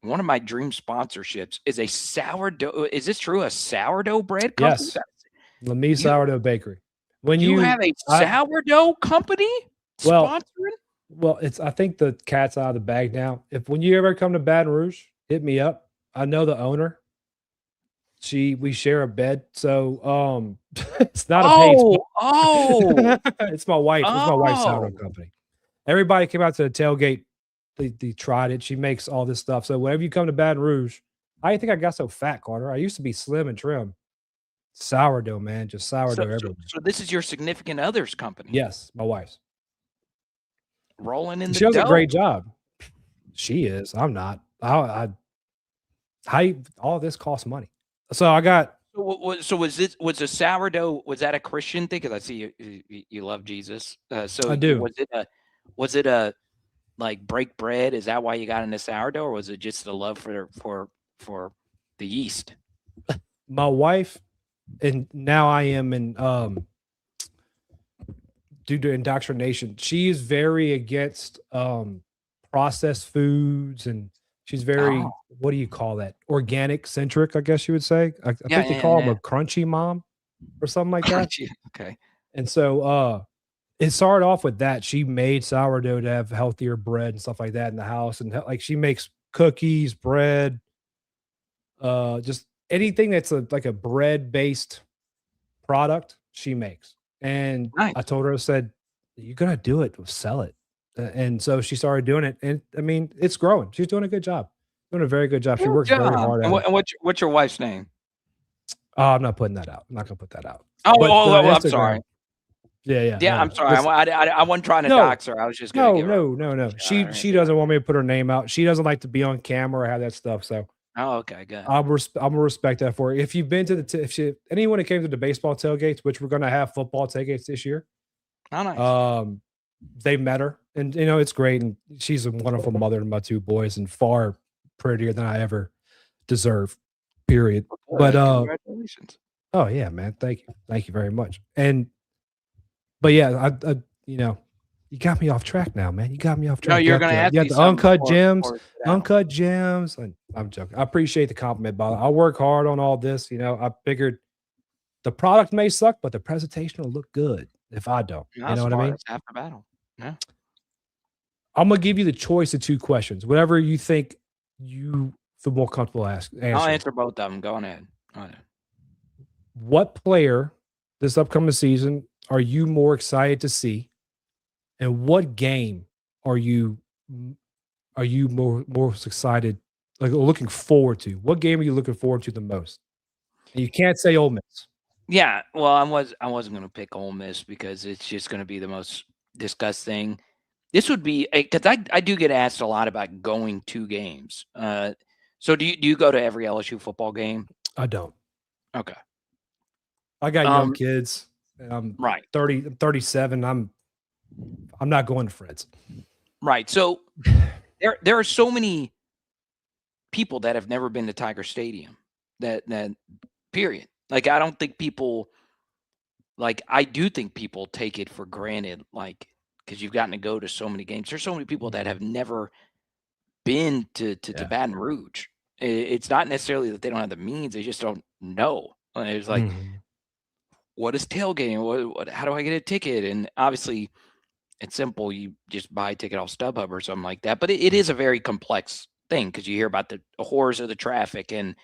one of my dream sponsorships is a sourdough. Is this true? A sourdough bread company? Yes. Mie Sourdough Bakery. When you have a sourdough company sponsoring? Well, I think the cat's out of the bag now. When you ever come to Baton Rouge, hit me up. I know the owner. We share a bed, so it's not a paid. It's my wife. It's my wife's sourdough company. Everybody came out to the tailgate. They tried it. She makes all this stuff. So whenever you come to Baton Rouge, I think I got so fat, Carter. I used to be slim and trim. Sourdough, man, just sourdough everywhere. So this is your significant other's company? Yes, my wife's. Rolling in the She does dough. a great job. She is. I'm not. All this costs money. So I got. So was a sourdough? Was that a Christian thing? Because I see you love Jesus. So I do. Was it a like break bread? Is that why you got into sourdough, or was it just the love for the yeast? My wife, and now I am in due to indoctrination. She is very against processed foods, and she's very what do you call that? Organic centric, I guess you would say. I think they call them a crunchy mom or something like that. Okay. And so it started off with that. She made sourdough to have healthier bread and stuff like that in the house, and like she makes cookies, bread, just anything that's like a bread based product she makes. And nice. I told her, I said, you're gonna do it, sell it. And so she started doing it, and I mean, it's growing. She's doing a good job, doing a very good job. She works very hard. And what's your wife's name? I'm not putting that out. I'm not gonna put that out. I'm sorry. Yeah. No, I'm sorry. I wasn't trying to dox her. I was just gonna no. She doesn't want me to put her name out. She doesn't like to be on camera or have that stuff. So okay, good. I'm gonna respect that for her. If you've been to anyone that came to the baseball tailgates, which we're gonna have football tailgates this year. Oh, nice. They met her, and it's great. And she's a wonderful mother to my two boys, and far prettier than I ever deserve. Period. But congratulations. Oh yeah, man. Thank you very much. But yeah, I you got me off track now, man. You got me off track. No, you're gonna have the uncut gems. Uncut gems. I'm joking. I appreciate the compliment, by the way. I work hard on all this. I figured the product may suck, but the presentation will look good if I don't. You know what I mean? It's half the battle. Yeah. I'm gonna give you the choice of two questions. Whatever you think you feel more comfortable answering. I'll answer both of them. Go ahead. What player this upcoming season are you more excited to see, and what game are you more excited, like looking forward to? What game are you looking forward to the most? And you can't say Ole Miss. Yeah, well, I wasn't going to pick Ole Miss because it's just going to be the most discussed thing. This would be because I do get asked a lot about going to games. So do you go to every LSU football game? I don't. Okay. I got young kids. I'm Right. 30, I'm 37. I'm not going to Fred's. Right. So there are so many people that have never been to Tiger Stadium. That period. Like I don't think people I do think people take it for granted, because you've gotten to go to so many games. There's so many people that have never been to Baton Rouge. It's not necessarily that they don't have the means; they just don't know. It's like, what is tailgating? What? How do I get a ticket? And obviously, it's simple. You just buy a ticket off StubHub or something like that. But it is a very complex thing because you hear about the horrors of the traffic and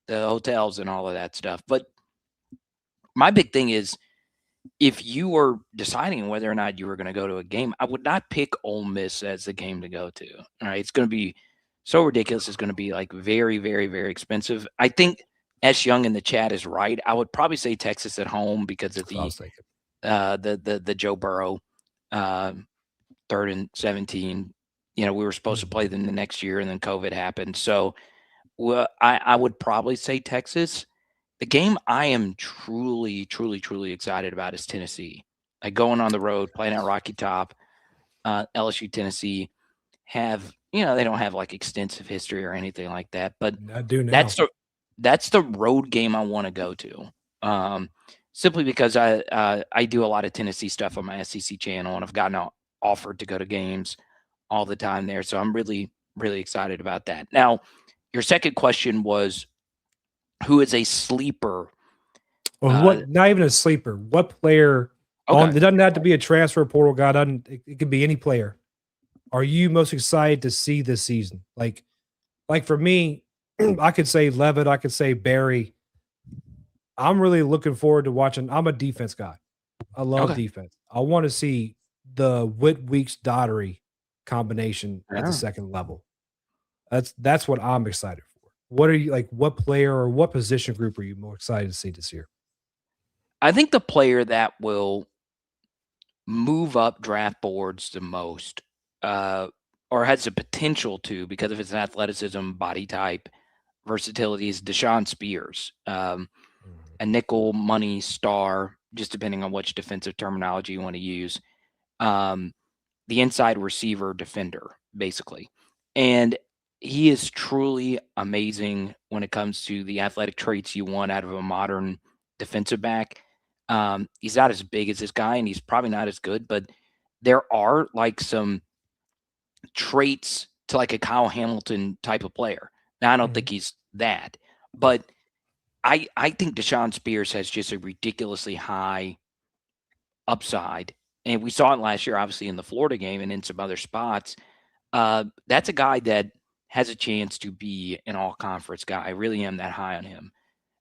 the hotels and all of that stuff. But my big thing is, if you were deciding whether or not you were going to go to a game, I would not pick Ole Miss as the game to go to. All right. It's going to be so ridiculous. It's going to be very, very, very expensive. I think S. Young in the chat is right. I would probably say Texas at home because of the Joe Burrow 3rd and 17. We were supposed to play them the next year and then COVID happened. So I would probably say Texas. The game I am truly, truly, truly excited about is Tennessee. Going on the road, playing at Rocky Top, LSU, Tennessee they don't have extensive history or anything like that, but I do now. That's the road game I want to go to. Simply because I do a lot of Tennessee stuff on my SEC channel, and I've gotten offered to go to games all the time there. So I'm really, really excited about that. Now, your second question was, who is a sleeper? Well, not even a sleeper. What player? It doesn't have to be a transfer portal guy. It could be any player. Are you most excited to see this season? Like for me, I could say Levitt. I could say Barry. I'm really looking forward to watching. I'm a defense guy. I love defense. I want to see the Whit-Weeks-Daughtery combination at the second level. That's what I'm excited for. What are you what player or what position group are you more excited to see this year? I think the player that will move up draft boards the most, or has the potential to, because of his athleticism, body type, versatility, is Deshaun Spears. A nickel money star, just depending on which defensive terminology you want to use. The inside receiver defender, basically. And he is truly amazing when it comes to the athletic traits you want out of a modern defensive back. He's not as big as this guy, and he's probably not as good, but there are some traits to a Kyle Hamilton type of player. Now, I don't think he's that, but I think Deshaun Spears has just a ridiculously high upside. And we saw it last year, obviously, in the Florida game and in some other spots. That's a guy that has a chance to be an all-conference guy. I really am that high on him.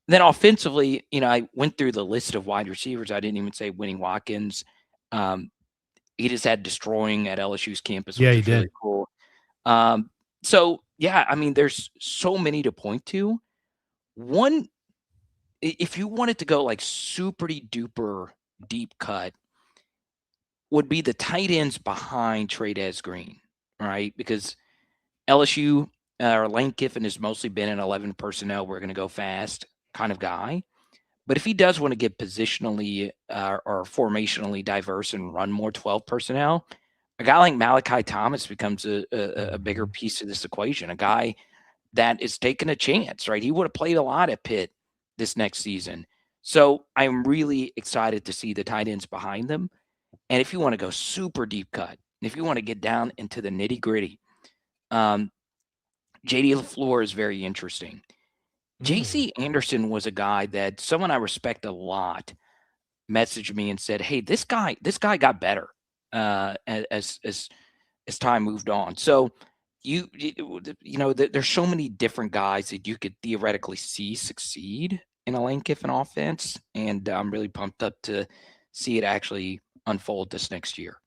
Then offensively, I went through the list of wide receivers. I didn't even say Winnie Watkins. He just had destroying at LSU's campus, which is really cool. So, yeah, I mean, there's so many to point to. One, if you wanted to go super duper deep cut, would be the tight ends behind Trey'Dez Green, right? Because LSU or Lane Kiffin has mostly been an 11 personnel, we're going to go fast kind of guy. But if he does want to get positionally or formationally diverse and run more 12 personnel, a guy like Malachi Thomas becomes a bigger piece of this equation, a guy that is taking a chance, right? He would have played a lot at Pitt this next season. So I'm really excited to see the tight ends behind them. And if you want to go super deep cut, if you want to get down into the nitty gritty, J.D. LaFleur is very interesting. J.C. Anderson was a guy that someone I respect a lot messaged me and said, "Hey, this guy got better as time moved on." So there's so many different guys that you could theoretically see succeed in a Lane Kiffin offense, and I'm really pumped up to see it actually unfold this next year.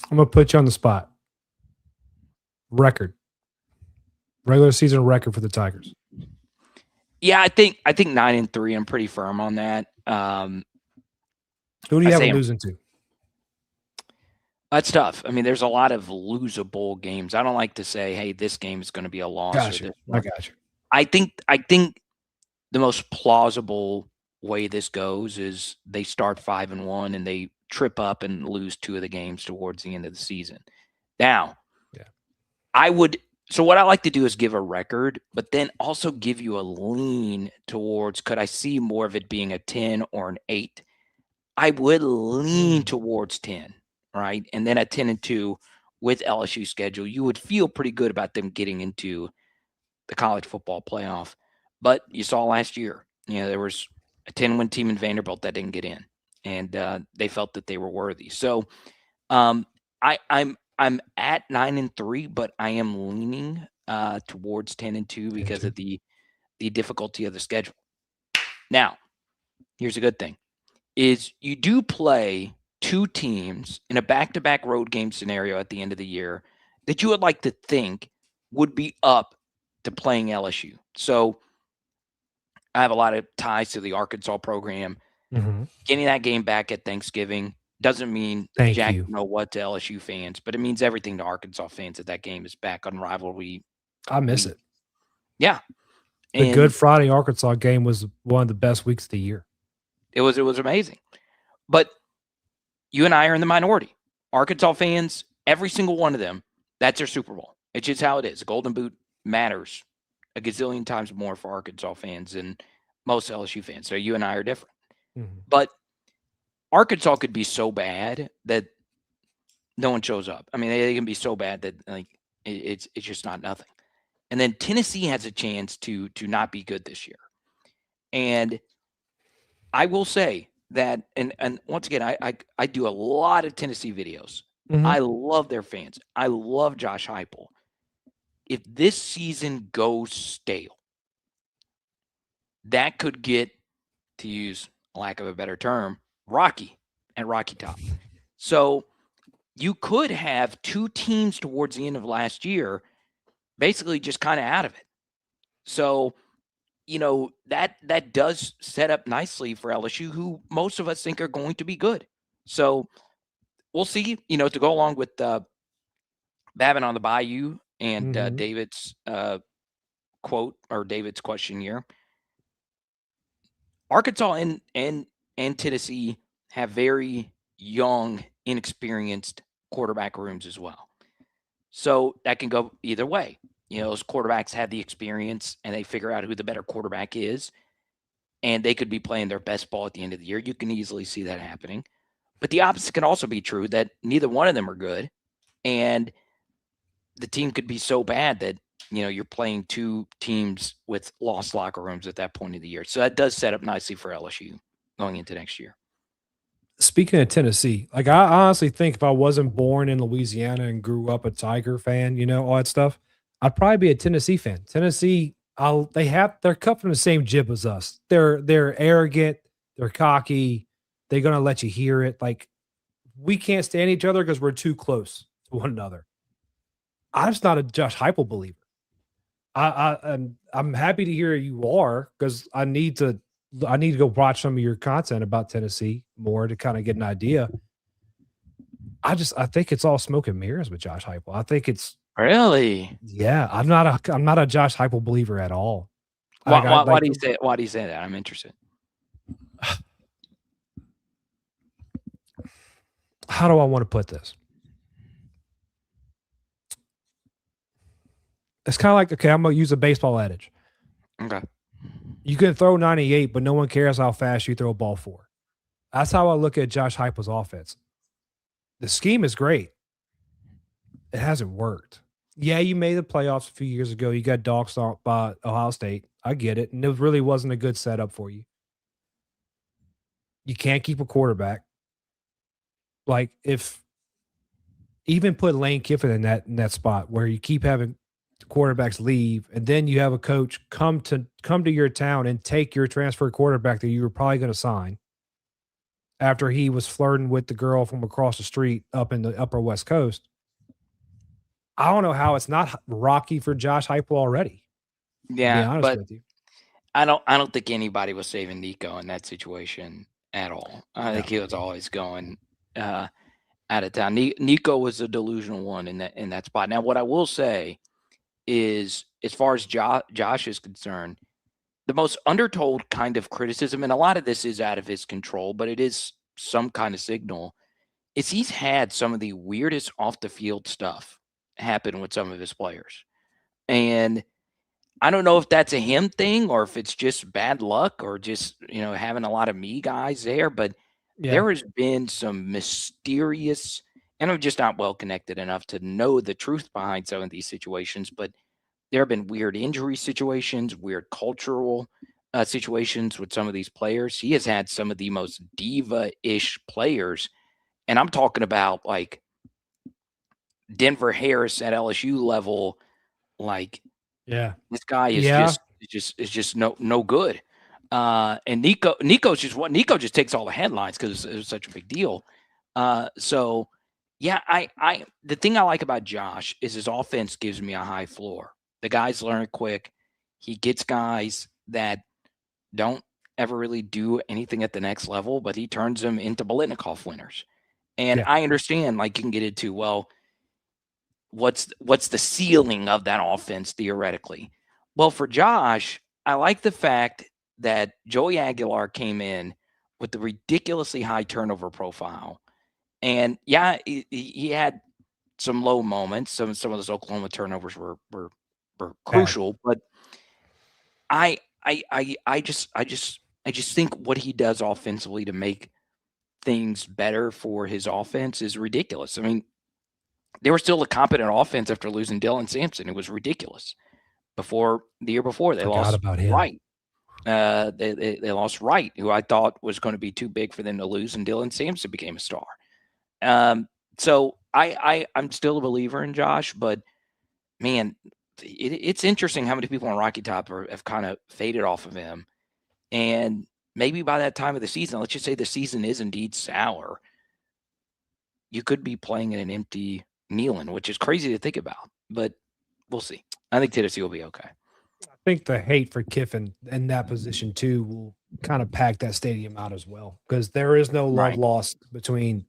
I'm gonna put you on the spot. Regular season record for the Tigers. Yeah, I think 9-3. I'm pretty firm on that. Who do you have them losing to? That's tough. I mean, there's a lot of losable games. I don't like to say, "Hey, this game is going to be a loss." Gotcha. I got you. I think the most plausible way this goes is they start 5-1 and they trip up and lose 2 of the games towards the end of the season. Now, so what I like to do is give a record, but then also give you a lean towards, could I see more of it being a 10 or an 8? I would lean towards 10, right? And then at 10-2 with LSU schedule, you would feel pretty good about them getting into the college football playoff. But you saw last year, there was a 10-win team in Vanderbilt that didn't get in, and they felt that they were worthy. So I'm at 9-3, but I am leaning towards 10-2 because of the difficulty of the schedule. Now, here's a good thing: is you do play 2 teams in a back-to-back road game scenario at the end of the year that you would like to think would be up to playing LSU. So I have a lot of ties to the Arkansas program. Getting that game back at Thanksgiving doesn't mean jack you know what to LSU fans, but it means everything to Arkansas fans that game is back on rivalry. I miss it. Yeah. The Good Friday Arkansas game was one of the best weeks of the year. It was amazing. But you and I are in the minority. Arkansas fans, every single one of them, that's their Super Bowl. It's just how it is. The Golden Boot matters a gazillion times more for Arkansas fans than most LSU fans. So you and I are different. But Arkansas could be so bad that no one shows up. I mean, they can be so bad that it's just not nothing. And then Tennessee has a chance to not be good this year. And I will say that, and once again, I do a lot of Tennessee videos. I love their fans. I love Josh Heupel. If this season goes stale, that could get, to use lack of a better term, rocky and Rocky Top. So you could have 2 teams towards the end of last year basically just kind of out of it. So, that does set up nicely for LSU, who most of us think are going to be good. So we'll see, to go along with Babin on the Bayou and David's quote, or David's question here. Arkansas and Tennessee have very young, inexperienced quarterback rooms as well. So that can go either way. Those quarterbacks have the experience and they figure out who the better quarterback is, and they could be playing their best ball at the end of the year. You can easily see that happening. But the opposite can also be true, that neither one of them are good, and the team could be so bad that, you're playing 2 teams with lost locker rooms at that point of the year. So that does set up nicely for LSU going into next year. Speaking of Tennessee, I honestly think if I wasn't born in Louisiana and grew up a Tiger fan, all that stuff, I'd probably be a Tennessee fan. Tennessee, they're cut from the same jib as us. They're arrogant, they're cocky, they're gonna let you hear it. Like, we can't stand each other because we're too close to one another. I'm just not a Josh Heupel believer. I'm happy to hear you are, because I need to go watch some of your content about Tennessee more to kind of get an idea. I think it's all smoke and mirrors with Josh Heupel. I think it's really, yeah. I'm not a Josh Heupel believer at all. Why do you say that? I'm interested. How do I want to put this? It's kind of like, okay, I'm going to use a baseball adage. Okay. You can throw 98, but no one cares how fast you throw a ball for. That's how I look at Josh Heupel's offense. The scheme is great. It hasn't worked. Yeah, you made the playoffs a few years ago. You got dog stomped by Ohio State. I get it. And it really wasn't a good setup for you. You can't keep a quarterback. Like, if even put Lane Kiffin in that spot where you keep having quarterbacks leave, and then you have a coach come to your town and take your transfer quarterback that you were probably going to sign after he was flirting with the girl from across the street up in the upper West Coast. I don't know how it's not rocky for Josh Heupel already. Yeah, to be honest with you. I don't think anybody was saving Nico in that situation at all. I think No. he was always going out of town. Nico was a delusional one in that spot. Now, what I will say is, as far as Josh is concerned, the most undertold kind of criticism, and a lot of this is out of his control, but it is some kind of signal, is he's had some of the weirdest off the field stuff happen with some of his players. And I don't know if that's a him thing or if it's just bad luck or just, having a lot of me guys there, but Yeah. there has been some mysterious, and I'm just not well connected enough to know the truth behind some of these situations, but there have been weird injury situations, weird cultural situations with some of these players. He has had some of the most diva-ish players, and I'm talking about like Denver Harris at LSU level. Like, Yeah. this guy is Yeah. just no good. And Nico just takes all the headlines because it was such a big deal. So yeah, the thing I like about Josh is his offense gives me a high floor. The guys learn quick. He gets guys that don't ever really do anything at the next level, but he turns them into Biletnikoff winners. And Yeah. I understand, like, you can get into, well, what's the ceiling of that offense theoretically? Well, for Josh, I like the fact that Joey Aguilar came in with the ridiculously high turnover profile. And yeah, he had some low moments. Some of those Oklahoma turnovers were crucial, but I just think what he does offensively to make things better for his offense is ridiculous. I mean, they were still a competent offense after losing Dylan Sampson. It was ridiculous. The year before, they Forgot lost about him. Wright. They lost Wright, who I thought was going to be too big for them to lose, and Dylan Sampson became a star. So I'm still a believer in Josh, but man, it's interesting how many people on Rocky Top have kind of faded off of him. And maybe by that time of the season, let's just say the season is indeed sour, you could be playing in an empty Neyland, which is crazy to think about, but we'll see. I think Tennessee will be okay. I think the hate for Kiffin in that position too will kind of pack that stadium out as well, because there is no love lost between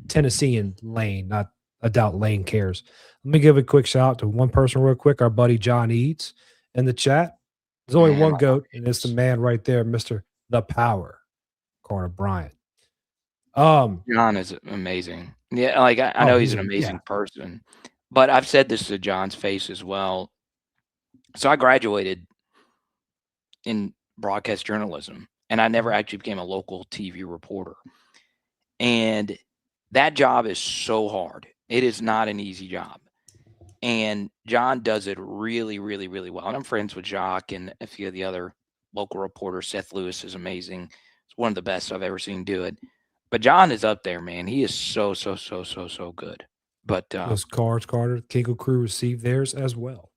Tennessee and Lane. Not I doubt Lane cares. Let me give a quick shout out to one person real quick, our buddy John Eads in the chat. There's only one GOAT, and it's the man right there, Mr. The Power, Carter Bryant. John is amazing. Yeah, like I know he's an amazing person, but I've said this to John's face as well. So I graduated in broadcast journalism, and I never actually became a local TV reporter. And that job is so hard. It is not an easy job. And John does it really, really, really well. And I'm friends with Jacques and a few of the other local reporters. Seth Lewis is amazing. It's one of the best I've ever seen do it. But John is up there, man. He is so good. But those cards, Carter, Kingle Crew received theirs as well.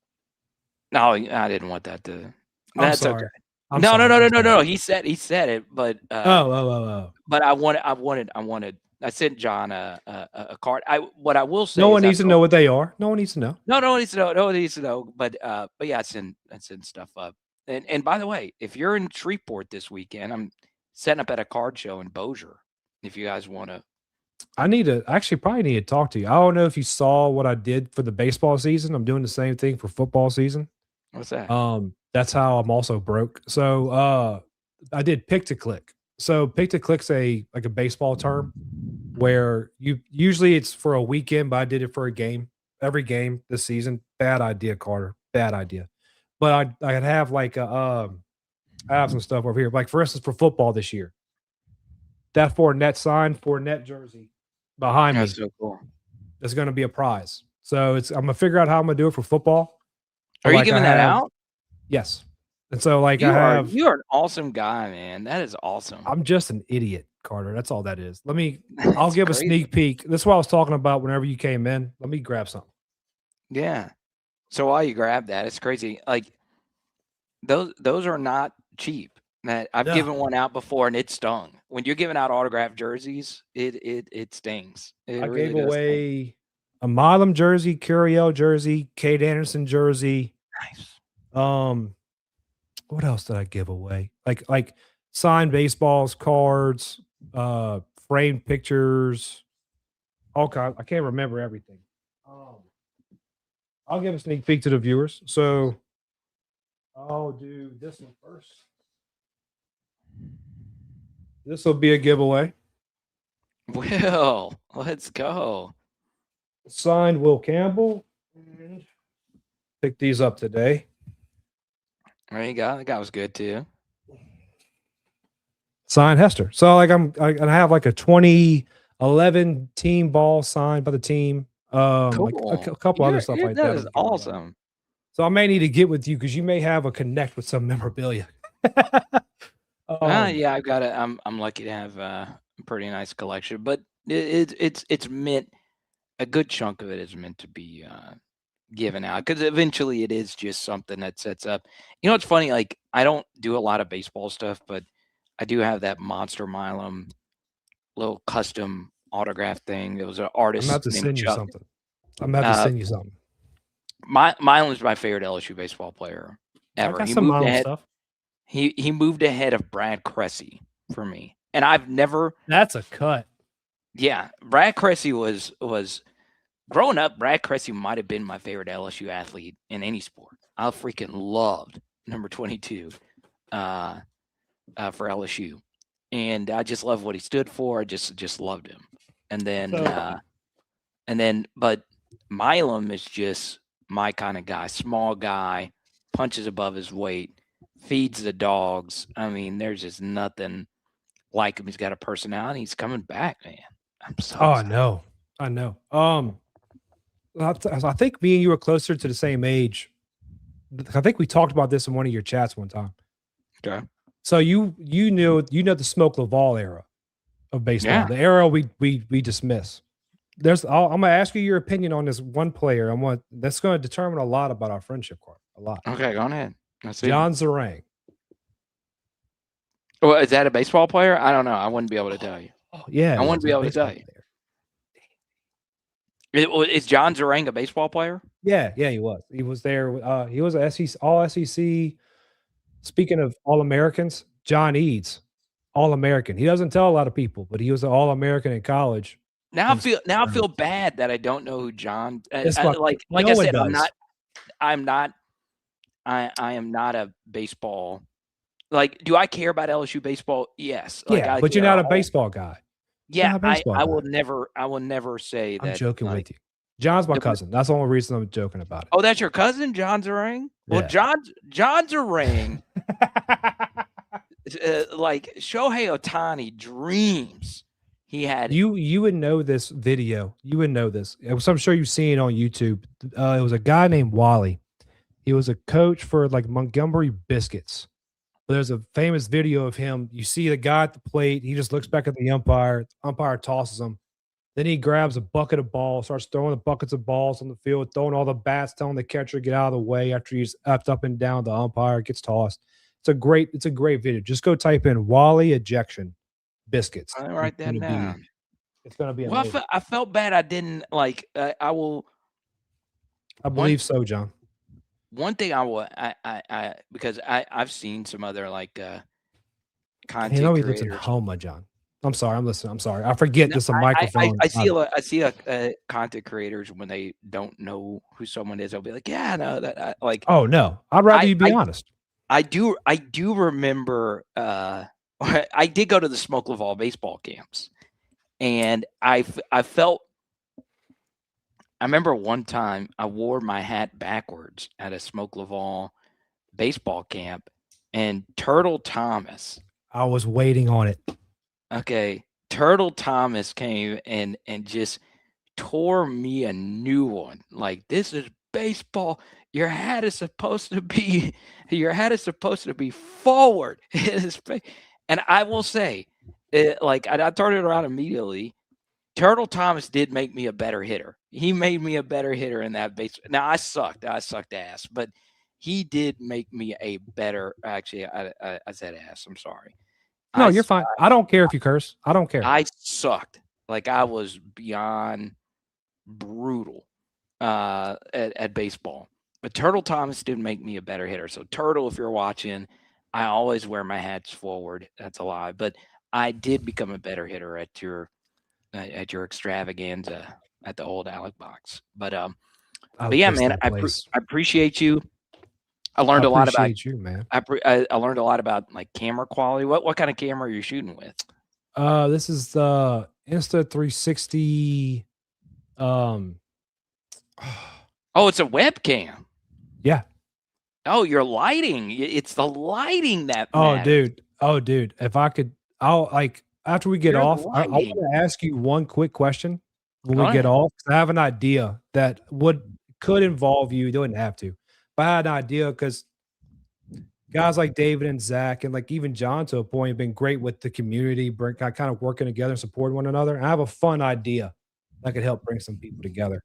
No, I didn't want that to. That's okay. No. He said it, but But I wanted. I sent John a card. What I will say. No one needs to know what they are. No one needs to know. No one needs to know. No one needs to know. But yeah, I send stuff up. And by the way, if you're in Shreveport this weekend, I'm setting up at a card show in Bossier. If you guys want to. Probably need to talk to you. I don't know if you saw what I did for the baseball season. I'm doing the same thing for football season. What's that? That's how I'm also broke. So I did pick to click. So pick to click's like a baseball term where usually it's for a weekend, but I did it for a game, every game this season. Bad idea, Carter. Bad idea. But I'd have like I have some stuff over here. Like for instance, for football this year. That Fournette sign, Fournette jersey behind me. That's so cool. It's going to be a prize. So I'm going to figure out how I'm going to do it for football. Are you giving that out? Yes. And so you are an awesome guy, man. That is awesome. I'm just an idiot, Carter. That's all that is. I'll give a sneak peek. That's what I was talking about whenever you came in. Let me grab something. Yeah. So while you grab that, it's crazy. Like those are not cheap. I've given one out before and it stung. When you're giving out autographed jerseys, it stings. I gave away a Milam jersey, Curiel jersey, Cade Anderson jersey. Nice. what else did I give away? Like signed baseballs, cards, framed pictures, all kinds. I can't remember everything. I'll give a sneak peek to the viewers. So I'll do this one first. This will be a giveaway. Will, let's go. Signed Will Campbell. Pick these up today. There you go. That guy was good too. Signed Hester. So like I have like a 2011 team ball signed by the team. Cool. Like a couple other stuff like that. That is awesome. So I may need to get with you because you may have a connect with some memorabilia. Yeah, I've got I'm lucky to have a pretty nice collection, but it's meant, a good chunk of it is meant to be given out because eventually it is just something that sets up. You know, it's funny. Like I don't do a lot of baseball stuff, but I do have that Monster Milam little custom autograph thing. It was an artist. I'm about to send you something. I'm about to send you something. Milam's my favorite LSU baseball player ever. I got some Milam stuff. He moved ahead of Brad Cressy for me, and I've never. That's a cut. Yeah, Brad Cressy was growing up. Brad Cressy might have been my favorite LSU athlete in any sport. I freaking loved number 22 for LSU, and I just loved what he stood for. I just loved him. And then, but Milam is just my kind of guy. Small guy, punches above his weight, feeds the dogs. I mean, there's just nothing like him. He's got a personality. He's coming back, man. I'm so excited. I know. I think me and you are closer to the same age. I think we talked about this in one of your chats one time. Okay. So you know the Smoke Laval era of baseball, Yeah. the era we dismiss. I'm gonna ask you your opinion on this one player. That's gonna determine a lot about our friendship, a lot. Okay, go ahead. Let's see. John Zarang. Well, is that a baseball player? I don't know. I wouldn't be able to tell you. Oh, yeah, I wouldn't be able to tell you. Is John Zarang a baseball player? Yeah, he was. He was there. He was a SEC, all SEC. Speaking of All-Americans, John Eads, All-American. He doesn't tell a lot of people, but he was an All-American in college. Now I feel bad that I don't know who John. Like no I one said, does. I am not a baseball. Like, do I care about LSU baseball? Yes. Yeah, but you're not a baseball guy. Yeah, I will never say that. I'm joking with you. John's my cousin. That's the only reason I'm joking about it. Oh, that's your cousin, John Zarang? Well, Yeah. John Zarang, like Shohei Ohtani dreams. He had you would know this video. You would know this. I'm sure you've seen it on YouTube. It was a guy named Wally. He was a coach for like Montgomery Biscuits. There's a famous video of him. You see the guy at the plate. He just looks back at the umpire. The umpire tosses him. Then he grabs a bucket of balls, starts throwing the buckets of balls on the field, throwing all the bats, telling the catcher to get out of the way after he's up and down. The umpire gets tossed. It's a great video. Just go type in Wally ejection biscuits. I'll write that down. It's going to be well. amazing. I felt bad. I didn't like. I believe so, John. One thing I because I've seen some other like content he lives creators. in Homa, John. I'm sorry. I'm listening. I'm sorry. I forget this is a microphone. I see content creators when they don't know who someone is, they'll be like, yeah, no, that like. Oh no, I'd rather you be honest. I do remember. I did go to the Smoke Laval baseball camps, and I felt. I remember one time I wore my hat backwards at a Smoke Laval baseball camp, and Turtle Thomas. I was waiting on it. Okay, Turtle Thomas came and just tore me a new one. Like, this is baseball. Your hat is supposed to be forward. And I will say, I turned it around immediately. Turtle Thomas did make me a better hitter. He made me a better hitter in that base. Now I sucked ass, but he did make me a better. Actually, I said ass. I'm sorry. No, you're fine. I don't care if you curse. I don't care. I sucked. Like, I was beyond brutal at baseball. But Turtle Thomas did make me a better hitter. So Turtle, if you're watching, I always wear my hats forward. That's a lie. But I did become a better hitter at your extravaganza at the old Alec box. But yeah, man, I appreciate you. I learned a lot about you, man. I learned a lot about like camera quality. What kind of camera are you shooting with? This is the Insta360. Oh, it's a webcam. Yeah. Oh, your lighting. It's the lighting that matters. dude. Oh, dude. If I could, I'll like after we get off, I want to ask you one quick question when we get off. I have an idea that could involve you. You don't have to, but I had an idea because guys like David and Zach and like even John to a point have been great with the community, kind of working together and supporting one another. And I have a fun idea that could help bring some people together.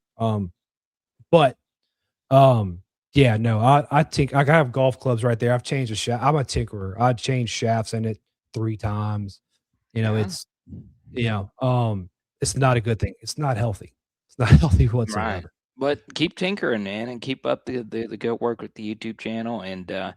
Yeah, no, I think I have golf clubs right there. I've changed the shaft. I'm a tinkerer. I changed shafts in it 3 times. It's it's not a good thing. It's not healthy. It's not healthy whatsoever. Right. But keep tinkering, man, and keep up the good work with the YouTube channel. And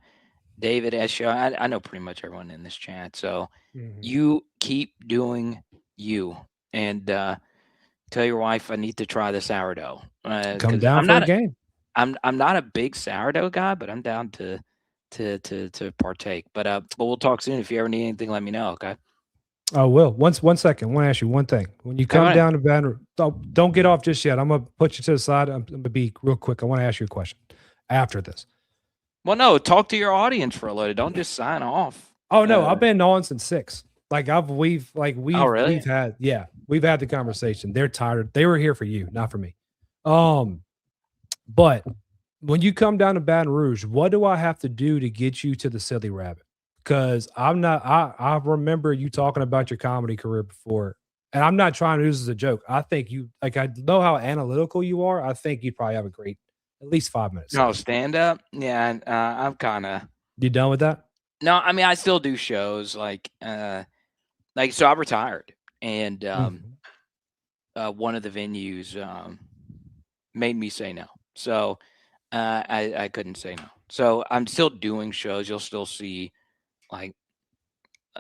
David, I know pretty much everyone in this chat. So you keep doing you. And tell your wife I need to try the sourdough. Come down for a game. I'm not a big sourdough guy, but I'm down to partake. But we'll talk soon. If you ever need anything, let me know. Okay. I will. One second. I want to ask you one thing. When you come down to Baton, don't get off just yet. I'm gonna put you to the side. I'm gonna be real quick. I want to ask you a question after this. Well, no, talk to your audience for a little. Don't just sign off. Oh no, I've been on since 6. Like we've really? had the conversation. They're tired. They were here for you, not for me. But when you come down to Baton Rouge, what do I have to do to get you to the Silly Rabbit? Because I remember you talking about your comedy career before, and I'm not trying to use this as a joke. I think you I know how analytical you are. I think you'd probably have a great at least 5 minutes. No, stand up. Yeah, I'm kind of. You done with that? No, I mean I still do shows so I'm retired, and one of the venues made me say no. So I couldn't say no. So I'm still doing shows. You'll still see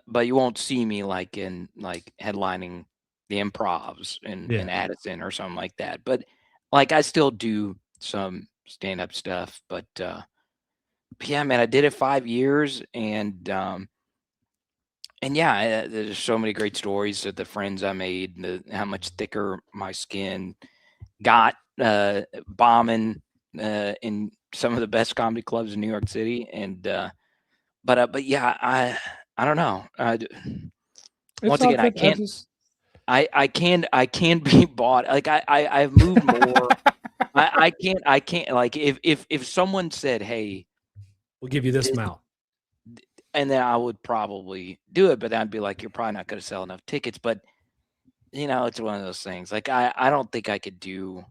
but you won't see me in headlining the Improvs in Addison or something like that. But I still do some stand-up stuff. But yeah, man, I did it 5 years, and yeah, there's so many great stories of the friends I made, how much thicker my skin got bombing in some of the best comedy clubs in New York City. And but yeah, I don't know. Once again, I can't be bought. I've moved more. I can't if someone said, hey, we'll give you this amount, and then I would probably do it, but I'd be like, you're probably not going to sell enough tickets. But it's one of those things. I don't think I could do.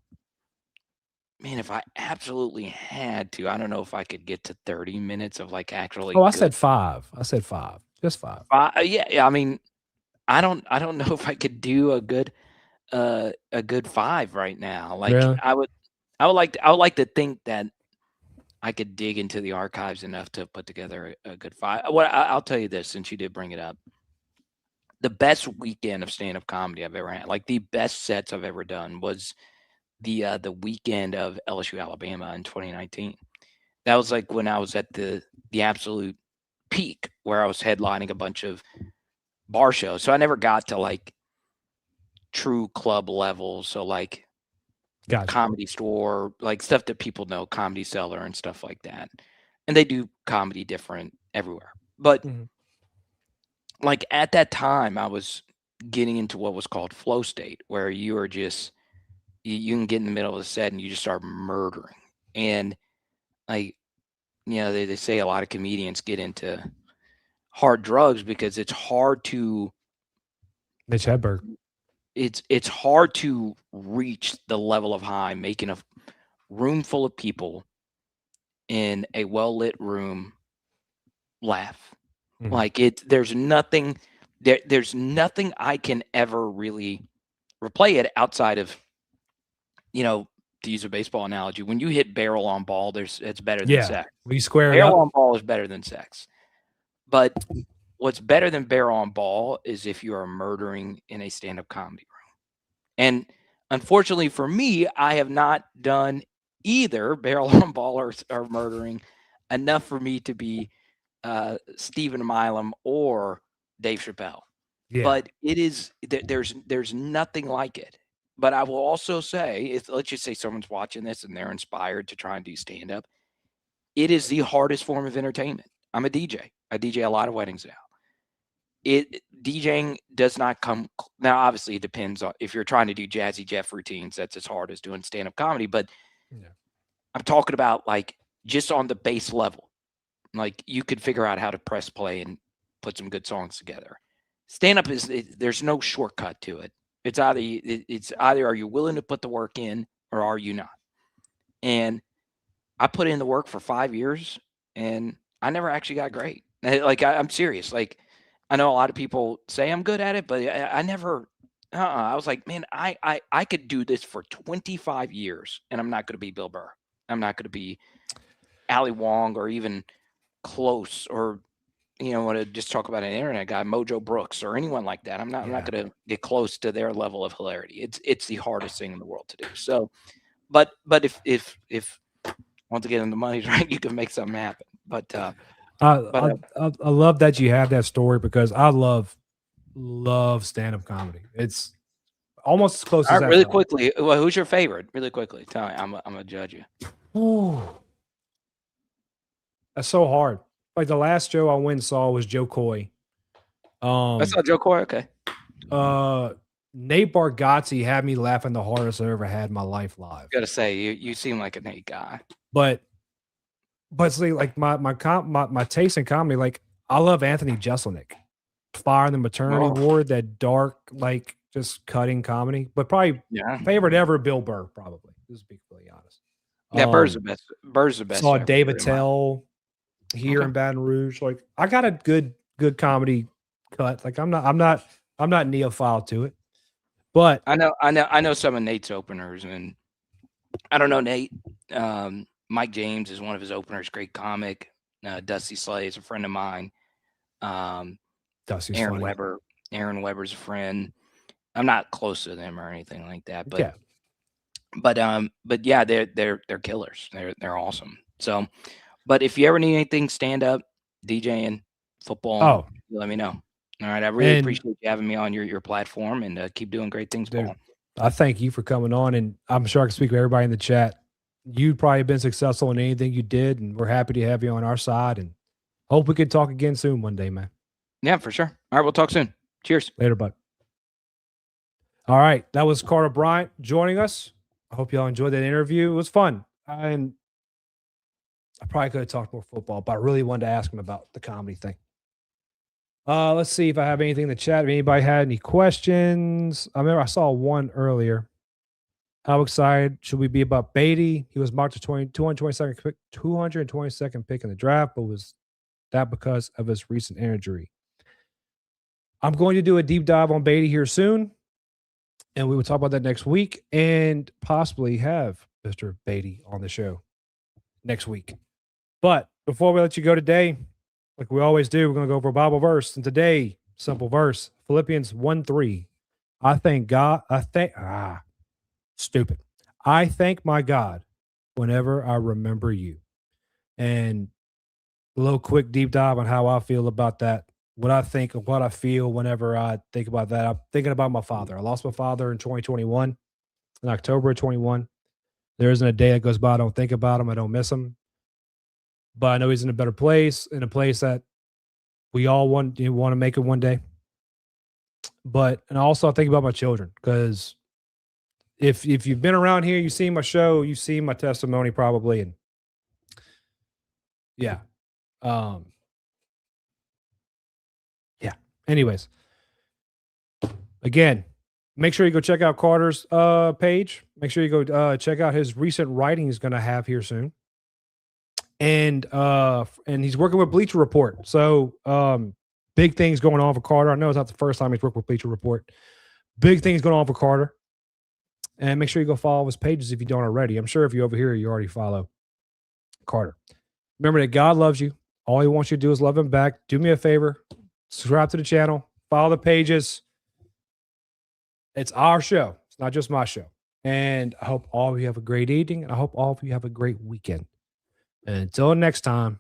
Man, if I absolutely had to, I don't know if I could get to 30 minutes of actually. Oh, I said 5. I said 5. Just 5. Yeah. I mean, I don't know if I could do a good 5 right now. Really? I would like to think that I could dig into the archives enough to put together a good 5. I'll tell you this, since you did bring it up. The best weekend of stand-up comedy I've ever had, the best sets I've ever done, was the weekend of LSU Alabama in 2019. That was when I was at the absolute peak, where I was headlining a bunch of bar shows. So I never got to true club level. So gotcha. Comedy Store, stuff that people know, Comedy Cellar and stuff like that. And they do comedy different everywhere. But at that time, I was getting into what was called flow state, where you are just you can get in the middle of the set and you just start murdering. And they say a lot of comedians get into hard drugs because it's hard to Mitch Hedberg. It's hard to reach the level of high, making a room full of people in a well-lit room laugh. There's nothing I can ever really replay it outside of to use a baseball analogy, when you hit barrel on ball, it's better than sex. We square it Barrel up. on ball is better than sex. But what's better than barrel on ball is if you are murdering in a stand-up comedy room. And unfortunately for me, I have not done either barrel on ball or murdering enough for me to be Stephen Milam or Dave Chappelle. Yeah. But it is there's nothing like it. But I will also say, if let's just say someone's watching this and they're inspired to try and do stand-up, it is the hardest form of entertainment. I'm a DJ. I DJ a lot of weddings now. DJing does not come now. Obviously, it depends on if you're trying to do Jazzy Jeff routines. That's as hard as doing stand-up comedy. But I'm talking about like just on the base level. Like you could figure out how to press play and put some good songs together. Stand-up there's no shortcut to it. It's either are you willing to put the work in or are you not? And I put in the work for 5 years and I never actually got great. Like I'm serious. Like I know a lot of people say I'm good at it, but I never. I was like, man, I could do this for 25 years, and I'm not going to be Bill Burr. I'm not going to be Ali Wong or even close, or want to just talk about an internet guy, Mojo Brooks, or anyone like that. I'm not going to get close to their level of hilarity. It's the hardest thing in the world to do. So, but if once again the money's right, you can make something happen. But I love that you have that story because I love stand-up comedy. It's almost as close as that. Really quickly, well, who's your favorite? Really quickly, tell me. I'm gonna judge you. Ooh, that's so hard. Like the last show I went and saw was Joe Coy. I saw Joe Coy. Okay. Nate Bargatze had me laughing the hardest I ever had in my life live. Gotta say, you seem like a Nate guy. But see, like my taste in comedy, like I love Anthony Jeselnik. Fire in the Maternity Ward, that dark, like just cutting comedy. But probably favorite ever, Bill Burr, probably. Just to be completely honest. Yeah, Burr's the best. Burr's the best. Saw Dave Attell here in Baton Rouge. Like I got a good comedy cut. Like I'm not neophile to it. But I know some of Nate's openers, and I don't know Nate. Mike James is one of his openers. Great comic. Dusty Slay is a friend of mine. Dusty's Aaron funny. Weber. Aaron Weber's a friend. I'm not close to them or anything like that, but yeah, they're killers. They're awesome. So, but if you ever need anything, stand up, DJing, football, let me know. All right, I really appreciate you having me on your platform, and keep doing great things, Paul. I thank you for coming on, and I'm sure I can speak for everybody in the chat. You've probably been successful in anything you did, and we're happy to have you on our side, and hope we could talk again soon one day, man. Yeah, for sure. All right, we'll talk soon. Cheers. Later, bud. All right, that was Carter Bryant joining us. I hope y'all enjoyed that interview. It was fun, and I probably could have talked more football, but I really wanted to ask him about the comedy thing. Let's see if I have anything in the chat. If anybody had any questions. I remember I saw one earlier. How excited should we be about Beatty? He was marked to 222nd pick in the draft, but was that because of his recent injury? I'm going to do a deep dive on Beatty here soon, and we will talk about that next week and possibly have Mr. Beatty on the show next week. But before we let you go today, like we always do, we're going to go over a Bible verse. And today, simple verse, Philippians 1:3. I thank my God whenever I remember you. And a little quick deep dive on how I feel about that. What I think of what I feel whenever I think about that. I'm thinking about my father. I lost my father in 2021, in October of 21. There isn't a day that goes by I don't think about him. I don't miss him. But I know he's in a better place, in a place that we all want to make it one day. And also I think about my children, because if you've been around here, you've seen my show, you've seen my testimony probably, and yeah. Anyways, again, make sure you go check out Carter's page. Make sure you go check out his recent writing he's going to have here soon. And he's working with Bleacher Report. So big things going on for Carter. I know it's not the first time he's worked with Bleacher Report. Big things going on for Carter. And make sure you go follow his pages if you don't already. I'm sure if you're over here, you already follow Carter. Remember that God loves you. All he wants you to do is love him back. Do me a favor. Subscribe to the channel. Follow the pages. It's our show. It's not just my show. And I hope all of you have a great evening. And I hope all of you have a great weekend. And until next time,